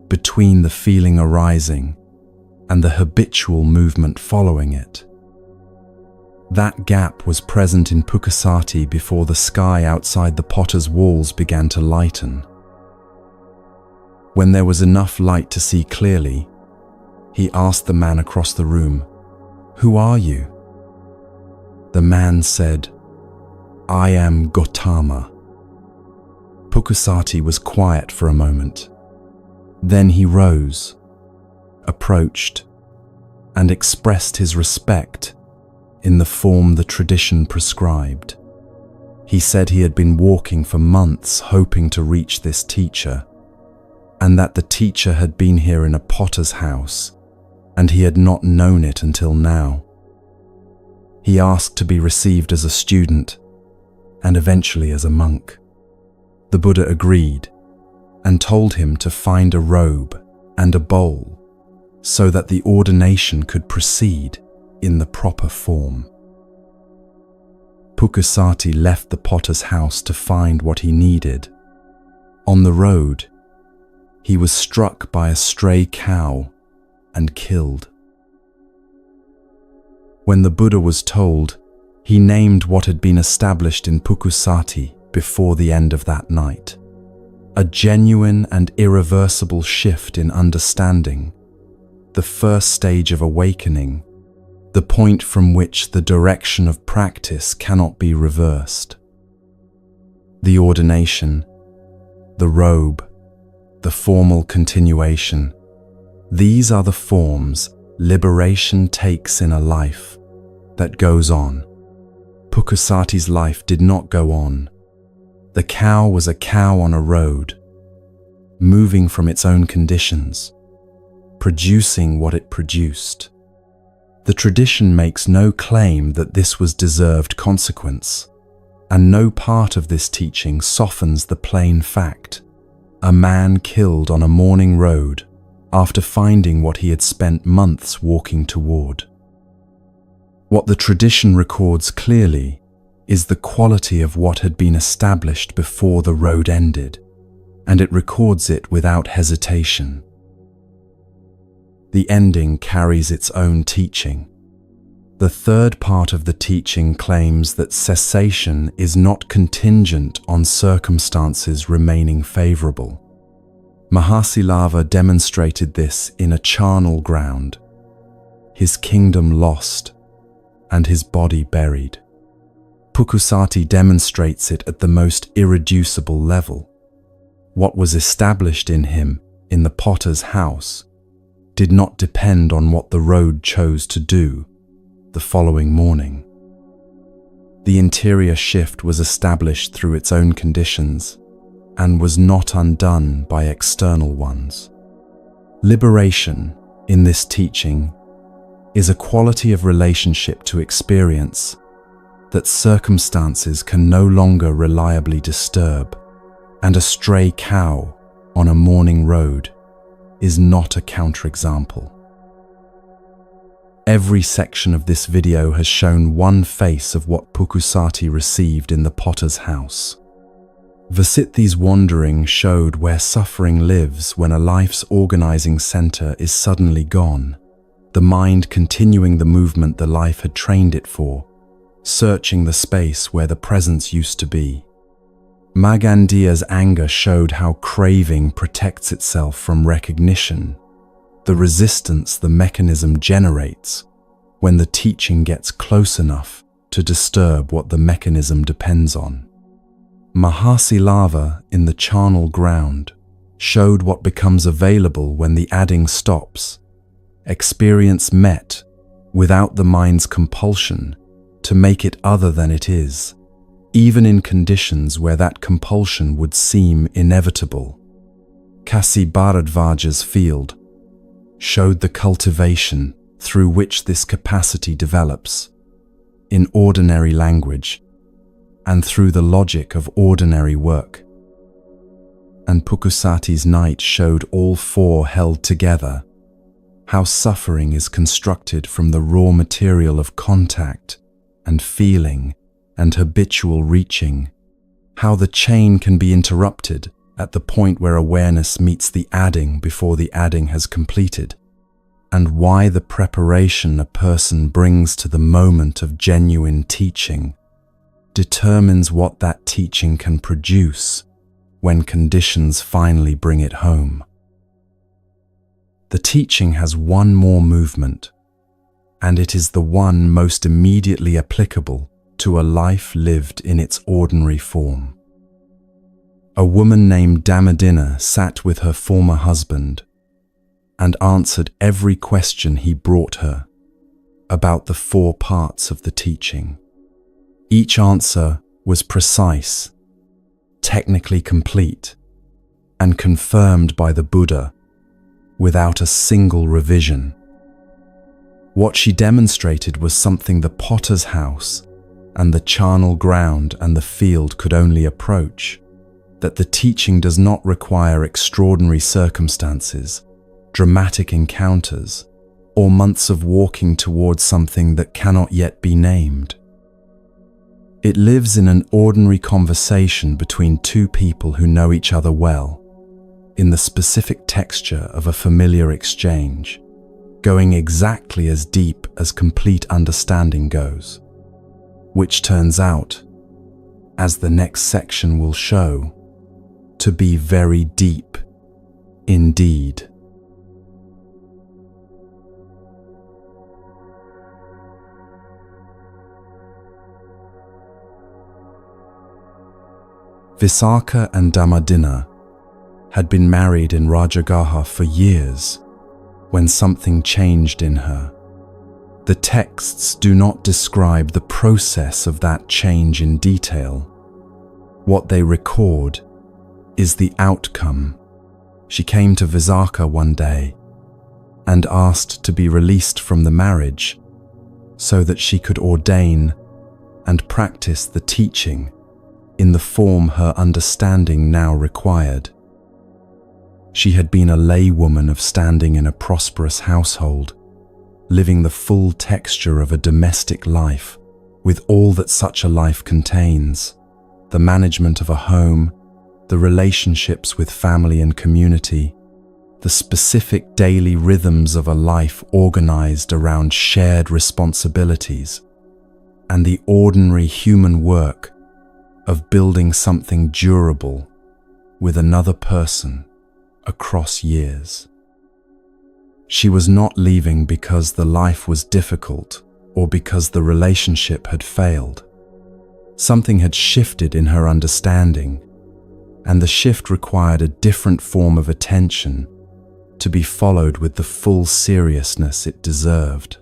between the feeling arising and the habitual movement following it. That gap was present in Pukusati before the sky outside the potter's walls began to lighten. When there was enough light to see clearly, he asked the man across the room, "Who are you?" The man said, "I am Gautama." Pukusati was quiet for a moment. Then he rose, approached, and expressed his respect in the form the tradition prescribed. He said he had been walking for months hoping to reach this teacher, and that the teacher had been here in a potter's house, and he had not known it until now. He asked to be received as a student, and eventually as a monk. The Buddha agreed, and told him to find a robe and a bowl, so that the ordination could proceed in the proper form. Pukusati left the potter's house to find what he needed. On the road, he was struck by a stray cow and killed. When the Buddha was told, he named what had been established in Pukusati before the end of that night: a genuine and irreversible shift in understanding, the first stage of awakening, the point from which the direction of practice cannot be reversed. The ordination, the robe, the formal continuation, these are the forms liberation takes in a life that goes on. Pukusati's life did not go on. The cow was a cow on a road, moving from its own conditions, producing what it produced. The tradition makes no claim that this was deserved consequence, and no part of this teaching softens the plain fact: a man killed on a morning road after finding what he had spent months walking toward. What the tradition records clearly is the quality of what had been established before the road ended, and it records it without hesitation. The ending carries its own teaching. The third part of the teaching claims that cessation is not contingent on circumstances remaining favorable. Mahasilava demonstrated this in a charnel ground, his kingdom lost, and his body buried. Pukusati demonstrates it at the most irreducible level. What was established in him in the potter's house did not depend on what the road chose to do the following morning. The interior shift was established through its own conditions and was not undone by external ones. Liberation, in this teaching, is a quality of relationship to experience that circumstances can no longer reliably disturb, and a stray cow on a morning road is not a counterexample. Every section of this video has shown one face of what Pukusati received in the potter's house. Vasithi's wandering showed where suffering lives when a life's organizing center is suddenly gone, the mind continuing the movement the life had trained it for, searching the space where the presence used to be. Magandia's anger showed how craving protects itself from recognition, the resistance the mechanism generates when the teaching gets close enough to disturb what the mechanism depends on. Mahasilava in the charnel ground showed what becomes available when the adding stops, experience met without the mind's compulsion to make it other than it is, even in conditions where that compulsion would seem inevitable. Kasi Bharadvaja's field showed the cultivation through which this capacity develops, in ordinary language and through the logic of ordinary work. And Pukusati's night showed all four held together, how suffering is constructed from the raw material of contact and feeling and habitual reaching, how the chain can be interrupted at the point where awareness meets the adding before the adding has completed, and why the preparation a person brings to the moment of genuine teaching determines what that teaching can produce when conditions finally bring it home. The teaching has one more movement, and it is the one most immediately applicable to a life lived in its ordinary form. A woman named Damadina sat with her former husband and answered every question he brought her about the four parts of the teaching. Each answer was precise, technically complete, and confirmed by the Buddha without a single revision. What she demonstrated was something the potter's house and the charnel ground and the field could only approach, that the teaching does not require extraordinary circumstances, dramatic encounters, or months of walking towards something that cannot yet be named. It lives in an ordinary conversation between two people who know each other well, in the specific texture of a familiar exchange, going exactly as deep as complete understanding goes, which turns out, as the next section will show, to be very deep indeed. Visakha and Damadina had been married in Rajagaha for years when something changed in her. The texts do not describe the process of that change in detail. What they record is the outcome. She came to Visakha one day and asked to be released from the marriage so that she could ordain and practice the teaching in the form her understanding now required. She had been a laywoman of standing in a prosperous household, living the full texture of a domestic life with all that such a life contains, the management of a home, the relationships with family and community, the specific daily rhythms of a life organized around shared responsibilities, and the ordinary human work of building something durable with another person across years. She was not leaving because the life was difficult or because the relationship had failed. Something had shifted in her understanding, and the shift required a different form of attention to be followed with the full seriousness it deserved.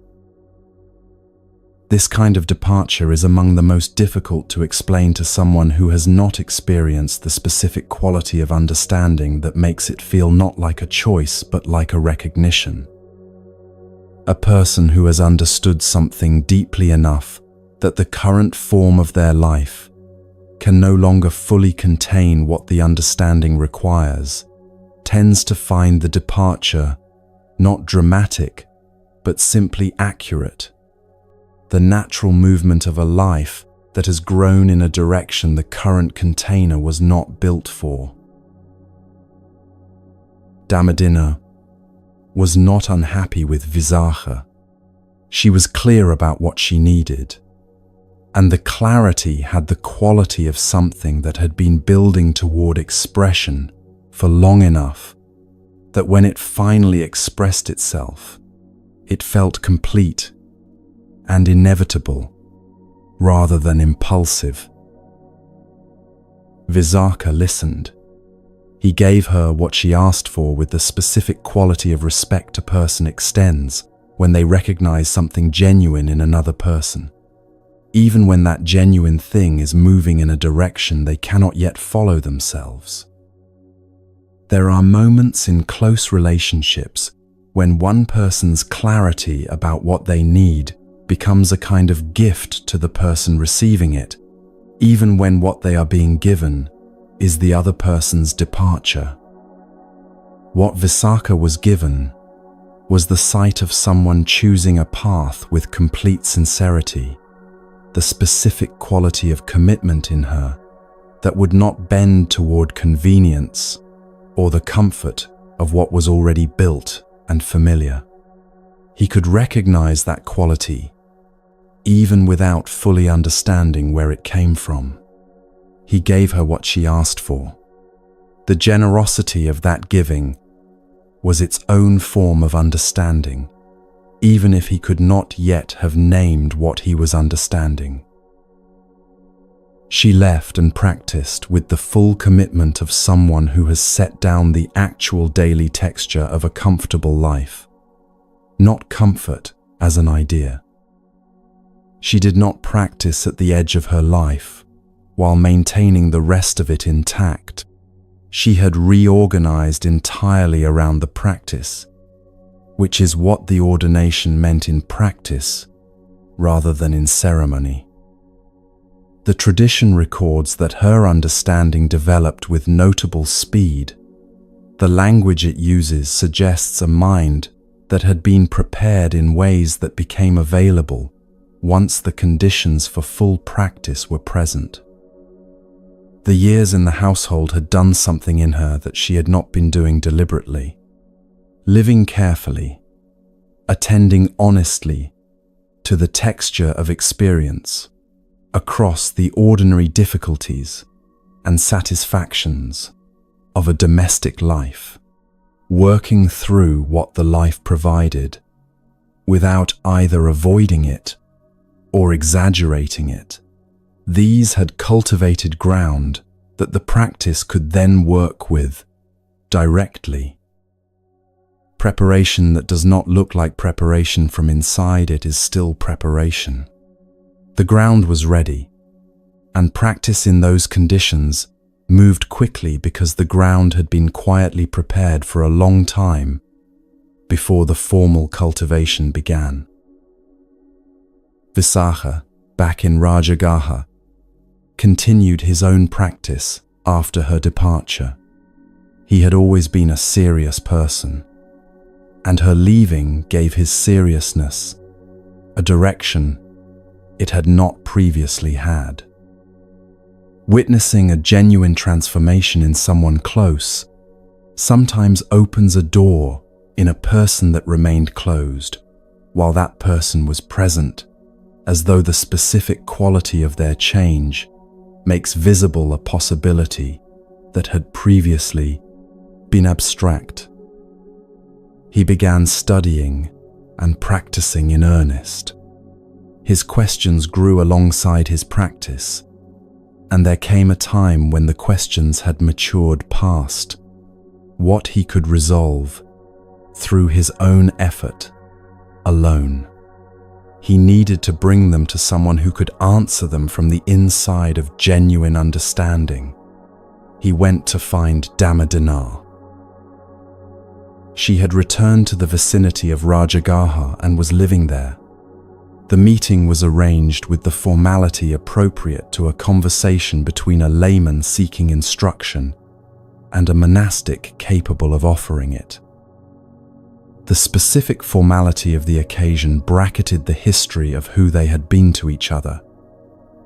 This kind of departure is among the most difficult to explain to someone who has not experienced the specific quality of understanding that makes it feel not like a choice but like a recognition. A person who has understood something deeply enough that the current form of their life can no longer fully contain what the understanding requires, tends to find the departure not dramatic, but simply accurate. The natural movement of a life that has grown in a direction the current container was not built for. Dhammadinna was not unhappy with Visakha. She was clear about what she needed, and the clarity had the quality of something that had been building toward expression for long enough that when it finally expressed itself, it felt complete and inevitable rather than impulsive. Visakha listened. He gave her what she asked for with the specific quality of respect a person extends when they recognize something genuine in another person, even when that genuine thing is moving in a direction they cannot yet follow themselves. There are moments in close relationships when one person's clarity about what they need becomes a kind of gift to the person receiving it, even when what they are being given is the other person's departure. What Visakha was given was the sight of someone choosing a path with complete sincerity, the specific quality of commitment in her that would not bend toward convenience or the comfort of what was already built and familiar. He could recognize that quality even without fully understanding where it came from. He gave her what she asked for. The generosity of that giving was its own form of understanding, even if he could not yet have named what he was understanding. She left and practiced with the full commitment of someone who has set down the actual daily texture of a comfortable life, not comfort as an idea. She did not practice at the edge of her life while maintaining the rest of it intact. She had reorganized entirely around the practice, which is what the ordination meant in practice rather than in ceremony. The tradition records that her understanding developed with notable speed. The language it uses suggests a mind that had been prepared in ways that became available once the conditions for full practice were present. The years in the household had done something in her that she had not been doing deliberately. Living carefully, attending honestly to the texture of experience across the ordinary difficulties and satisfactions of a domestic life, working through what the life provided without either avoiding it or exaggerating it. These had cultivated ground that the practice could then work with directly. Preparation that does not look like preparation from inside it is still preparation. The ground was ready, and practice in those conditions moved quickly because the ground had been quietly prepared for a long time before the formal cultivation began. Visakha, back in Rajagaha, continued his own practice after her departure. He had always been a serious person, and her leaving gave his seriousness a direction it had not previously had. Witnessing a genuine transformation in someone close sometimes opens a door in a person that remained closed while that person was present, as though the specific quality of their change makes visible a possibility that had previously been abstract. He began studying and practicing in earnest. His questions grew alongside his practice, and there came a time when the questions had matured past what he could resolve through his own effort alone. He needed to bring them to someone who could answer them from the inside of genuine understanding. He went to find Dhammadinna. She had returned to the vicinity of Rajagaha and was living there. The meeting was arranged with the formality appropriate to a conversation between a layman seeking instruction and a monastic capable of offering it. The specific formality of the occasion bracketed the history of who they had been to each other,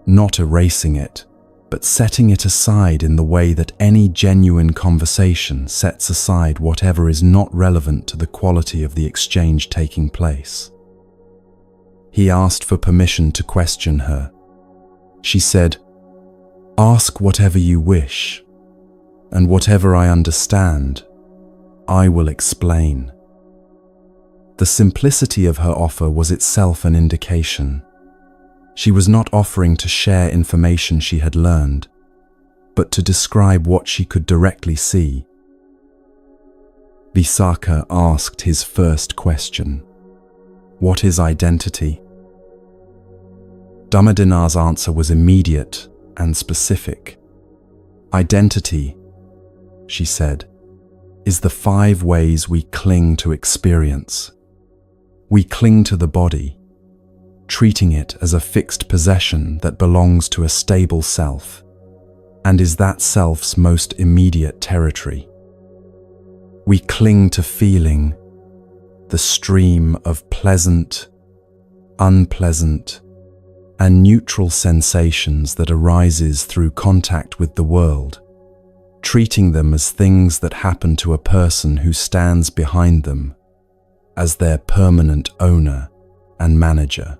not erasing it, but setting it aside in the way that any genuine conversation sets aside whatever is not relevant to the quality of the exchange taking place. He asked for permission to question her. She said, "Ask whatever you wish, and whatever I understand, I will explain." The simplicity of her offer was itself an indication. She was not offering to share information she had learned, but to describe what she could directly see. Visakha asked his first question: "What is identity?" Dhammadinar's answer was immediate and specific. "Identity," she said, "is the 5 ways we cling to experience. We cling to the body, treating it as a fixed possession that belongs to a stable self, and is that self's most immediate territory. We cling to feeling, the stream of pleasant, unpleasant, and neutral sensations that arises through contact with the world, treating them as things that happen to a person who stands behind them as their permanent owner and manager.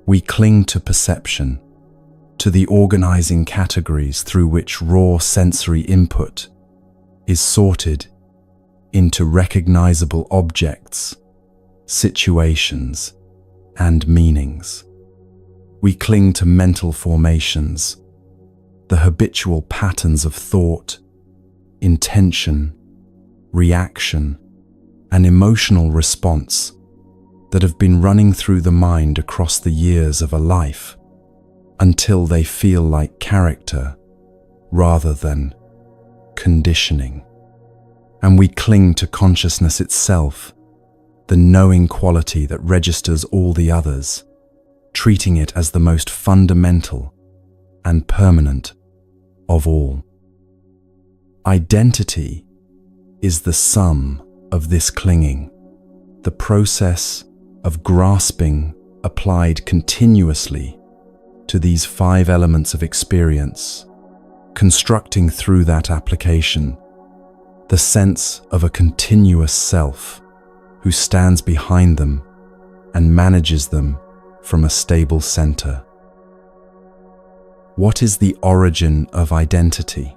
We cling to perception, to the organizing categories through which raw sensory input is sorted into recognizable objects, situations, and meanings. We cling to mental formations, the habitual patterns of thought, intention, reaction, and emotional response that have been running through the mind across the years of a life until they feel like character rather than conditioning. And we cling to consciousness itself, the knowing quality that registers all the others, treating it as the most fundamental and permanent of all. Identity is the sum of this clinging, the process of grasping applied continuously to these 5 elements of experience, constructing through that application the sense of a continuous self who stands behind them and manages them from a stable center. What is the origin of identity?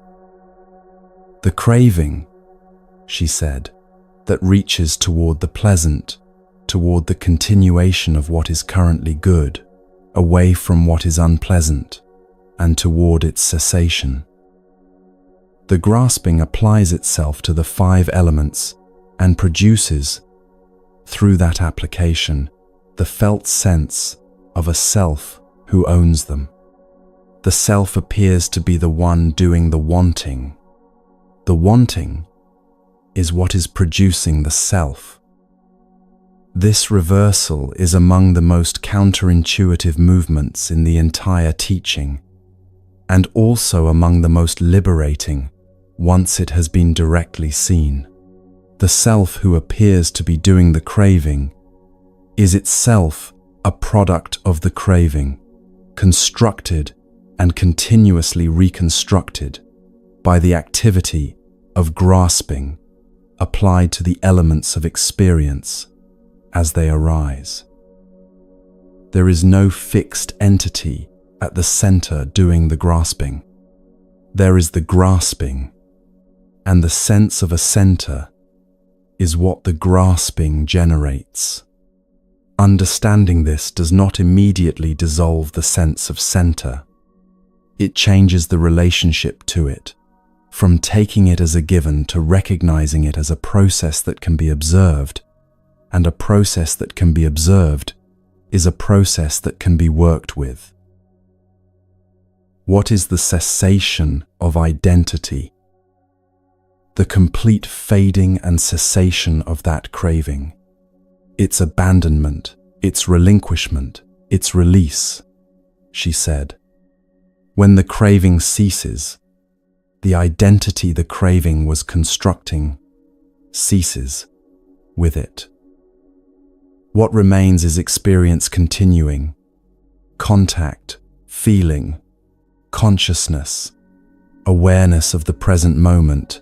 The craving, she said, that reaches toward the pleasant, toward the continuation of what is currently good, away from what is unpleasant, and toward its cessation. The grasping applies itself to the 5 elements and produces, through that application, the felt sense of a self who owns them. The self appears to be the one doing the wanting. The wanting is what is producing the self. This reversal is among the most counterintuitive movements in the entire teaching, and also among the most liberating once it has been directly seen. The self who appears to be doing the craving is itself a product of the craving, constructed and continuously reconstructed by the activity of grasping applied to the elements of experience as they arise. There is no fixed entity at the center doing the grasping. There is the grasping, and the sense of a center is what the grasping generates. Understanding this does not immediately dissolve the sense of center. It changes the relationship to it, from taking it as a given to recognizing it as a process that can be observed, and a process that can be observed is a process that can be worked with. What is the cessation of identity? The complete fading and cessation of that craving, its abandonment, its relinquishment, its release, she said. When the craving ceases, the identity the craving was constructing ceases with it. What remains is experience continuing, contact, feeling, consciousness, awareness of the present moment,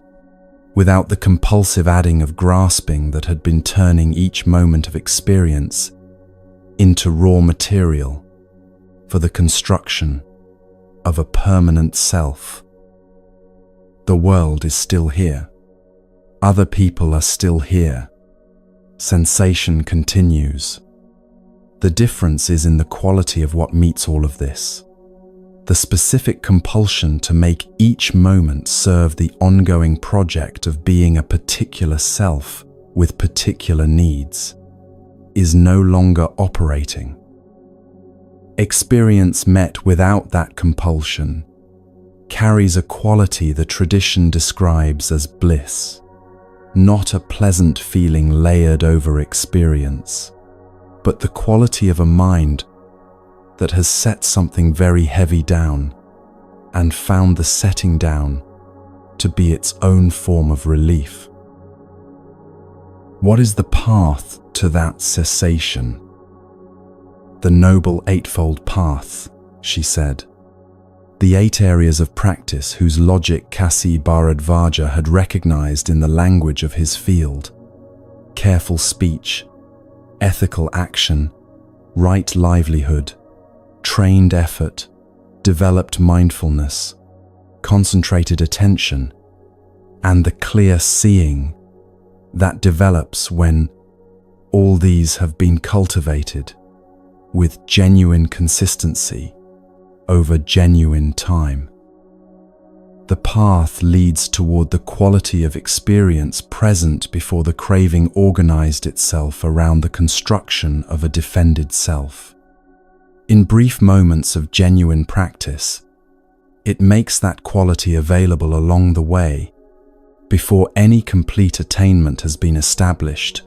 without the compulsive adding of grasping that had been turning each moment of experience into raw material for the construction of a permanent self. The world is still here. Other people are still here. Sensation continues. The difference is in the quality of what meets all of this. The specific compulsion to make each moment serve the ongoing project of being a particular self with particular needs is no longer operating. Experience met without that compulsion carries a quality the tradition describes as bliss, not a pleasant feeling layered over experience, but the quality of a mind that has set something very heavy down and found the setting down to be its own form of relief. What is the path to that cessation? The Noble Eightfold Path, she said. The 8 areas of practice whose logic Kasi Bharadvaja had recognized in the language of his field: careful speech, ethical action, right livelihood, trained effort, developed mindfulness, concentrated attention, and the clear seeing that develops when all these have been cultivated with genuine consistency over genuine time. The path leads toward the quality of experience present before the craving organized itself around the construction of a defended self. In brief moments of genuine practice, it makes that quality available along the way before any complete attainment has been established,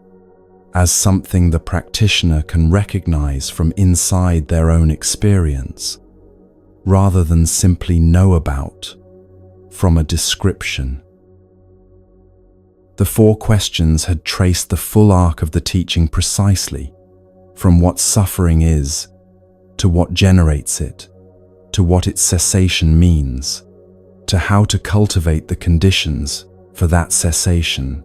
as something the practitioner can recognize from inside their own experience, rather than simply know about from a description. The 4 questions had traced the full arc of the teaching precisely, from what suffering is, to what generates it, to what its cessation means, to how to cultivate the conditions for that cessation.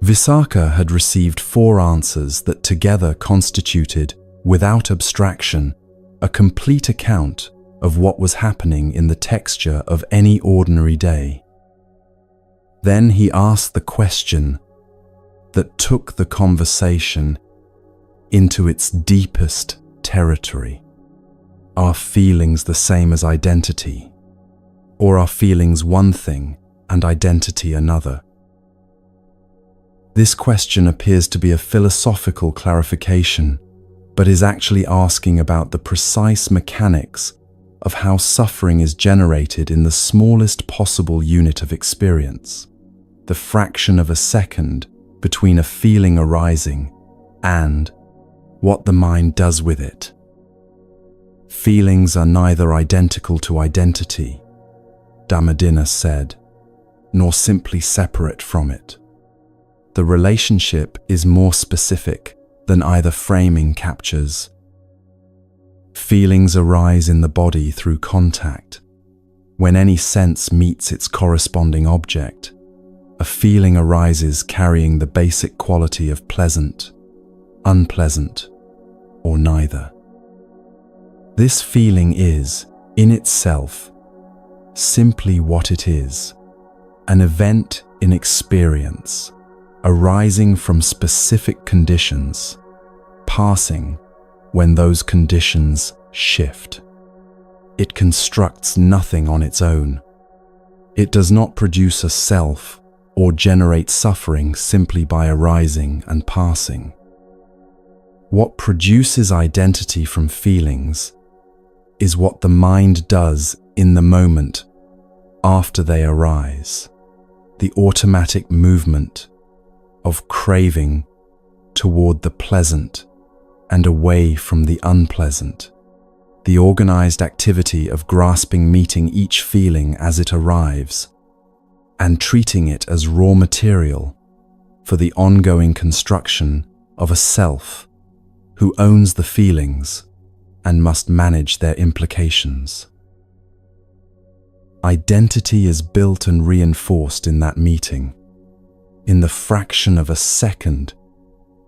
Visakha had received 4 answers that together constituted, without abstraction, a complete account of what was happening in the texture of any ordinary day. Then he asked the question that took the conversation into its deepest territory. Are feelings the same as identity? Or are feelings one thing and identity another? This question appears to be a philosophical clarification, but is actually asking about the precise mechanics of how suffering is generated in the smallest possible unit of experience, the fraction of a second between a feeling arising and what the mind does with it. Feelings are neither identical to identity, Dhammadinna said, nor simply separate from it. The relationship is more specific than either framing captures. Feelings arise in the body through contact. When any sense meets its corresponding object, a feeling arises carrying the basic quality of pleasant, unpleasant, or neither. This feeling is, in itself, simply what it is, an event in experience, arising from specific conditions, passing when those conditions shift. It constructs nothing on its own. It does not produce a self or generate suffering simply by arising and passing. What produces identity from feelings is what the mind does in the moment after they arise, the automatic movement of craving toward the pleasant and away from the unpleasant. The organized activity of grasping, meeting each feeling as it arrives, and treating it as raw material for the ongoing construction of a self who owns the feelings and must manage their implications. Identity is built and reinforced in that meeting, in the fraction of a second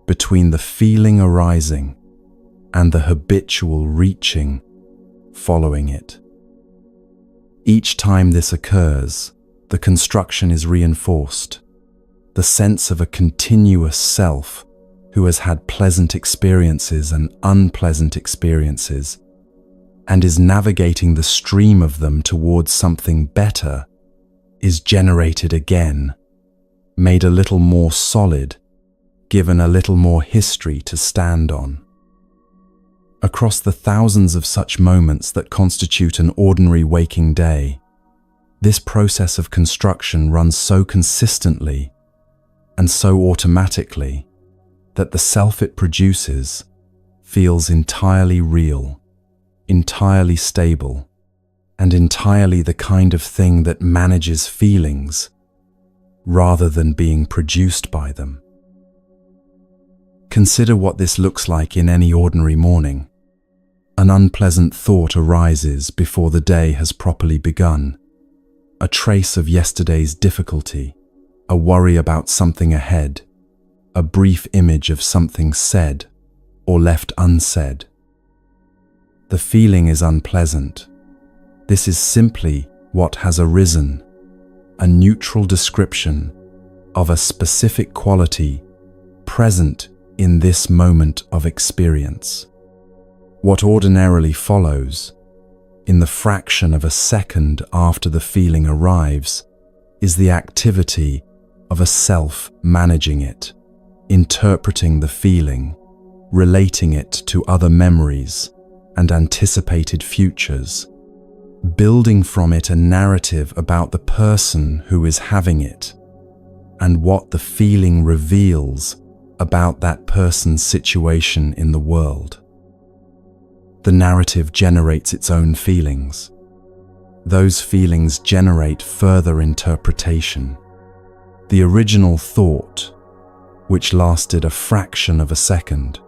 between the feeling arising and the habitual reaching following it. Each time this occurs, the construction is reinforced, the sense of a continuous self who has had pleasant experiences and unpleasant experiences and is navigating the stream of them towards something better is generated again, made a little more solid, given a little more history to stand on. Across the thousands of such moments that constitute an ordinary waking day, this process of construction runs so consistently and so automatically that the self it produces feels entirely real, entirely stable, and entirely the kind of thing that manages feelings rather than being produced by them. Consider what this looks like in any ordinary morning. An unpleasant thought arises before the day has properly begun, a trace of yesterday's difficulty, a worry about something ahead, a brief image of something said or left unsaid. The feeling is unpleasant. This is simply what has arisen, a neutral description of a specific quality present in this moment of experience. What ordinarily follows, in the fraction of a second after the feeling arrives, is the activity of a self managing it, interpreting the feeling, relating it to other memories and anticipated futures, building from it a narrative about the person who is having it and what the feeling reveals about that person's situation in the world. The narrative generates its own feelings. Those feelings generate further interpretation. The original thought, which lasted a fraction of a second,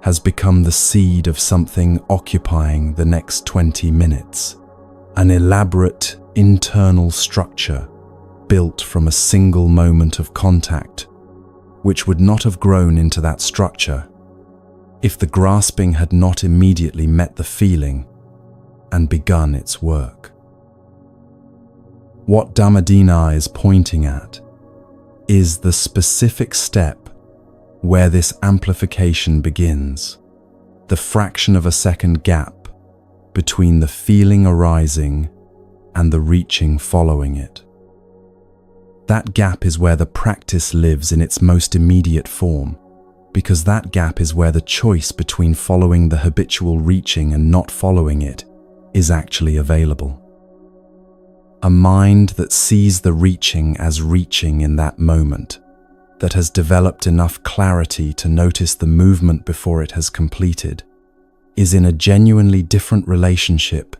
has become the seed of something occupying the next 20 minutes, an elaborate internal structure built from a single moment of contact, which would not have grown into that structure if the grasping had not immediately met the feeling and begun its work. What Dhammadina is pointing at is the specific step where this amplification begins, the fraction of a second gap between the feeling arising and the reaching following it. That gap is where the practice lives in its most immediate form, because that gap is where the choice between following the habitual reaching and not following it is actually available. A mind that sees the reaching as reaching in that moment, that has developed enough clarity to notice the movement before it has completed, is in a genuinely different relationship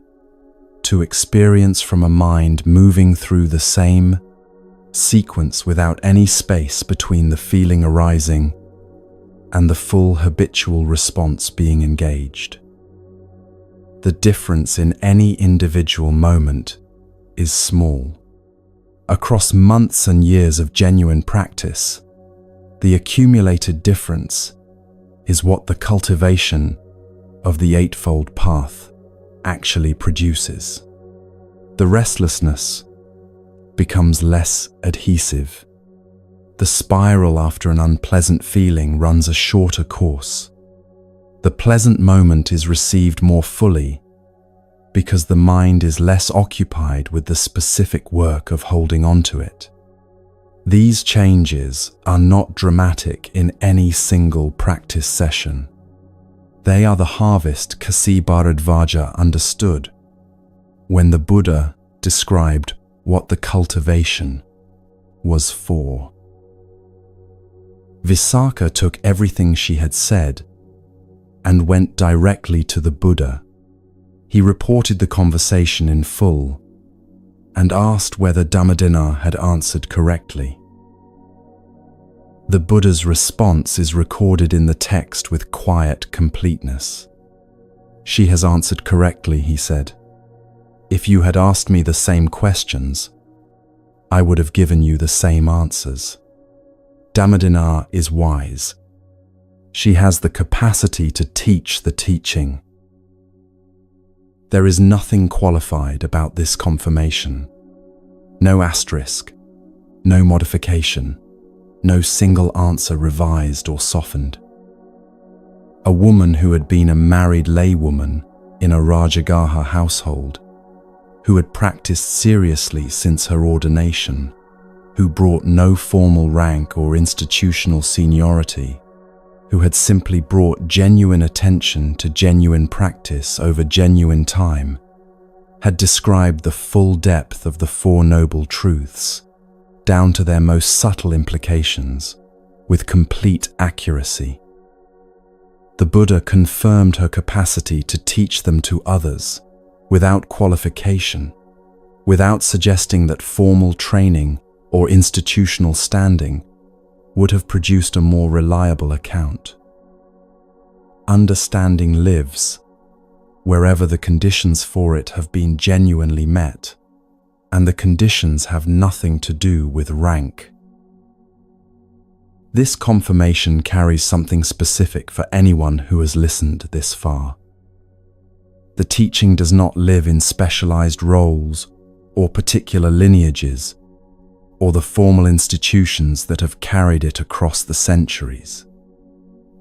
to experience from a mind moving through the same sequence without any space between the feeling arising and the full habitual response being engaged. The difference in any individual moment is small. Across months and years of genuine practice, the accumulated difference is what the cultivation of the Eightfold Path actually produces. The restlessness becomes less adhesive. The spiral after an unpleasant feeling runs a shorter course. The pleasant moment is received more fully because the mind is less occupied with the specific work of holding on to it. These changes are not dramatic in any single practice session. They are the harvest Kasi Bharadvaja understood when the Buddha described what the cultivation was for. Visakha took everything she had said and went directly to the Buddha. He reported the conversation in full and asked whether Dhammadinna had answered correctly. The Buddha's response is recorded in the text with quiet completeness. "She has answered correctly," he said. "If you had asked me the same questions, I would have given you the same answers. Dhammadinna is wise. She has the capacity to teach the teaching." There is nothing qualified about this confirmation. No asterisk, no modification, no single answer revised or softened. A woman who had been a married laywoman in a Rajagaha household, who had practiced seriously since her ordination, who brought no formal rank or institutional seniority, who had simply brought genuine attention to genuine practice over genuine time, had described the full depth of the Four Noble Truths, down to their most subtle implications, with complete accuracy. The Buddha confirmed her capacity to teach them to others, without qualification, without suggesting that formal training or institutional standing would have produced a more reliable account. Understanding lives wherever the conditions for it have been genuinely met, and the conditions have nothing to do with rank. This confirmation carries something specific for anyone who has listened this far. The teaching does not live in specialized roles or particular lineages, or the formal institutions that have carried it across the centuries.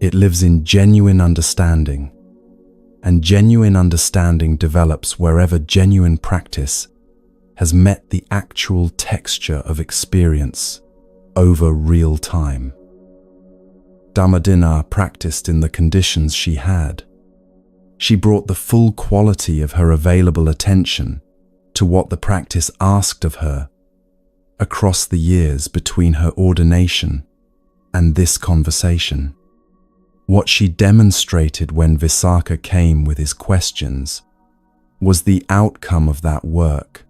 It lives in genuine understanding, and genuine understanding develops wherever genuine practice has met the actual texture of experience over real time. Dhammadinna practiced in the conditions she had. She brought the full quality of her available attention to what the practice asked of her across the years between her ordination and this conversation. What she demonstrated when Visakha came with his questions was the outcome of that work,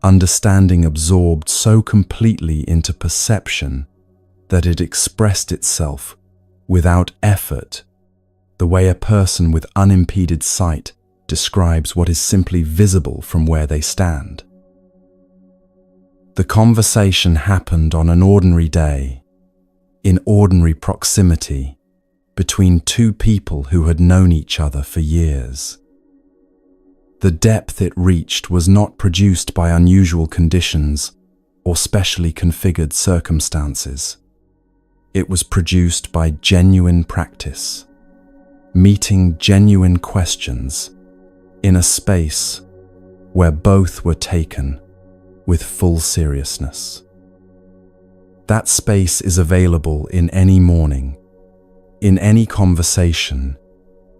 understanding absorbed so completely into perception that it expressed itself without effort, the way a person with unimpeded sight describes what is simply visible from where they stand. The conversation happened on an ordinary day, in ordinary proximity, between two people who had known each other for years. The depth it reached was not produced by unusual conditions or specially configured circumstances. It was produced by genuine practice, meeting genuine questions in a space where both were taken with full seriousness. That space is available in any morning, in any conversation,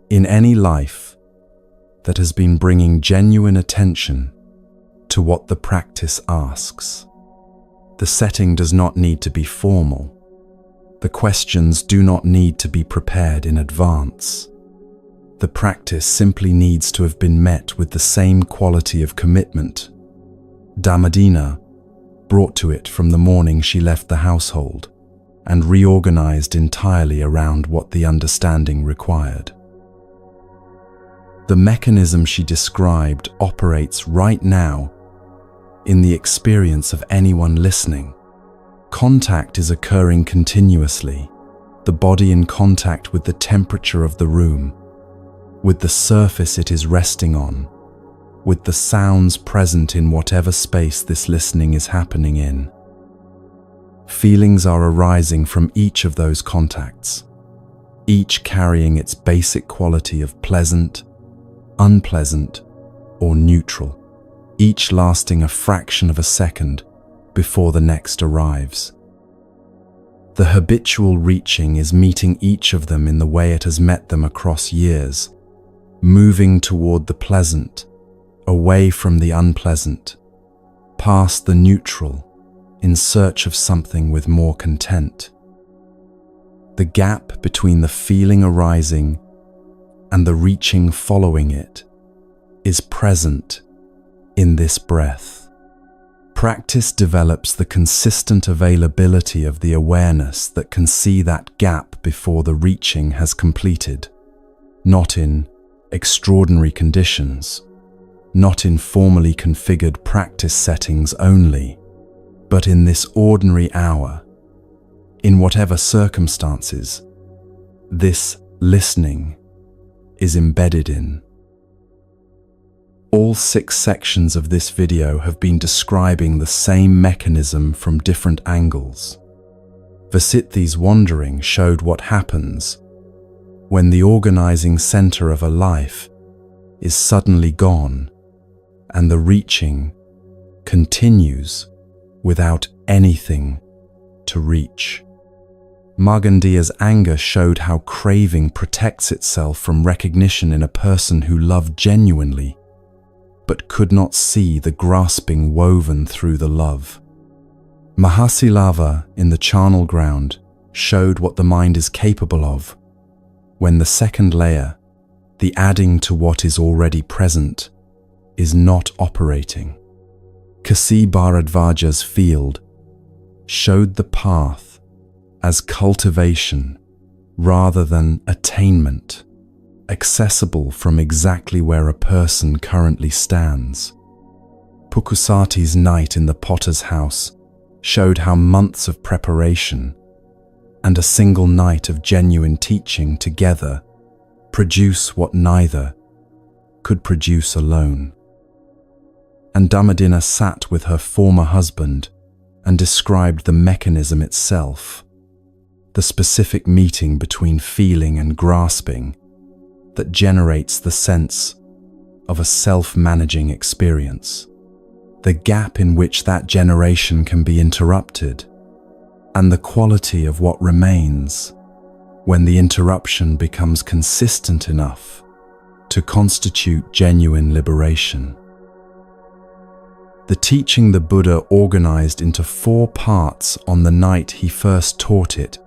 in any life that has been bringing genuine attention to what the practice asks. The setting does not need to be formal. The questions do not need to be prepared in advance. The practice simply needs to have been met with the same quality of commitment Dhammadinna brought to it from the morning she left the household, and reorganized entirely around what the understanding required. The mechanism she described operates right now in the experience of anyone listening. Contact is occurring continuously, the body in contact with the temperature of the room, with the surface it is resting on, with the sounds present in whatever space this listening is happening in. Feelings are arising from each of those contacts, each carrying its basic quality of pleasant, unpleasant, or neutral, each lasting a fraction of a second before the next arrives. The habitual reaching is meeting each of them in the way it has met them across years, moving toward the pleasant, away from the unpleasant, past the neutral, in search of something with more content. The gap between the feeling arising and the reaching following it is present in this breath. Practice develops the consistent availability of the awareness that can see that gap before the reaching has completed, not in extraordinary conditions, not in formally configured practice settings only, but in this ordinary hour, in whatever circumstances this listening is embedded in. All 6 sections of this video have been describing the same mechanism from different angles. Vasithi's wandering showed what happens when the organizing center of a life is suddenly gone and the reaching continues without anything to reach. Margandia's anger showed how craving protects itself from recognition in a person who loved genuinely but could not see the grasping woven through the love. Mahasilava in the charnel ground showed what the mind is capable of when the second layer, the adding to what is already present, is not operating. Kasi Bharadvaja's field showed the path as cultivation rather than attainment, accessible from exactly where a person currently stands. Pukusati's night in the potter's house showed how months of preparation and a single night of genuine teaching together produce what neither could produce alone. And Damadina sat with her former husband and described the mechanism itself, the specific meeting between feeling and grasping that generates the sense of a self-managing experience, the gap in which that generation can be interrupted, and the quality of what remains when the interruption becomes consistent enough to constitute genuine liberation. The teaching the Buddha organized into 4 parts on the night he first taught it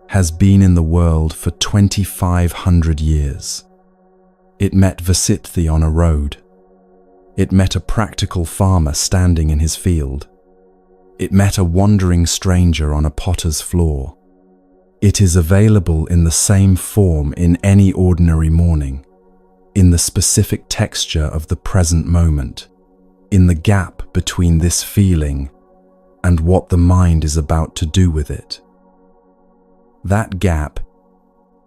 has been in the world for 2,500 years. It met Vasithi on a road. It met a practical farmer standing in his field. It met a wandering stranger on a potter's floor. It is available in the same form in any ordinary morning, in the specific texture of the present moment, in the gap between this feeling and what the mind is about to do with it. That gap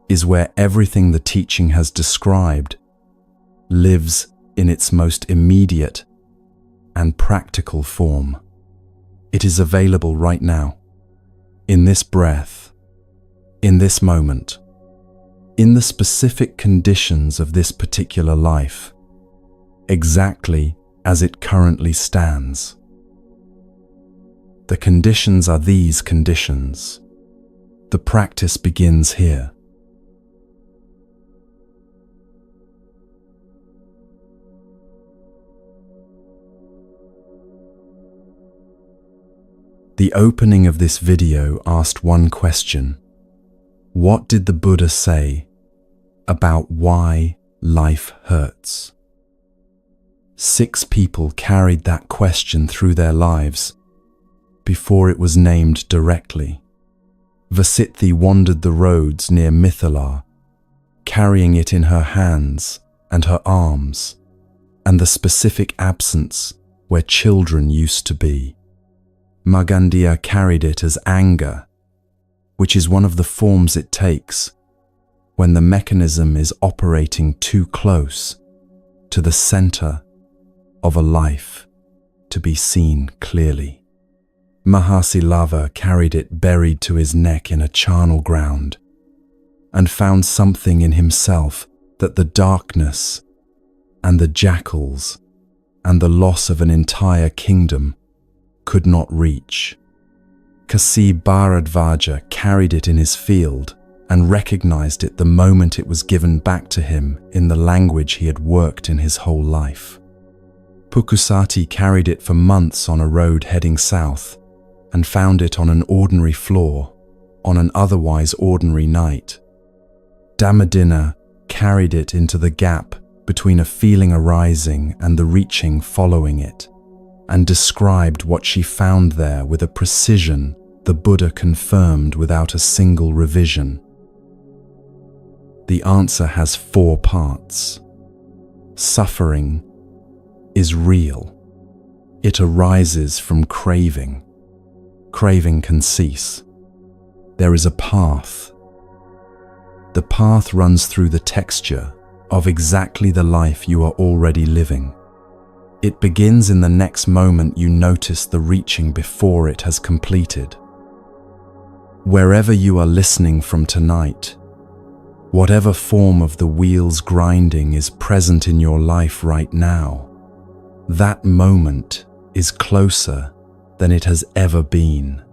is where everything the teaching has described lives in its most immediate and practical form. It is available right now, in this breath, in this moment, in the specific conditions of this particular life, exactly as it currently stands. The conditions are these conditions. The practice begins here. The opening of this video asked one question: what did the Buddha say about why life hurts? 6 people carried that question through their lives before it was named directly. Vasithi wandered the roads near Mithila, carrying it in her hands and her arms, and the specific absence where children used to be. Margandia carried it as anger, which is one of the forms it takes when the mechanism is operating too close to the center of a life to be seen clearly. Mahasilava carried it buried to his neck in a charnel ground and found something in himself that the darkness and the jackals and the loss of an entire kingdom could not reach. Kasi Bharadvaja carried it in his field and recognized it the moment it was given back to him in the language he had worked in his whole life. Pukusati carried it for months on a road heading south and found it on an ordinary floor on an otherwise ordinary night. Damadina carried it into the gap between a feeling arising and the reaching following it, and described what she found there with a precision the Buddha confirmed without a single revision. The answer has 4 parts. Suffering is real. It arises from craving. Craving can cease. There is a path. The path runs through the texture of exactly the life you are already living. It begins in the next moment you notice the reaching before it has completed. Wherever you are listening from tonight, whatever form of the wheels grinding is present in your life right now, that moment is closer than it has ever been.